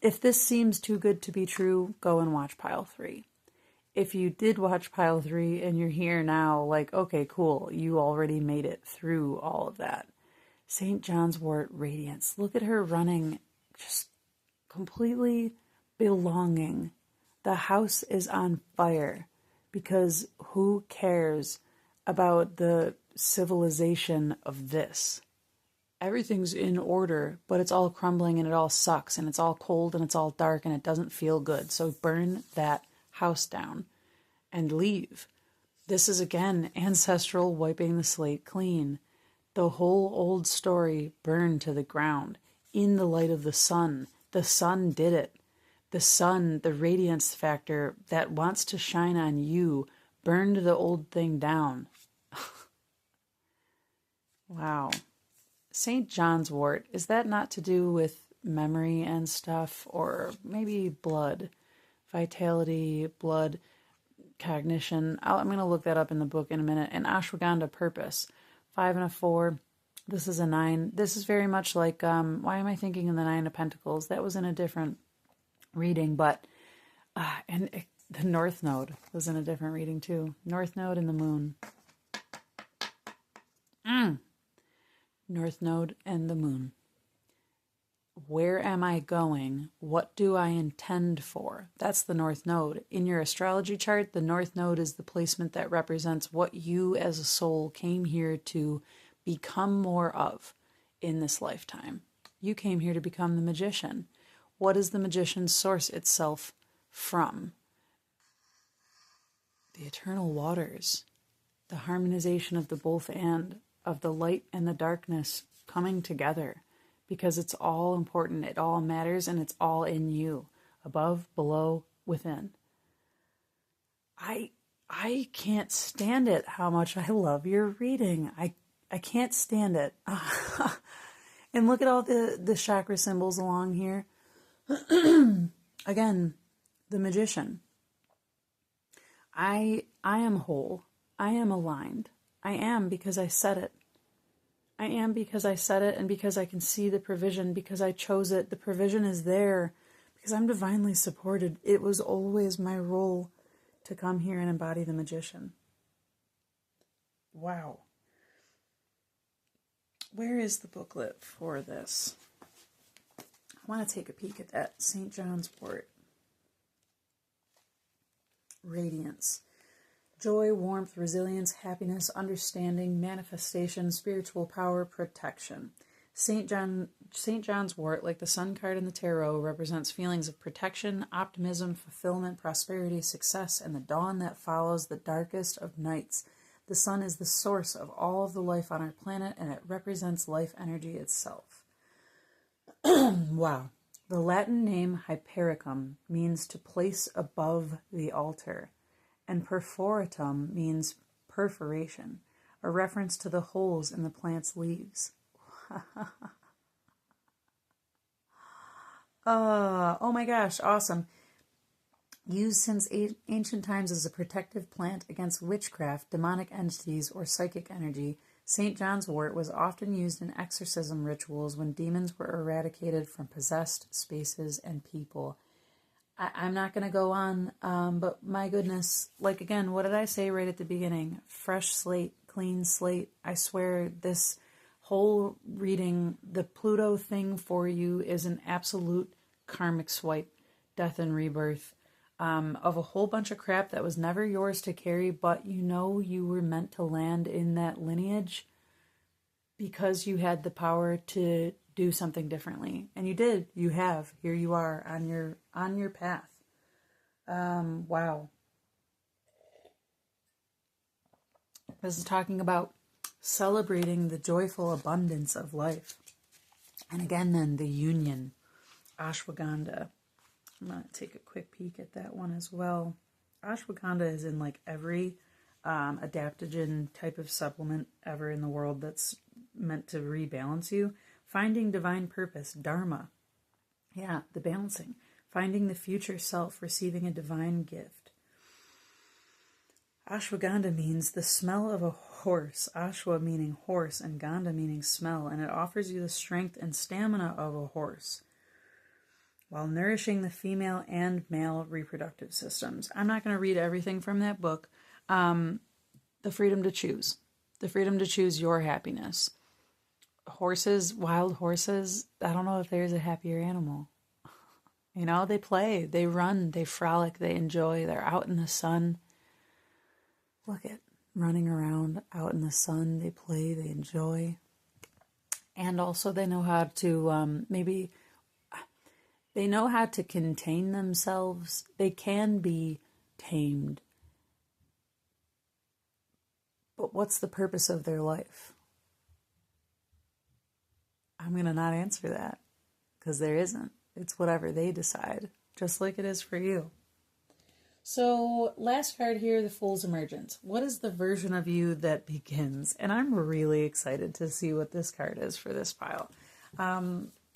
If this seems too good to be true, go and watch pile 3. If you did watch pile 3 and you're here now, like, okay, cool, you already made it through all of that. St. John's Wort Radiance. Look at her running, just completely belonging. The house is on fire because who cares about the civilization of this? Everything's in order, but it's all crumbling and it all sucks and it's all cold and it's all dark and it doesn't feel good. So burn that house down and leave. This is again ancestral wiping the slate clean. The whole old story burned to the ground in the light of the sun. The sun did it. The sun, the radiance factor that wants to shine on you, burned the old thing down. Wow. St. John's Wort, is that not to do with memory and stuff? Or maybe blood, vitality, blood, cognition? I'm going to look that up in the book in a minute. And Ashwagandha Purpose, 5 and a 4. This is a 9. This is very much like, why am I thinking of the 9 of Pentacles? That was in a different reading, but, the North Node was in a different reading too. North Node and the Moon. North Node and the Moon. Where am I going? What do I intend for? That's the North Node. In your astrology chart, the North Node is the placement that represents what you as a soul came here to become more of in this lifetime. You came here to become the magician. What does the magician source itself from? The eternal waters, the harmonization of the both and, of the light and the darkness coming together, because it's all important, it all matters, and it's all in you, above, below, within. I can't stand it how much I love your reading. I can't stand it. And look at all the chakra symbols along here. Again, the magician. I am whole. I am aligned. I am because I said it. I am because I said it, and because I can see the provision, because I chose it. The provision is there because I'm divinely supported. It was always my role to come here and embody the magician. Wow. Where is the booklet for this? I want to take a peek at that. St. John's Wort. Radiance. Joy, warmth, resilience, happiness, understanding, manifestation, spiritual power, protection. St. John's Wort, like the Sun card in the tarot, represents feelings of protection, optimism, fulfillment, prosperity, success, and the dawn that follows the darkest of nights. The sun is the source of all of the life on our planet, and it represents life energy itself. Wow. The Latin name Hypericum means to place above the altar, and perforatum means perforation, a reference to the holes in the plant's leaves. Oh my gosh, awesome. Used since ancient times as a protective plant against witchcraft, demonic entities, or psychic energy, St. John's Wort was often used in exorcism rituals when demons were eradicated from possessed spaces and people. I'm not going to go on, but my goodness, like again, what did I say right at the beginning? Fresh slate, clean slate. I swear this whole reading, the Pluto thing for you is an absolute karmic swipe, death and rebirth, of a whole bunch of crap that was never yours to carry, but you know you were meant to land in that lineage because you had the power to do something differently. And you did. You have. Here you are on your path. Wow. This is talking about celebrating the joyful abundance of life. And again, then the union, ashwagandha. I'm going to take a quick peek at that one as well. Ashwagandha is in like every adaptogen type of supplement ever in the world that's meant to rebalance you. Finding divine purpose, dharma. Yeah, the balancing. Finding the future self, receiving a divine gift. Ashwagandha means the smell of a horse. Ashwa meaning horse and gandha meaning smell. And it offers you the strength and stamina of a horse while nourishing the female and male reproductive systems. I'm not going to read everything from that book. The freedom to choose. The freedom to choose your happiness. Horses, wild horses, I don't know if there's a happier animal. You know, they play, they run, they frolic, they enjoy, they're out in the sun. Look at running around out in the sun, they play, they enjoy. And also they know how to, they know how to contain themselves. They can be tamed. But what's the purpose of their life? I'm going to not answer that because there isn't. It's whatever they decide, just like it is for you. So last card here, the Fool's Emergence. What is the version of you that begins? And I'm really excited to see what this card is for this pile.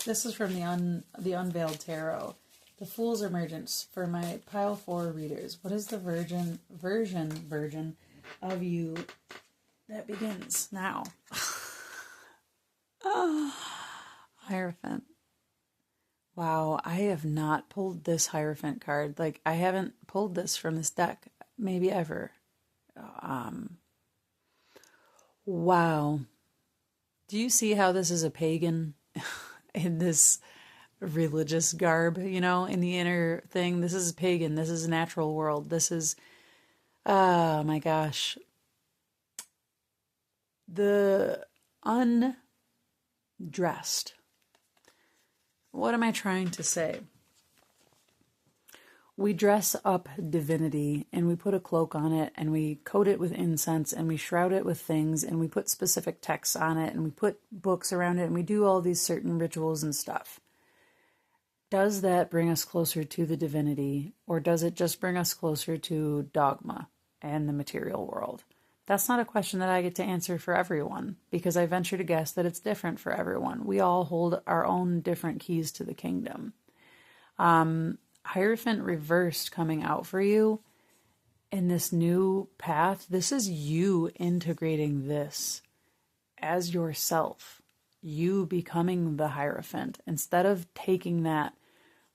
This is from the Unveiled Tarot. The Fool's Emergence for my pile 4 readers. What is the version of you that begins now? Hierophant. Wow, I have not pulled this Hierophant card. Like, I haven't pulled this from this deck, maybe ever. Wow. Do you see how this is a pagan in this religious garb, you know, in the inner thing? This is pagan. This is a natural world. This is, oh my gosh. The undressed. What am I trying to say? We dress up divinity and we put a cloak on it and we coat it with incense and we shroud it with things and we put specific texts on it and we put books around it and we do all these certain rituals and stuff. Does that bring us closer to the divinity, or does it just bring us closer to dogma and the material world? That's not a question that I get to answer for everyone, because I venture to guess that it's different for everyone. We all hold our own different keys to the kingdom. Hierophant reversed coming out for you in this new path. This is you integrating this as yourself. You becoming the Hierophant instead of taking that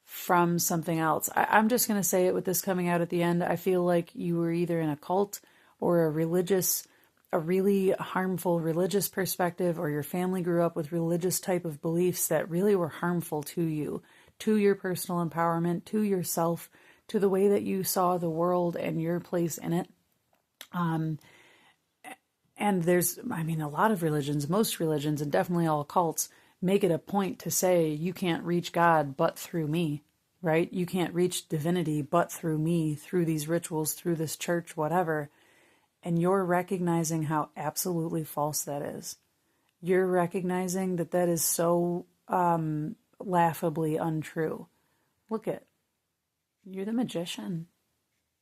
from something else. I'm just going to say it with this coming out at the end. I feel like you were either in a cult or a religious a really harmful religious perspective, or your family grew up with religious type of beliefs that really were harmful to you, to your personal empowerment, to yourself, to the way that you saw the world and your place in it. And there's, I mean, a lot of religions, most religions, and definitely all cults make it a point to say you can't reach God but through me, right? You can't reach divinity but through me, through these rituals, through this church, whatever. And you're recognizing how absolutely false that is. You're recognizing that that is so laughably untrue. Look at, you're the magician.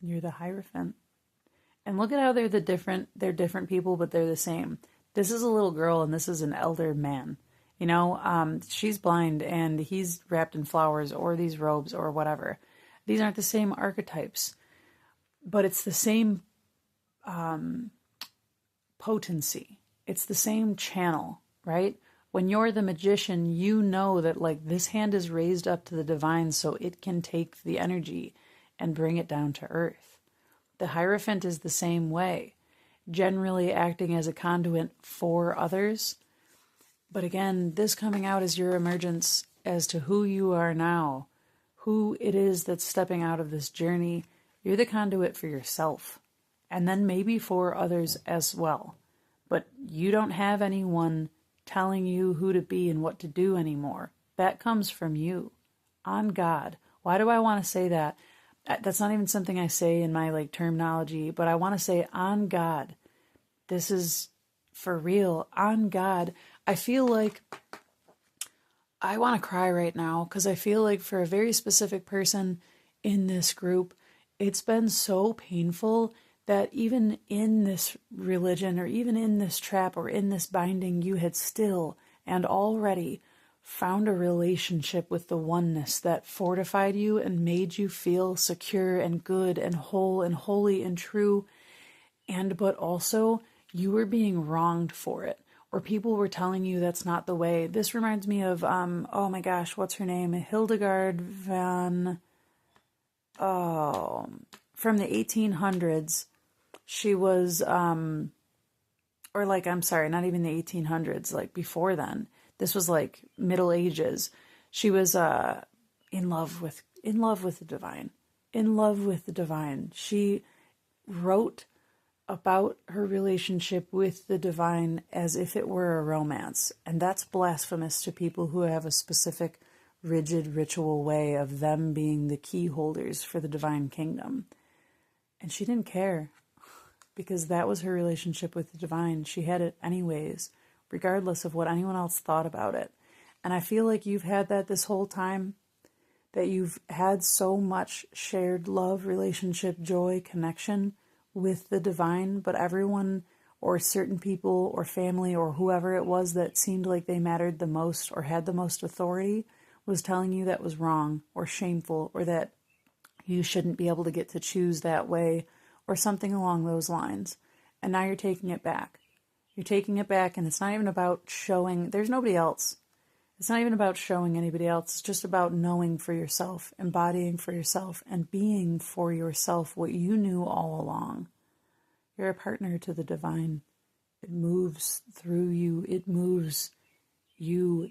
You're the Hierophant. And look at how they're different people, but they're the same. This is a little girl and this is an elder man. You know, she's blind and he's wrapped in flowers or these robes or whatever. These aren't the same archetypes, but it's the same potency. It's the same channel, right? When you're the magician, you know that like this hand is raised up to the divine so it can take the energy and bring it down to earth. The Hierophant is the same way, generally acting as a conduit for others. But again, this coming out is your emergence as to who you are now, who it is that's stepping out of this journey. You're the conduit for yourself, and then maybe for others as well. But you don't have anyone telling you who to be and what to do anymore. That comes from you, on God. Why do I want to say that? That's not even something I say in my like terminology, but I want to say on God. This is for real, on God. I feel like I want to cry right now because I feel like for a very specific person in this group, it's been so painful that even in this religion or even in this trap or in this binding, you had still and already found a relationship with the oneness that fortified you and made you feel secure and good and whole and holy and true. But also you were being wronged for it, or people were telling you that's not the way. This reminds me of, oh my gosh, what's her name? Hildegard von, from the 1800s. She was, not even the 1800s, like before then. This was like Middle Ages. She was in love with the divine. In love with the divine. She wrote about her relationship with the divine as if it were a romance. And that's blasphemous to people who have a specific rigid ritual way of them being the key holders for the divine kingdom. And she didn't care because that was her relationship with the divine. She had it anyways, regardless of what anyone else thought about it. And I feel like you've had that this whole time, that you've had so much shared love, relationship, joy, connection with the divine, but everyone or certain people or family or whoever it was that seemed like they mattered the most or had the most authority was telling you that was wrong or shameful or that you shouldn't be able to get to choose that way or something along those lines. And now you're taking it back. You're taking it back, and it's not even about showing. There's nobody else. It's not even about showing anybody else. It's just about knowing for yourself, embodying for yourself, and being for yourself what you knew all along. You're a partner to the divine. It moves through you. It moves you.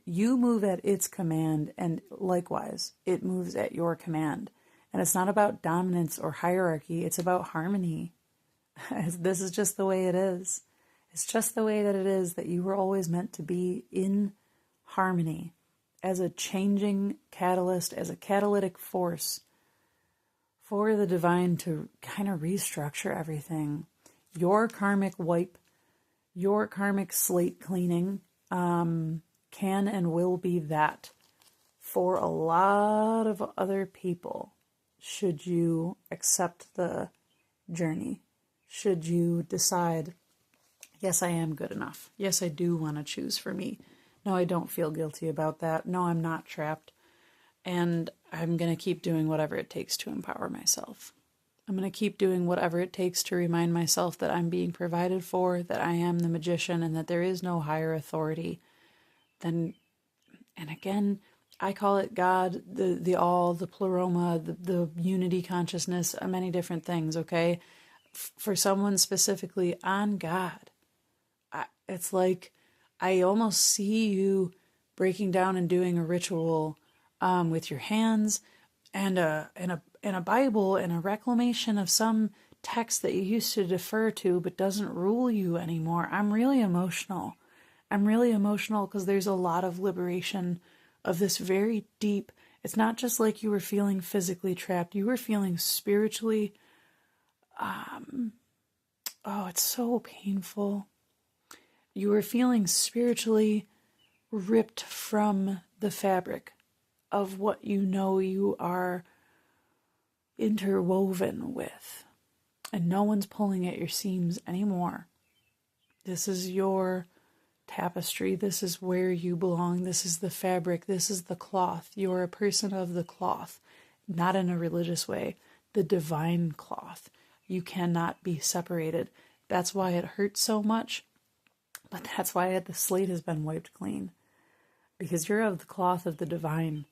You move at its command, and likewise, it moves at your command. And it's not about dominance or hierarchy. It's about harmony. This is just the way it is. It's just the way that it is, that you were always meant to be in harmony as a changing catalyst, as a catalytic force for the divine to kind of restructure everything. Your karmic wipe, your karmic slate cleaning can and will be that for a lot of other people, should you accept the journey, should you decide, yes, I am good enough. Yes, I do want to choose for me. No, I don't feel guilty about that. No, I'm not trapped. And I'm going to keep doing whatever it takes to empower myself. I'm going to keep doing whatever it takes to remind myself that I'm being provided for, that I am the magician, and that there is no higher authority than, and again, I call it God, the all, the pleroma, the unity consciousness, many different things, okay? for someone specifically on God. It's like I almost see you breaking down and doing a ritual with your hands and a Bible and a reclamation of some text that you used to defer to but doesn't rule you anymore. I'm really emotional. Because there's a lot of liberation of this very deep. It's not just like you were feeling physically trapped. You were feeling spiritually. It's so painful. You were feeling spiritually ripped from the fabric of what you know you are interwoven with. And no one's pulling at your seams anymore. This is your tapestry. This is where you belong. This is the fabric. This is the cloth. You're a person of the cloth, not in a religious way. The divine cloth. You cannot be separated. That's why it hurts so much. But that's why the slate has been wiped clean. Because you're of the cloth of the divine.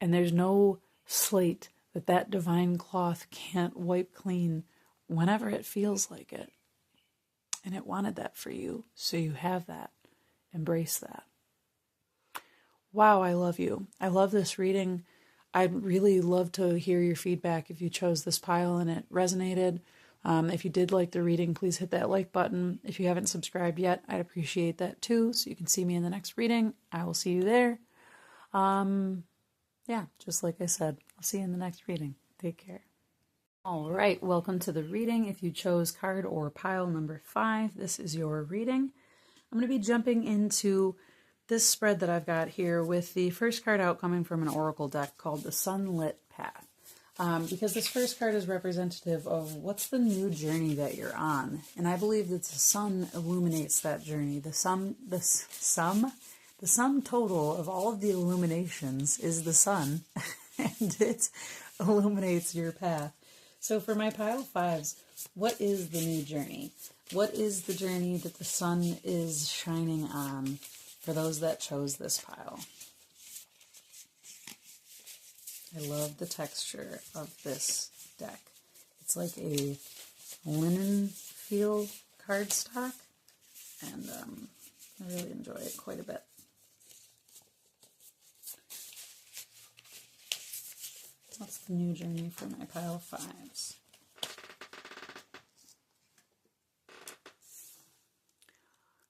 And there's no slate that divine cloth can't wipe clean whenever it feels like it. And it wanted that for you. So you have that. Embrace that. Wow, I love you. I love this reading. I'd really love to hear your feedback if you chose this pile and it resonated. If you did like the reading, please hit that like button. If you haven't subscribed yet, I'd appreciate that too, so you can see me in the next reading. I will see you there. Just like I said, I'll see you in the next reading. Take care. All right, welcome to the reading. If you chose card or pile number 5, this is your reading. I'm going to be jumping into this spread that I've got here with the first card out coming from an oracle deck called the Sunlit Path. Because this first card is representative of what's the new journey that you're on. And I believe that the sun illuminates that journey. The sum total of all of the illuminations is the sun, and it illuminates your path. So for my pile 5s, what is the new journey? What is the journey that the sun is shining on for those that chose this pile? I love the texture of this deck. It's like a linen feel cardstock, and I really enjoy it quite a bit. What's the new journey for my pile 5s?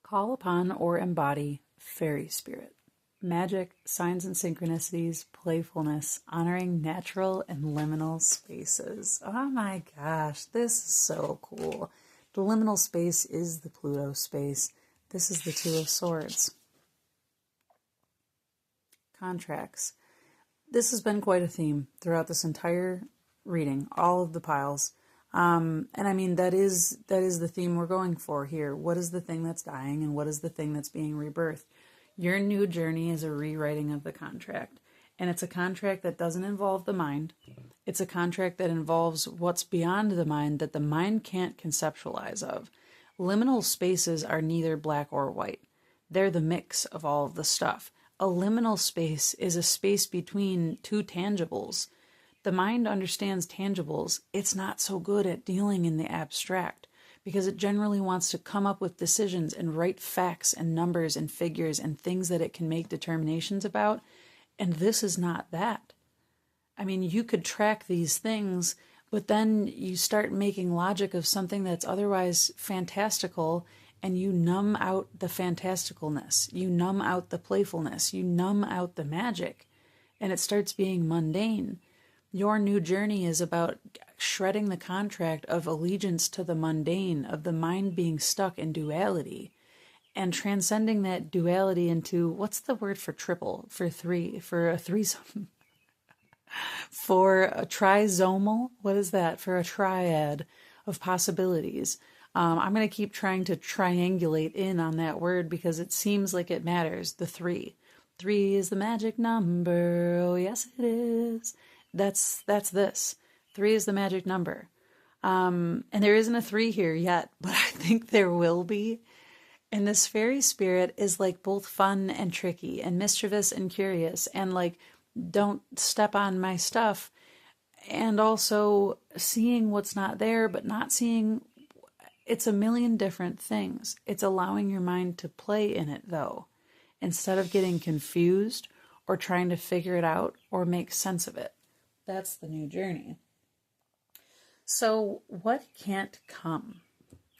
Call upon or embody fairy spirit. Magic, signs and synchronicities, playfulness, honoring natural and liminal spaces. Oh my gosh, this is so cool. The liminal space is the Pluto space. This is the Two of Swords. Contracts. This has been quite a theme throughout this entire reading, all of the piles. And I mean, that is the theme we're going for here. What is the thing that's dying and what is the thing that's being rebirthed? Your new journey is a rewriting of the contract. And it's a contract that doesn't involve the mind. It's a contract that involves what's beyond the mind that the mind can't conceptualize of. Liminal spaces are neither black or white. They're the mix of all of the stuff. A liminal space is a space between two tangibles. The mind understands tangibles. It's not so good at dealing in the abstract because it generally wants to come up with decisions and write facts and numbers and figures and things that it can make determinations about. And this is not that. I mean, you could track these things, but then you start making logic of something that's otherwise fantastical, and you numb out the fantasticalness. You numb out the playfulness. You numb out the magic, and it starts being mundane. Your new journey is about shredding the contract of allegiance to the mundane, of the mind being stuck in duality, and transcending that duality into, what's the word for triple, for three, for a threesome, for a trisomal, what is that, for a triad of possibilities. I'm going to keep trying to triangulate in on that word because it seems like it matters, the 3. 3 is the magic number, oh yes it is. That's this. 3 is the magic number. And there isn't a 3 here yet, but I think there will be. And this fairy spirit is like both fun and tricky and mischievous and curious and like, don't step on my stuff. And also seeing what's not there, but not seeing It's a million different things. It's allowing your mind to play in it, though, instead of getting confused or trying to figure it out or make sense of it. That's the new journey. So what can't come?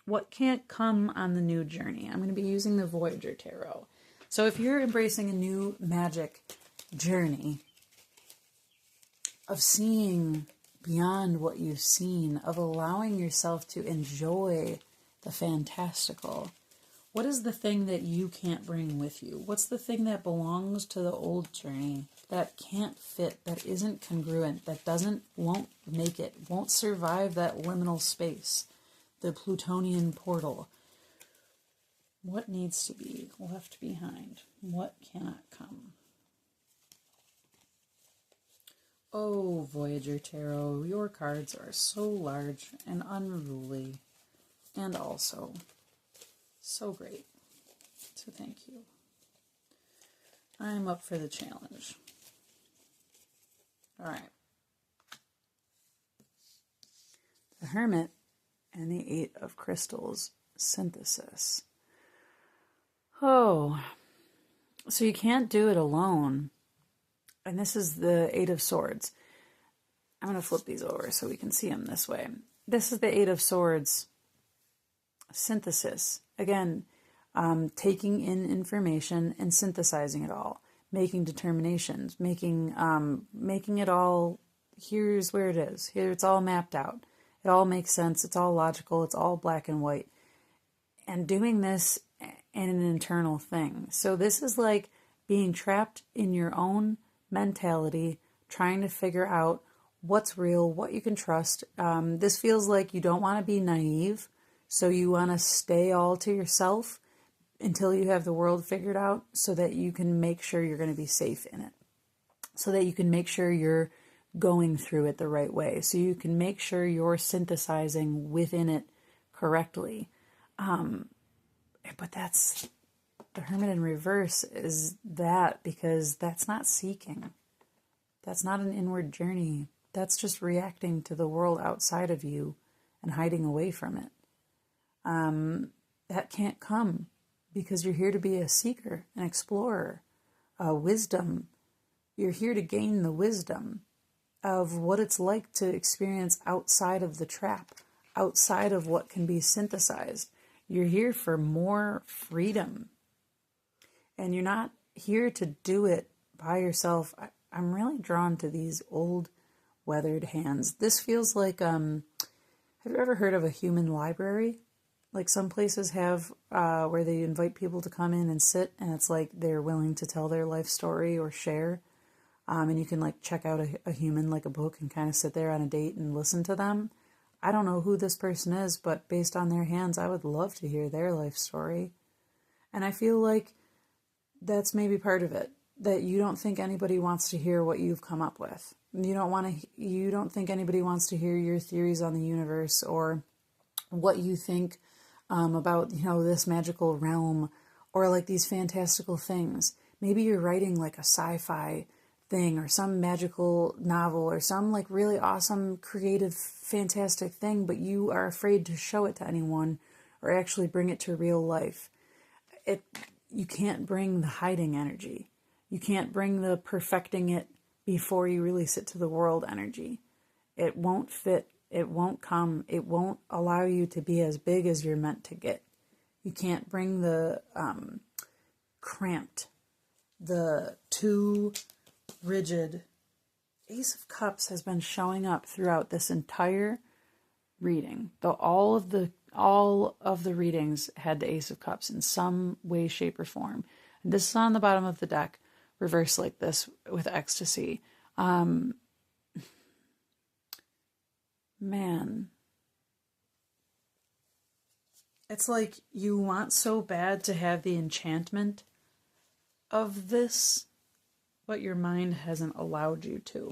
What can't come on the new journey? I'm going to be using the Voyager Tarot. So if you're embracing a new magic journey of seeing beyond what you've seen, of allowing yourself to enjoy the fantastical, what is the thing that you can't bring with you? What's the thing that belongs to the old journey that can't fit, that isn't congruent, that won't make it, won't survive that liminal space, the Plutonian portal? What needs to be left behind? What cannot come? Oh, Voyager Tarot, your cards are so large and unruly, and also so great. So thank you. I'm up for the challenge. All right. The Hermit and the Eight of Crystals synthesis. Oh, so you can't do it alone. And this is the Eight of Swords. I'm going to flip these over so we can see them this way. This is the Eight of Swords synthesis. Again, taking in information and synthesizing it all, making determinations, making it all, here's where it is. Here it's all mapped out. It all makes sense. It's all logical. It's all black and white. And doing this in an internal thing. So this is like being trapped in your own mentality, trying to figure out what's real, what you can trust. This feels like you don't want to be naive, so you want to stay all to yourself until you have the world figured out, so that you can make sure you're going to be safe in it, so that you can make sure you're going through it the right way, so you can make sure you're synthesizing within it correctly. But that's the Hermit in reverse, is that, because that's not seeking. That's not an inward journey. That's just reacting to the world outside of you and hiding away from it. That can't come, because you're here to be a seeker, an explorer, a wisdom. You're here to gain the wisdom of what it's like to experience outside of the trap, outside of what can be synthesized. You're here for more freedom. And you're not here to do it by yourself. I'm really drawn to these old, weathered hands. This feels like, have you ever heard of a human library? Like some places have, where they invite people to come in and sit, and it's like they're willing to tell their life story or share. And you can like check out a human, like a book, and kind of sit there on a date and listen to them. I don't know who this person is, but based on their hands, I would love to hear their life story. And I feel like that's maybe part of it, that you don't think anybody wants to hear what you've come up with. You don't think anybody wants to hear your theories on the universe, or what you think about, this magical realm, or like these fantastical things. Maybe you're writing like a sci-fi thing, or some magical novel, or some like really awesome, creative, fantastic thing, but you are afraid to show it to anyone or actually bring it to real life. You can't bring the hiding energy. You can't bring the perfecting it before you release it to the world energy. It won't fit. It won't come. It won't allow you to be as big as you're meant to get. You can't bring the cramped, the too rigid. Ace of Cups has been showing up throughout this entire reading. All of the readings had the Ace of Cups in some way, shape, or form. And this is on the bottom of the deck, reversed like this with ecstasy. Man, it's like you want so bad to have the enchantment of this, but your mind hasn't allowed you to.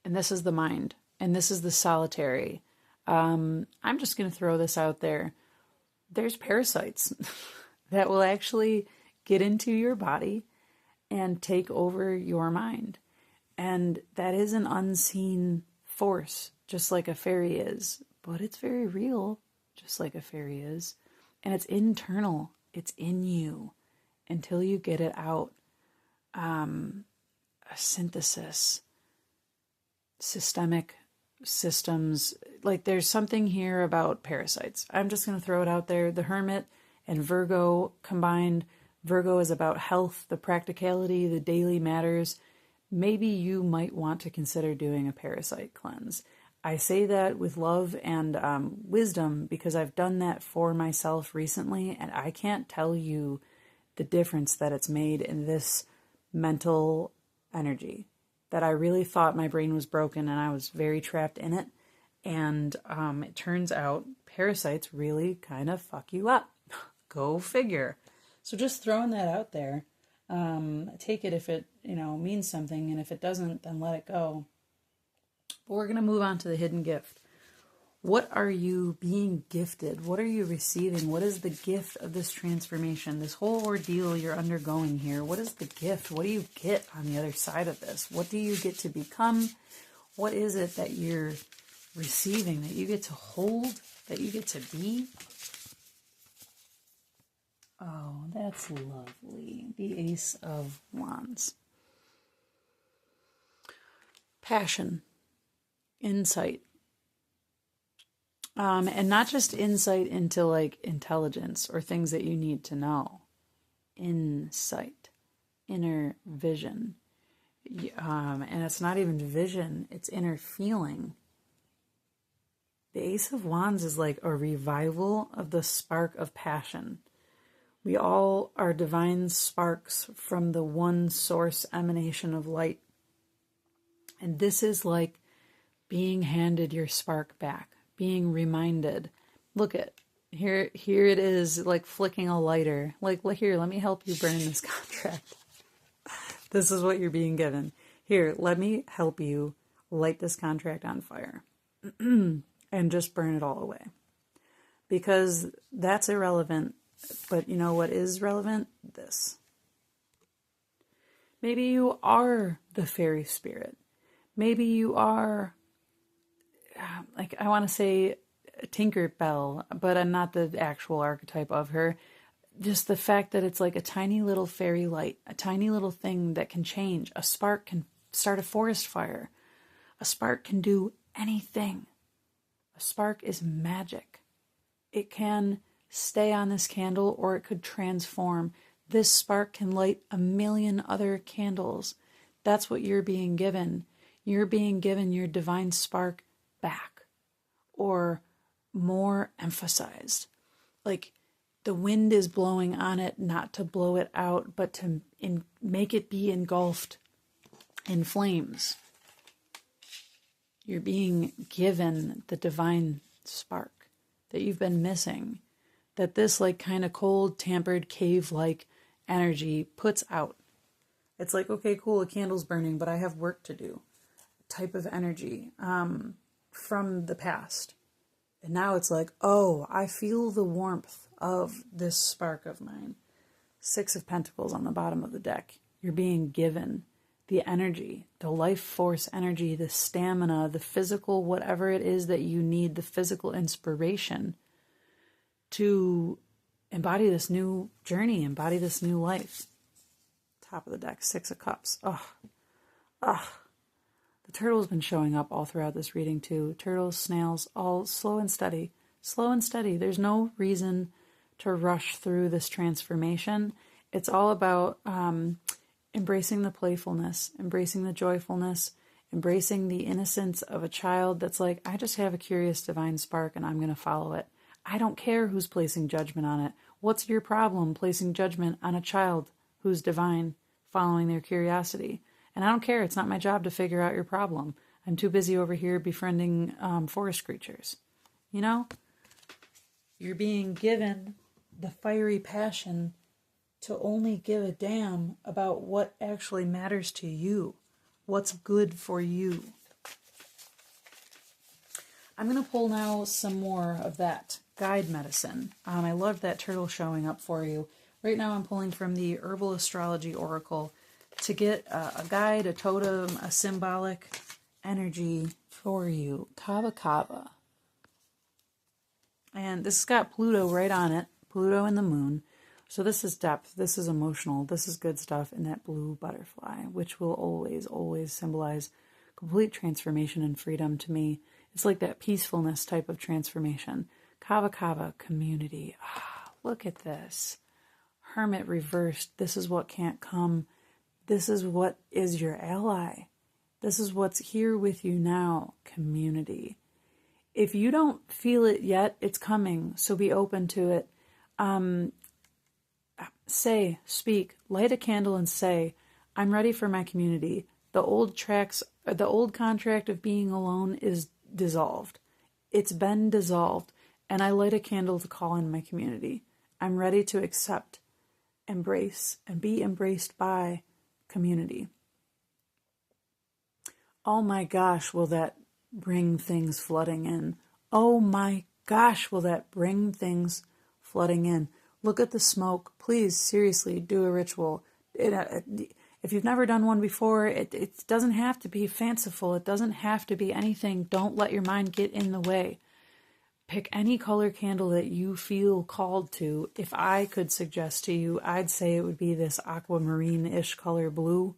And this is the mind, and this is the solitary. I'm just going to throw this out there. There's parasites that will actually get into your body and take over your mind. And that is an unseen force, just like a fairy is, but it's very real. just like a fairy is. And it's internal. It's in you until you get it out. A synthesis, systemic systems. Like there's something here about parasites. I'm just going to throw it out there. The Hermit and Virgo combined. Virgo is about health, the practicality, the daily matters. Maybe you might want to consider doing a parasite cleanse. I say that with love and wisdom because I've done that for myself recently, and I can't tell you the difference that it's made in this mental energy. That I really thought my brain was broken and I was very trapped in it. And it turns out parasites really kind of fuck you up. Go figure. So just throwing that out there. Take it if it, means something. And if it doesn't, then let it go. But we're going to move on to the hidden gift. What are you being gifted? What are you receiving? What is the gift of this transformation? This whole ordeal you're undergoing here. What is the gift? What do you get on the other side of this? What do you get to become? What is it that you're receiving, that you get to hold, that you get to be? Oh, that's lovely. The Ace of Wands. Passion. Insight. And not just insight into like intelligence or things that you need to know. Insight. Inner vision. And it's not even vision, it's inner feeling. The Ace of Wands is like a revival of the spark of passion. We all are divine sparks from the one source emanation of light. And this is like being handed your spark back, being reminded. Look at, here it is, like flicking a lighter. Like, here, let me help you burn this contract. This is what you're being given. Here, let me help you light this contract on fire. And just burn it all away. Because that's irrelevant. But you know what is relevant? This. Maybe you are the fairy spirit. Maybe you are, like, I want to say Tinkerbell, but I'm not the actual archetype of her. Just the fact that it's like a tiny little fairy light, a tiny little thing that can change. A spark can start a forest fire. A spark can do anything. A spark is magic. It can stay on this candle or it could transform. This spark can light a million other candles. That's what you're being given. You're being given your divine spark back, or more emphasized. Like the wind is blowing on it, not to blow it out, but to make it be engulfed in flames. You're being given the divine spark that you've been missing, that this like kind of cold, tampered, cave-like energy puts out. It's like, okay, cool, a candle's burning, but I have work to do. Type of energy from the past. And now it's like, oh, I feel the warmth of this spark of mine. 6 of Pentacles on the bottom of the deck. You're being given the energy, the life force energy, the stamina, the physical, whatever it is that you need, the physical inspiration to embody this new journey, embody this new life. Top of the deck, 6 of Cups. The turtle's been showing up all throughout this reading too. Turtles, snails, all slow and steady. Slow and steady. There's no reason to rush through this transformation. It's all about embracing the playfulness, embracing the joyfulness, embracing the innocence of a child that's like, I just have a curious divine spark and I'm going to follow it. I don't care who's placing judgment on it. What's your problem placing judgment on a child who's divine, following their curiosity? And I don't care. It's not my job to figure out your problem. I'm too busy over here befriending forest creatures. You know? You're being given the fiery passion to only give a damn about what actually matters to you. What's good for you. I'm going to pull now some more of that guide medicine. I love that turtle showing up for you. Right now I'm pulling from the Herbal Astrology Oracle to get a guide, a totem, a symbolic energy for you. Kava Kava. And this has got Pluto right on it, Pluto and the moon. So this is depth, this is emotional, this is good stuff in that blue butterfly, which will always, always symbolize complete transformation and freedom to me. It's like that peacefulness type of transformation. Kava Kava, community. Ah, look at this. Hermit reversed. This is what can't come. This is what is your ally. This is what's here with you now, community. If you don't feel it yet, it's coming, so be open to it. Say, speak, light a candle and say, I'm ready for my community. The old contract of being alone is dissolved. It's been dissolved, and I light a candle to call in my community. I'm ready to accept, embrace, and be embraced by community. Oh my gosh, will that bring things flooding in? Oh my gosh, will that bring things flooding in? Look at the smoke. Please, seriously, do a ritual. If you've never done one before, it doesn't have to be fanciful. It doesn't have to be anything. Don't let your mind get in the way. Pick any color candle that you feel called to. If I could suggest to you, I'd say it would be this aquamarine-ish color blue.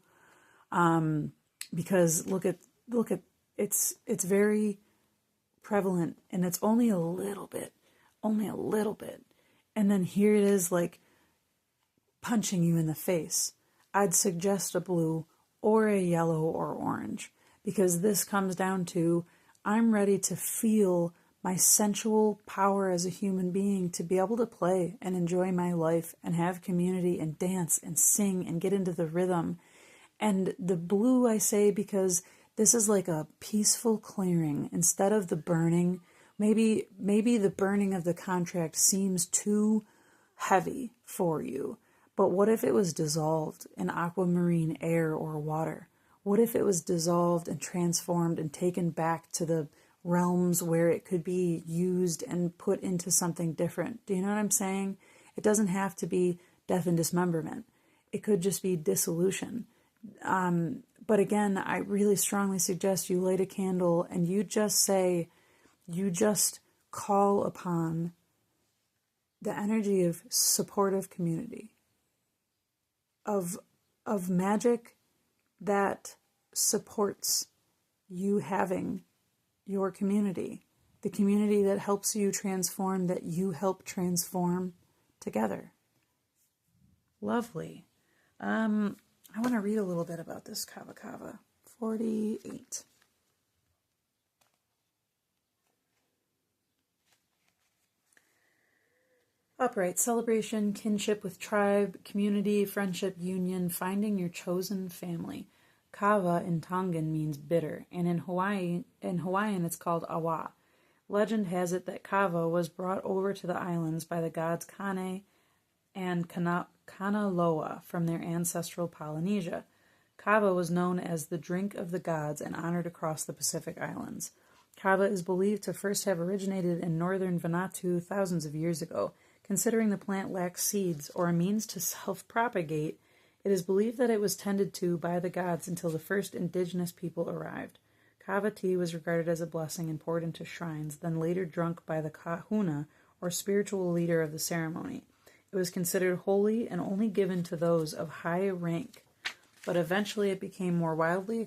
Because look at it's very prevalent, and it's only a little bit. And then here it is, like punching you in the face. I'd suggest a blue or a yellow or orange, because this comes down to, I'm ready to feel my sensual power as a human being, to be able to play and enjoy my life and have community and dance and sing and get into the rhythm. And the blue, I say, because this is like a peaceful clearing instead of the burning. Maybe the burning of the contract seems too heavy for you. But what if it was dissolved in aquamarine air or water? What if it was dissolved and transformed and taken back to the realms where it could be used and put into something different? Do you know what I'm saying? It doesn't have to be death and dismemberment. It could just be dissolution. But again, I really strongly suggest you light a candle and you just call upon the energy of supportive community, of magic that supports you having your community, the community that helps you transform, that you help transform together. Lovely. I want to read a little bit about this Kava Kava. 48. Upright, celebration, kinship with tribe, community, friendship, union, finding your chosen family. Kava in Tongan means bitter, and in Hawaiian it's called awa. Legend has it that kava was brought over to the islands by the gods Kane and Kanaloa from their ancestral Polynesia. Kava was known as the drink of the gods and honored across the Pacific Islands. Kava is believed to first have originated in northern Vanuatu thousands of years ago. Considering the plant lacks seeds or a means to self-propagate, it is believed that it was tended to by the gods until the first indigenous people arrived. Kava tea was regarded as a blessing and poured into shrines, then later drunk by the kahuna, or spiritual leader of the ceremony. It was considered holy and only given to those of high rank, but eventually it became more widely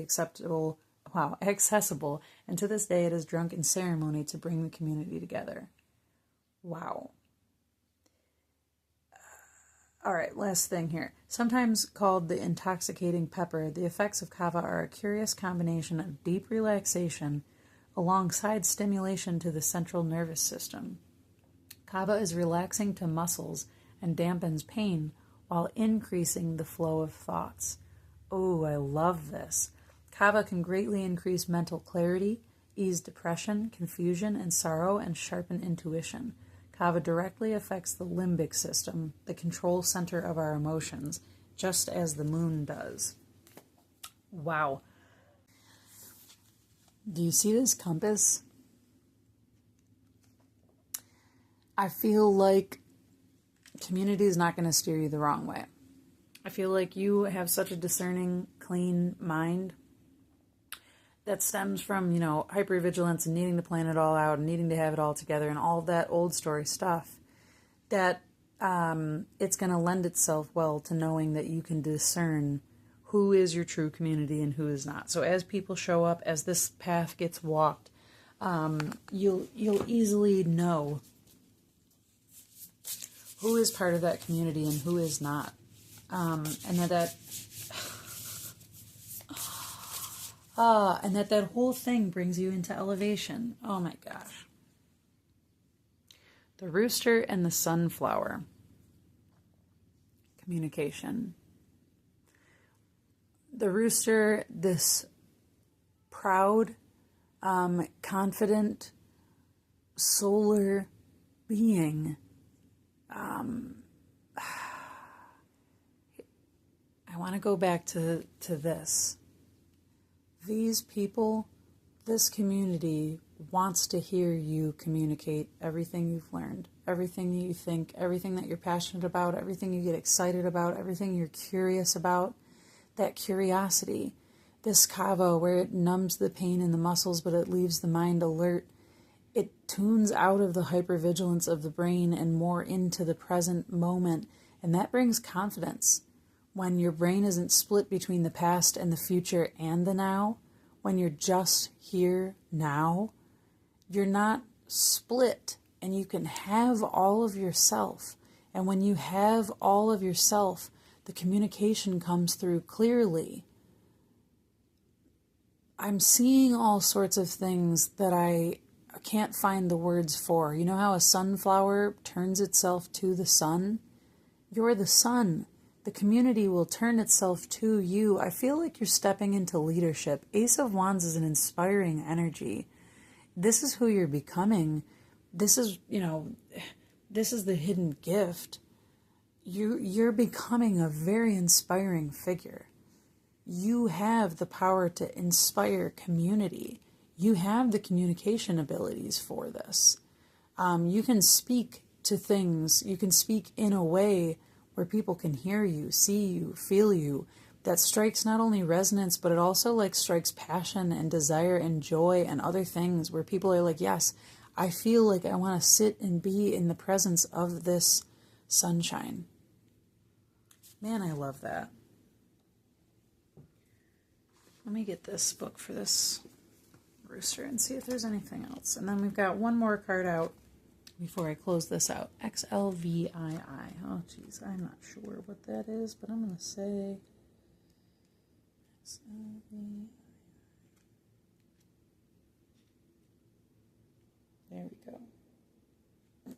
accessible, and to this day it is drunk in ceremony to bring the community together. Wow. All right, last thing here. Sometimes called the intoxicating pepper, the effects of kava are a curious combination of deep relaxation alongside stimulation to the central nervous system. Kava is relaxing to muscles and dampens pain while increasing the flow of thoughts. Oh, I love this. Kava can greatly increase mental clarity, ease depression, confusion, and sorrow, and sharpen intuition. Kava directly affects the limbic system, the control center of our emotions, just as the moon does. Wow. Do you see this compass? I feel like community is not going to steer you the wrong way. I feel like you have such a discerning, clean mind that stems from, you know, hypervigilance and needing to plan it all out and needing to have it all together and all that old story stuff, that it's going to lend itself well to knowing that you can discern who is your true community and who is not. So as people show up, as this path gets walked, you'll easily know who is part of that community and who is not. And that whole thing brings you into elevation. Oh my gosh. The rooster and the sunflower. Communication. The rooster, this proud, confident, solar being. I want to go back to this. These people, this community wants to hear you communicate everything you've learned, everything that you think, everything that you're passionate about, everything you get excited about, everything you're curious about. That curiosity, this kava where it numbs the pain in the muscles but it leaves the mind alert. It tunes out of the hypervigilance of the brain and more into the present moment, and that brings confidence. When your brain isn't split between the past and the future and the now, when you're just here now, you're not split and you can have all of yourself. And when you have all of yourself, the communication comes through clearly. I'm seeing all sorts of things that I can't find the words for. You know how a sunflower turns itself to the sun? You're the sun. The community will turn itself to you. I feel like you're stepping into leadership. Ace of Wands is an inspiring energy. This is who you're becoming. This is, this is the hidden gift. You're becoming a very inspiring figure. You have the power to inspire community. You have the communication abilities for this. You can speak to things. You can speak in a way where people can hear you, see you, feel you. That strikes not only resonance, but it also strikes passion and desire and joy and other things where people are like, yes, I feel like I want to sit and be in the presence of this sunshine. Man, I love that. Let me get this book for this rooster and see if there's anything else. And then we've got one more card out before I close this out. XLVII. Oh, geez. I'm not sure what that is, but I'm going to say XLVII. There we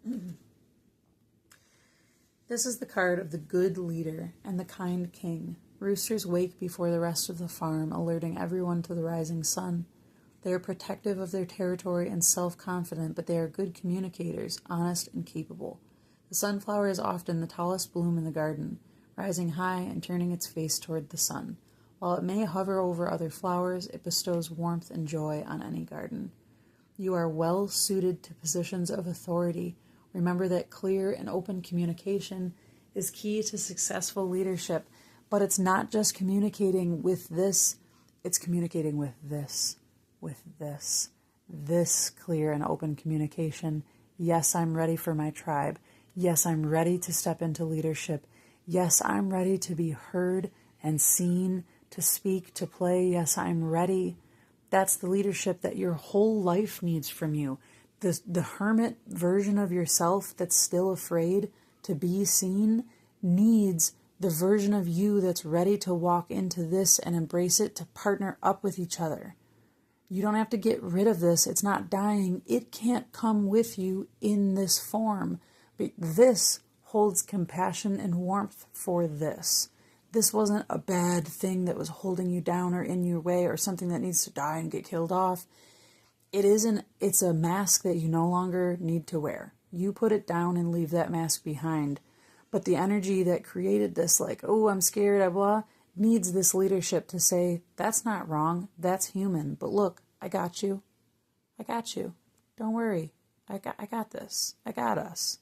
go. This is the card of the good leader and the kind king. Roosters wake before the rest of the farm, alerting everyone to the rising sun. They are protective of their territory and self-confident, but they are good communicators, honest and capable. The sunflower is often the tallest bloom in the garden, rising high and turning its face toward the sun. While it may hover over other flowers, it bestows warmth and joy on any garden. You are well suited to positions of authority. Remember that clear and open communication is key to successful leadership, but it's not just communicating with this, it's communicating with this. This clear and open communication. Yes, I'm ready for my tribe. Yes, I'm ready to step into leadership. Yes, I'm ready to be heard and seen, to speak, to play. Yes, I'm ready. That's the leadership that your whole life needs from you. The hermit version of yourself that's still afraid to be seen needs the version of you that's ready to walk into this and embrace it, to partner up with each other. You don't have to get rid of this. It's not dying. It can't come with you in this form. But this holds compassion and warmth for this. This wasn't a bad thing that was holding you down or in your way or something that needs to die and get killed off. It's a mask that you no longer need to wear. You put it down and leave that mask behind. But the energy that created this, oh, I'm scared, blah, needs this leadership to say, that's not wrong, that's human. But look, I got you. I got you. Don't worry. I got this. I got us.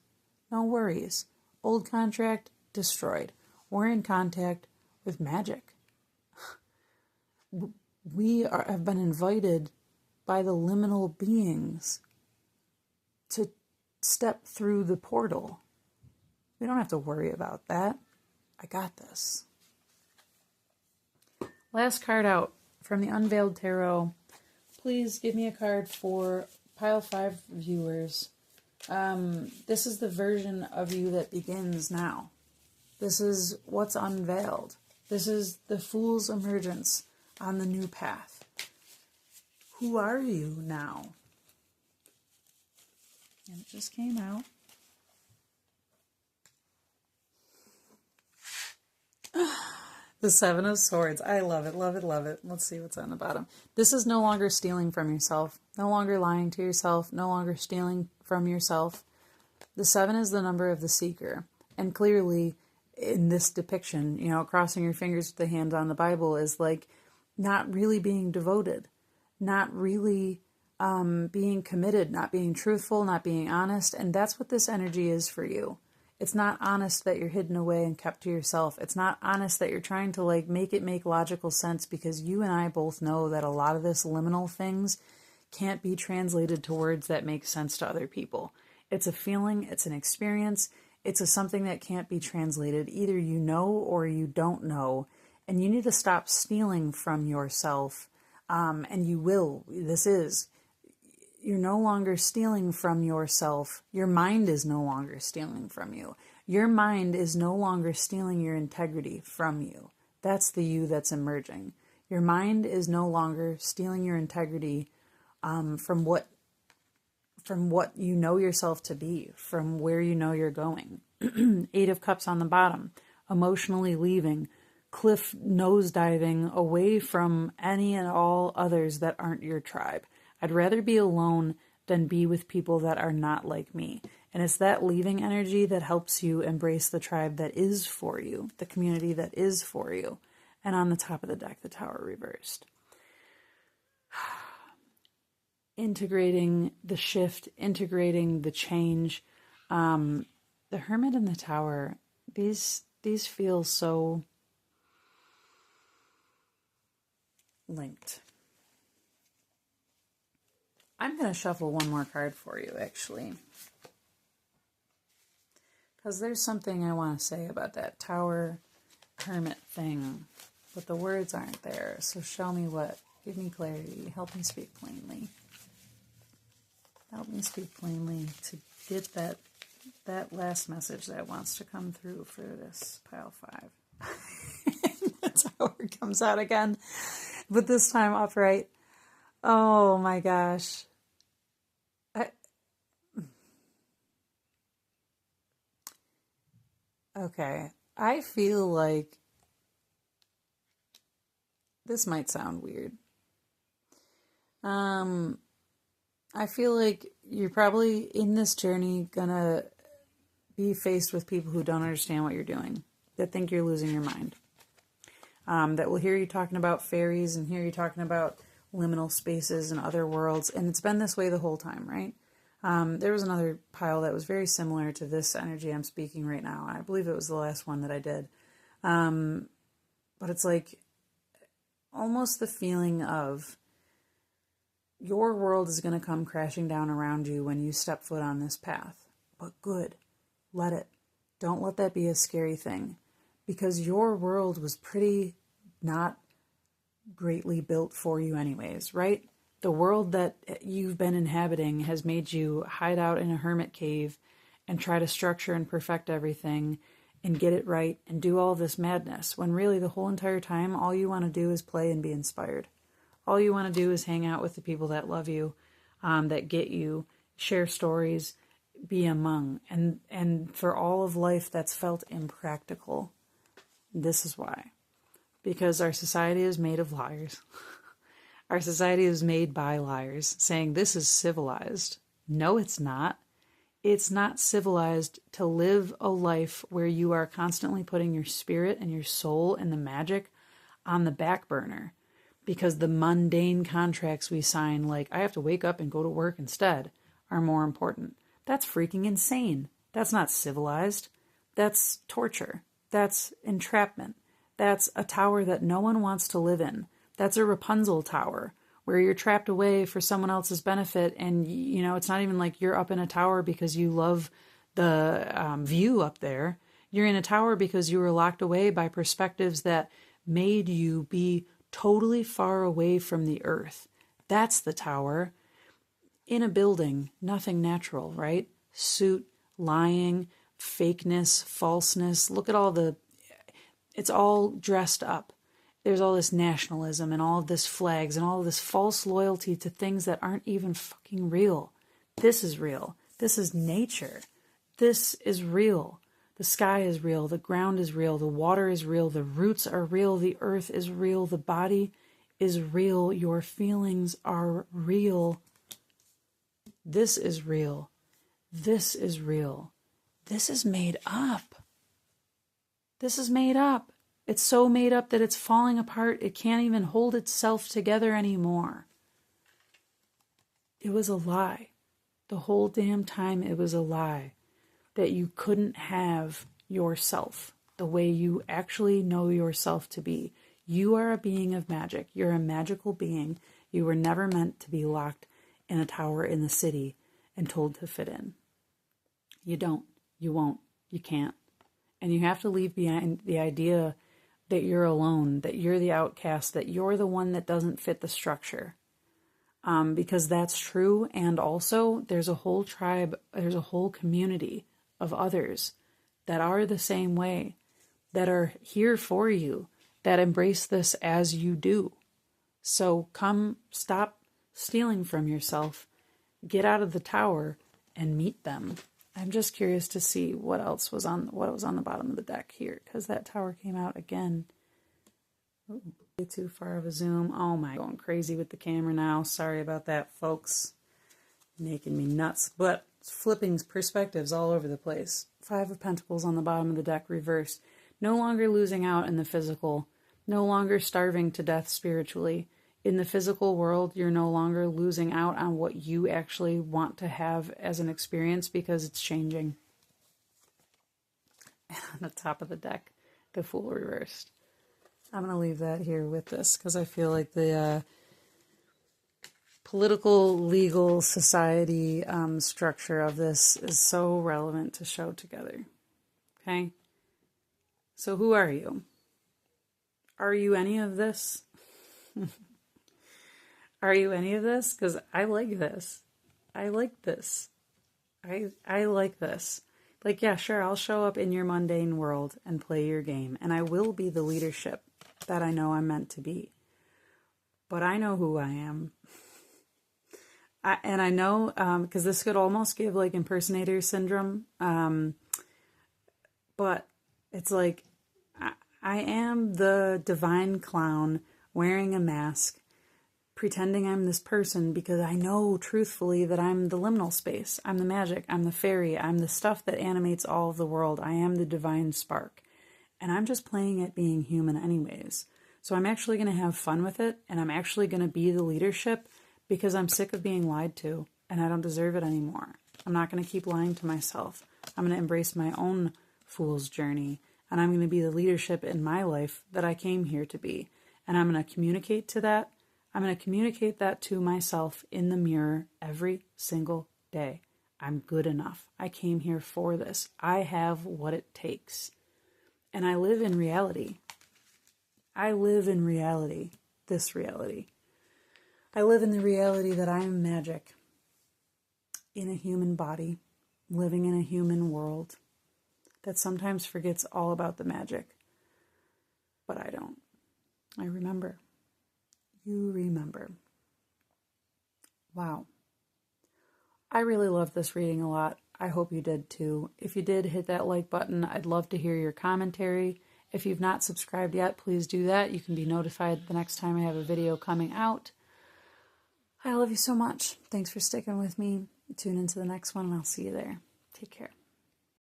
No worries. Old contract destroyed. We're in contact with magic. have been invited by the liminal beings to step through the portal. We don't have to worry about that. I got this. Last card out from the Unveiled Tarot. Please give me a card for Pile 5 viewers. This is the version of you that begins now. This is what's unveiled. This is the Fool's emergence on the new path. Who are you now? And it just came out. The Seven of Swords. I love it, love it, love it. Let's see what's on the bottom. This is no longer stealing from yourself. No longer lying to yourself. No longer stealing from yourself. The 7 is the number of the seeker. And clearly, in this depiction, you know, crossing your fingers with the hand on the Bible is like not really being devoted. Not really being committed. Not being truthful. Not being honest. And that's what this energy is for you. It's not honest that you're hidden away and kept to yourself. It's not honest that you're trying to like make it make logical sense, because you and I both know that a lot of this liminal things can't be translated to words that make sense to other people. It's a feeling, it's an experience, it's a something that can't be translated. Either you know or you don't know, and you need to stop stealing from yourself. And you will. You're no longer stealing from yourself. Your mind is no longer stealing from you. Your mind is no longer stealing your integrity from you. That's the you that's emerging. Your mind is no longer stealing your integrity from what you know yourself to be, from where you know you're going. 8 of Cups on the bottom. Emotionally leaving. Cliff nosediving away from any and all others that aren't your tribe. I'd rather be alone than be with people that are not like me. And it's that leaving energy that helps you embrace the tribe that is for you, the community that is for you. And on the top of the deck, the Tower reversed. Integrating the shift, integrating the change. The Hermit and the Tower, these feel so linked. I'm going to shuffle one more card for you, actually. Because there's something I want to say about that Tower Hermit thing. But the words aren't there. So show me what. Give me clarity. Help me speak plainly. Help me speak plainly to get that last message that wants to come through for this Pile 5. The Tower comes out again. But this time upright. Oh my gosh. Okay. I feel like this might sound weird. I feel like you're probably in this journey gonna be faced with people who don't understand what you're doing, that think you're losing your mind, that will hear you talking about fairies and hear you talking about liminal spaces and other worlds, and it's been this way the whole time, right? There was another pile that was very similar to this energy I'm speaking right now, and I believe it was the last one that I did. But it's like almost the feeling of your world is going to come crashing down around you when you step foot on this path. But good. Let it. Don't let that be a scary thing, because your world was pretty not greatly built for you anyways, right? The world that you've been inhabiting has made you hide out in a hermit cave and try to structure and perfect everything and get it right and do all this madness, when really the whole entire time all you want to do is play and be inspired. All you want to do is hang out with the people that love you, that get you, share stories, be among. And for all of life that's felt impractical. This is why. Because our society is made of liars. Our society is made by liars, saying this is civilized. No, it's not. It's not civilized to live a life where you are constantly putting your spirit and your soul and the magic on the back burner, because the mundane contracts we sign, like I have to wake up and go to work instead, are more important. That's freaking insane. That's not civilized. That's torture. That's entrapment. That's a tower that no one wants to live in. That's a Rapunzel tower, where you're trapped away for someone else's benefit. And, you know, it's not even like you're up in a tower because you love the view up there. You're in a tower because you were locked away by perspectives that made you be totally far away from the earth. That's the tower. In a building, nothing natural, right? Suit, lying, fakeness, falseness. Look at all the... It's all dressed up. There's all this nationalism and all of this flags and all of this false loyalty to things that aren't even fucking real. This is real. This is nature. This is real. The sky is real. The ground is real. The water is real. The roots are real. The earth is real. The body is real. Your feelings are real. This is real. This is real. This is made up. This is made up. It's so made up that it's falling apart. It can't even hold itself together anymore. It was a lie. The whole damn time it was a lie. That you couldn't have yourself the way you actually know yourself to be. You are a being of magic. You're a magical being. You were never meant to be locked in a tower in the city and told to fit in. You don't. You won't. You can't. And you have to leave behind the idea that you're alone, that you're the outcast, that you're the one that doesn't fit the structure. Because that's true. And also there's a whole tribe, there's a whole community of others that are the same way, that are here for you, that embrace this as you do. So come, stop stealing from yourself, get out of the tower and meet them. I'm just curious to see what else was on the bottom of the deck here, because that tower came out again. Ooh, way too far of a zoom. Oh my, going crazy with the camera now. Sorry about that, folks. Making me nuts. But flipping perspectives all over the place. 5 of Pentacles on the bottom of the deck reversed. No longer losing out in the physical. No longer starving to death spiritually. In the physical world, you're no longer losing out on what you actually want to have as an experience because it's changing. And on the top of the deck, the Fool reversed. I'm going to leave that here with this because I feel like the political, legal, society structure of this is so relevant to show together. Okay? So who are you? Are you any of this? Are you any of this? Because I like this. I like this. I like this. Like, yeah, sure, I'll show up in your mundane world and play your game. And I will be the leadership that I know I'm meant to be. But I know who I am. And I know, because this could almost give like impersonator syndrome. But it's like, I am the divine clown wearing a mask, pretending I'm this person because I know truthfully that I'm the liminal space. I'm the magic. I'm the fairy. I'm the stuff that animates all of the world. I am the divine spark. And I'm just playing at being human anyways. So I'm actually going to have fun with it. And I'm actually going to be the leadership because I'm sick of being lied to. And I don't deserve it anymore. I'm not going to keep lying to myself. I'm going to embrace my own fool's journey. And I'm going to be the leadership in my life that I came here to be. And I'm going to communicate to that. I'm going to communicate that to myself in the mirror every single day. I'm good enough. I came here for this. I have what it takes. And I live in reality. I live in reality. This reality. I live in the reality that I am magic. In a human body. Living in a human world. That sometimes forgets all about the magic. But I don't. I remember. You remember. Wow. I really loved this reading a lot. I hope you did too. If you did, hit that like button. I'd love to hear your commentary. If you've not subscribed yet, please do that. You can be notified the next time I have a video coming out. I love you so much. Thanks for sticking with me. Tune into the next one and I'll see you there. Take care.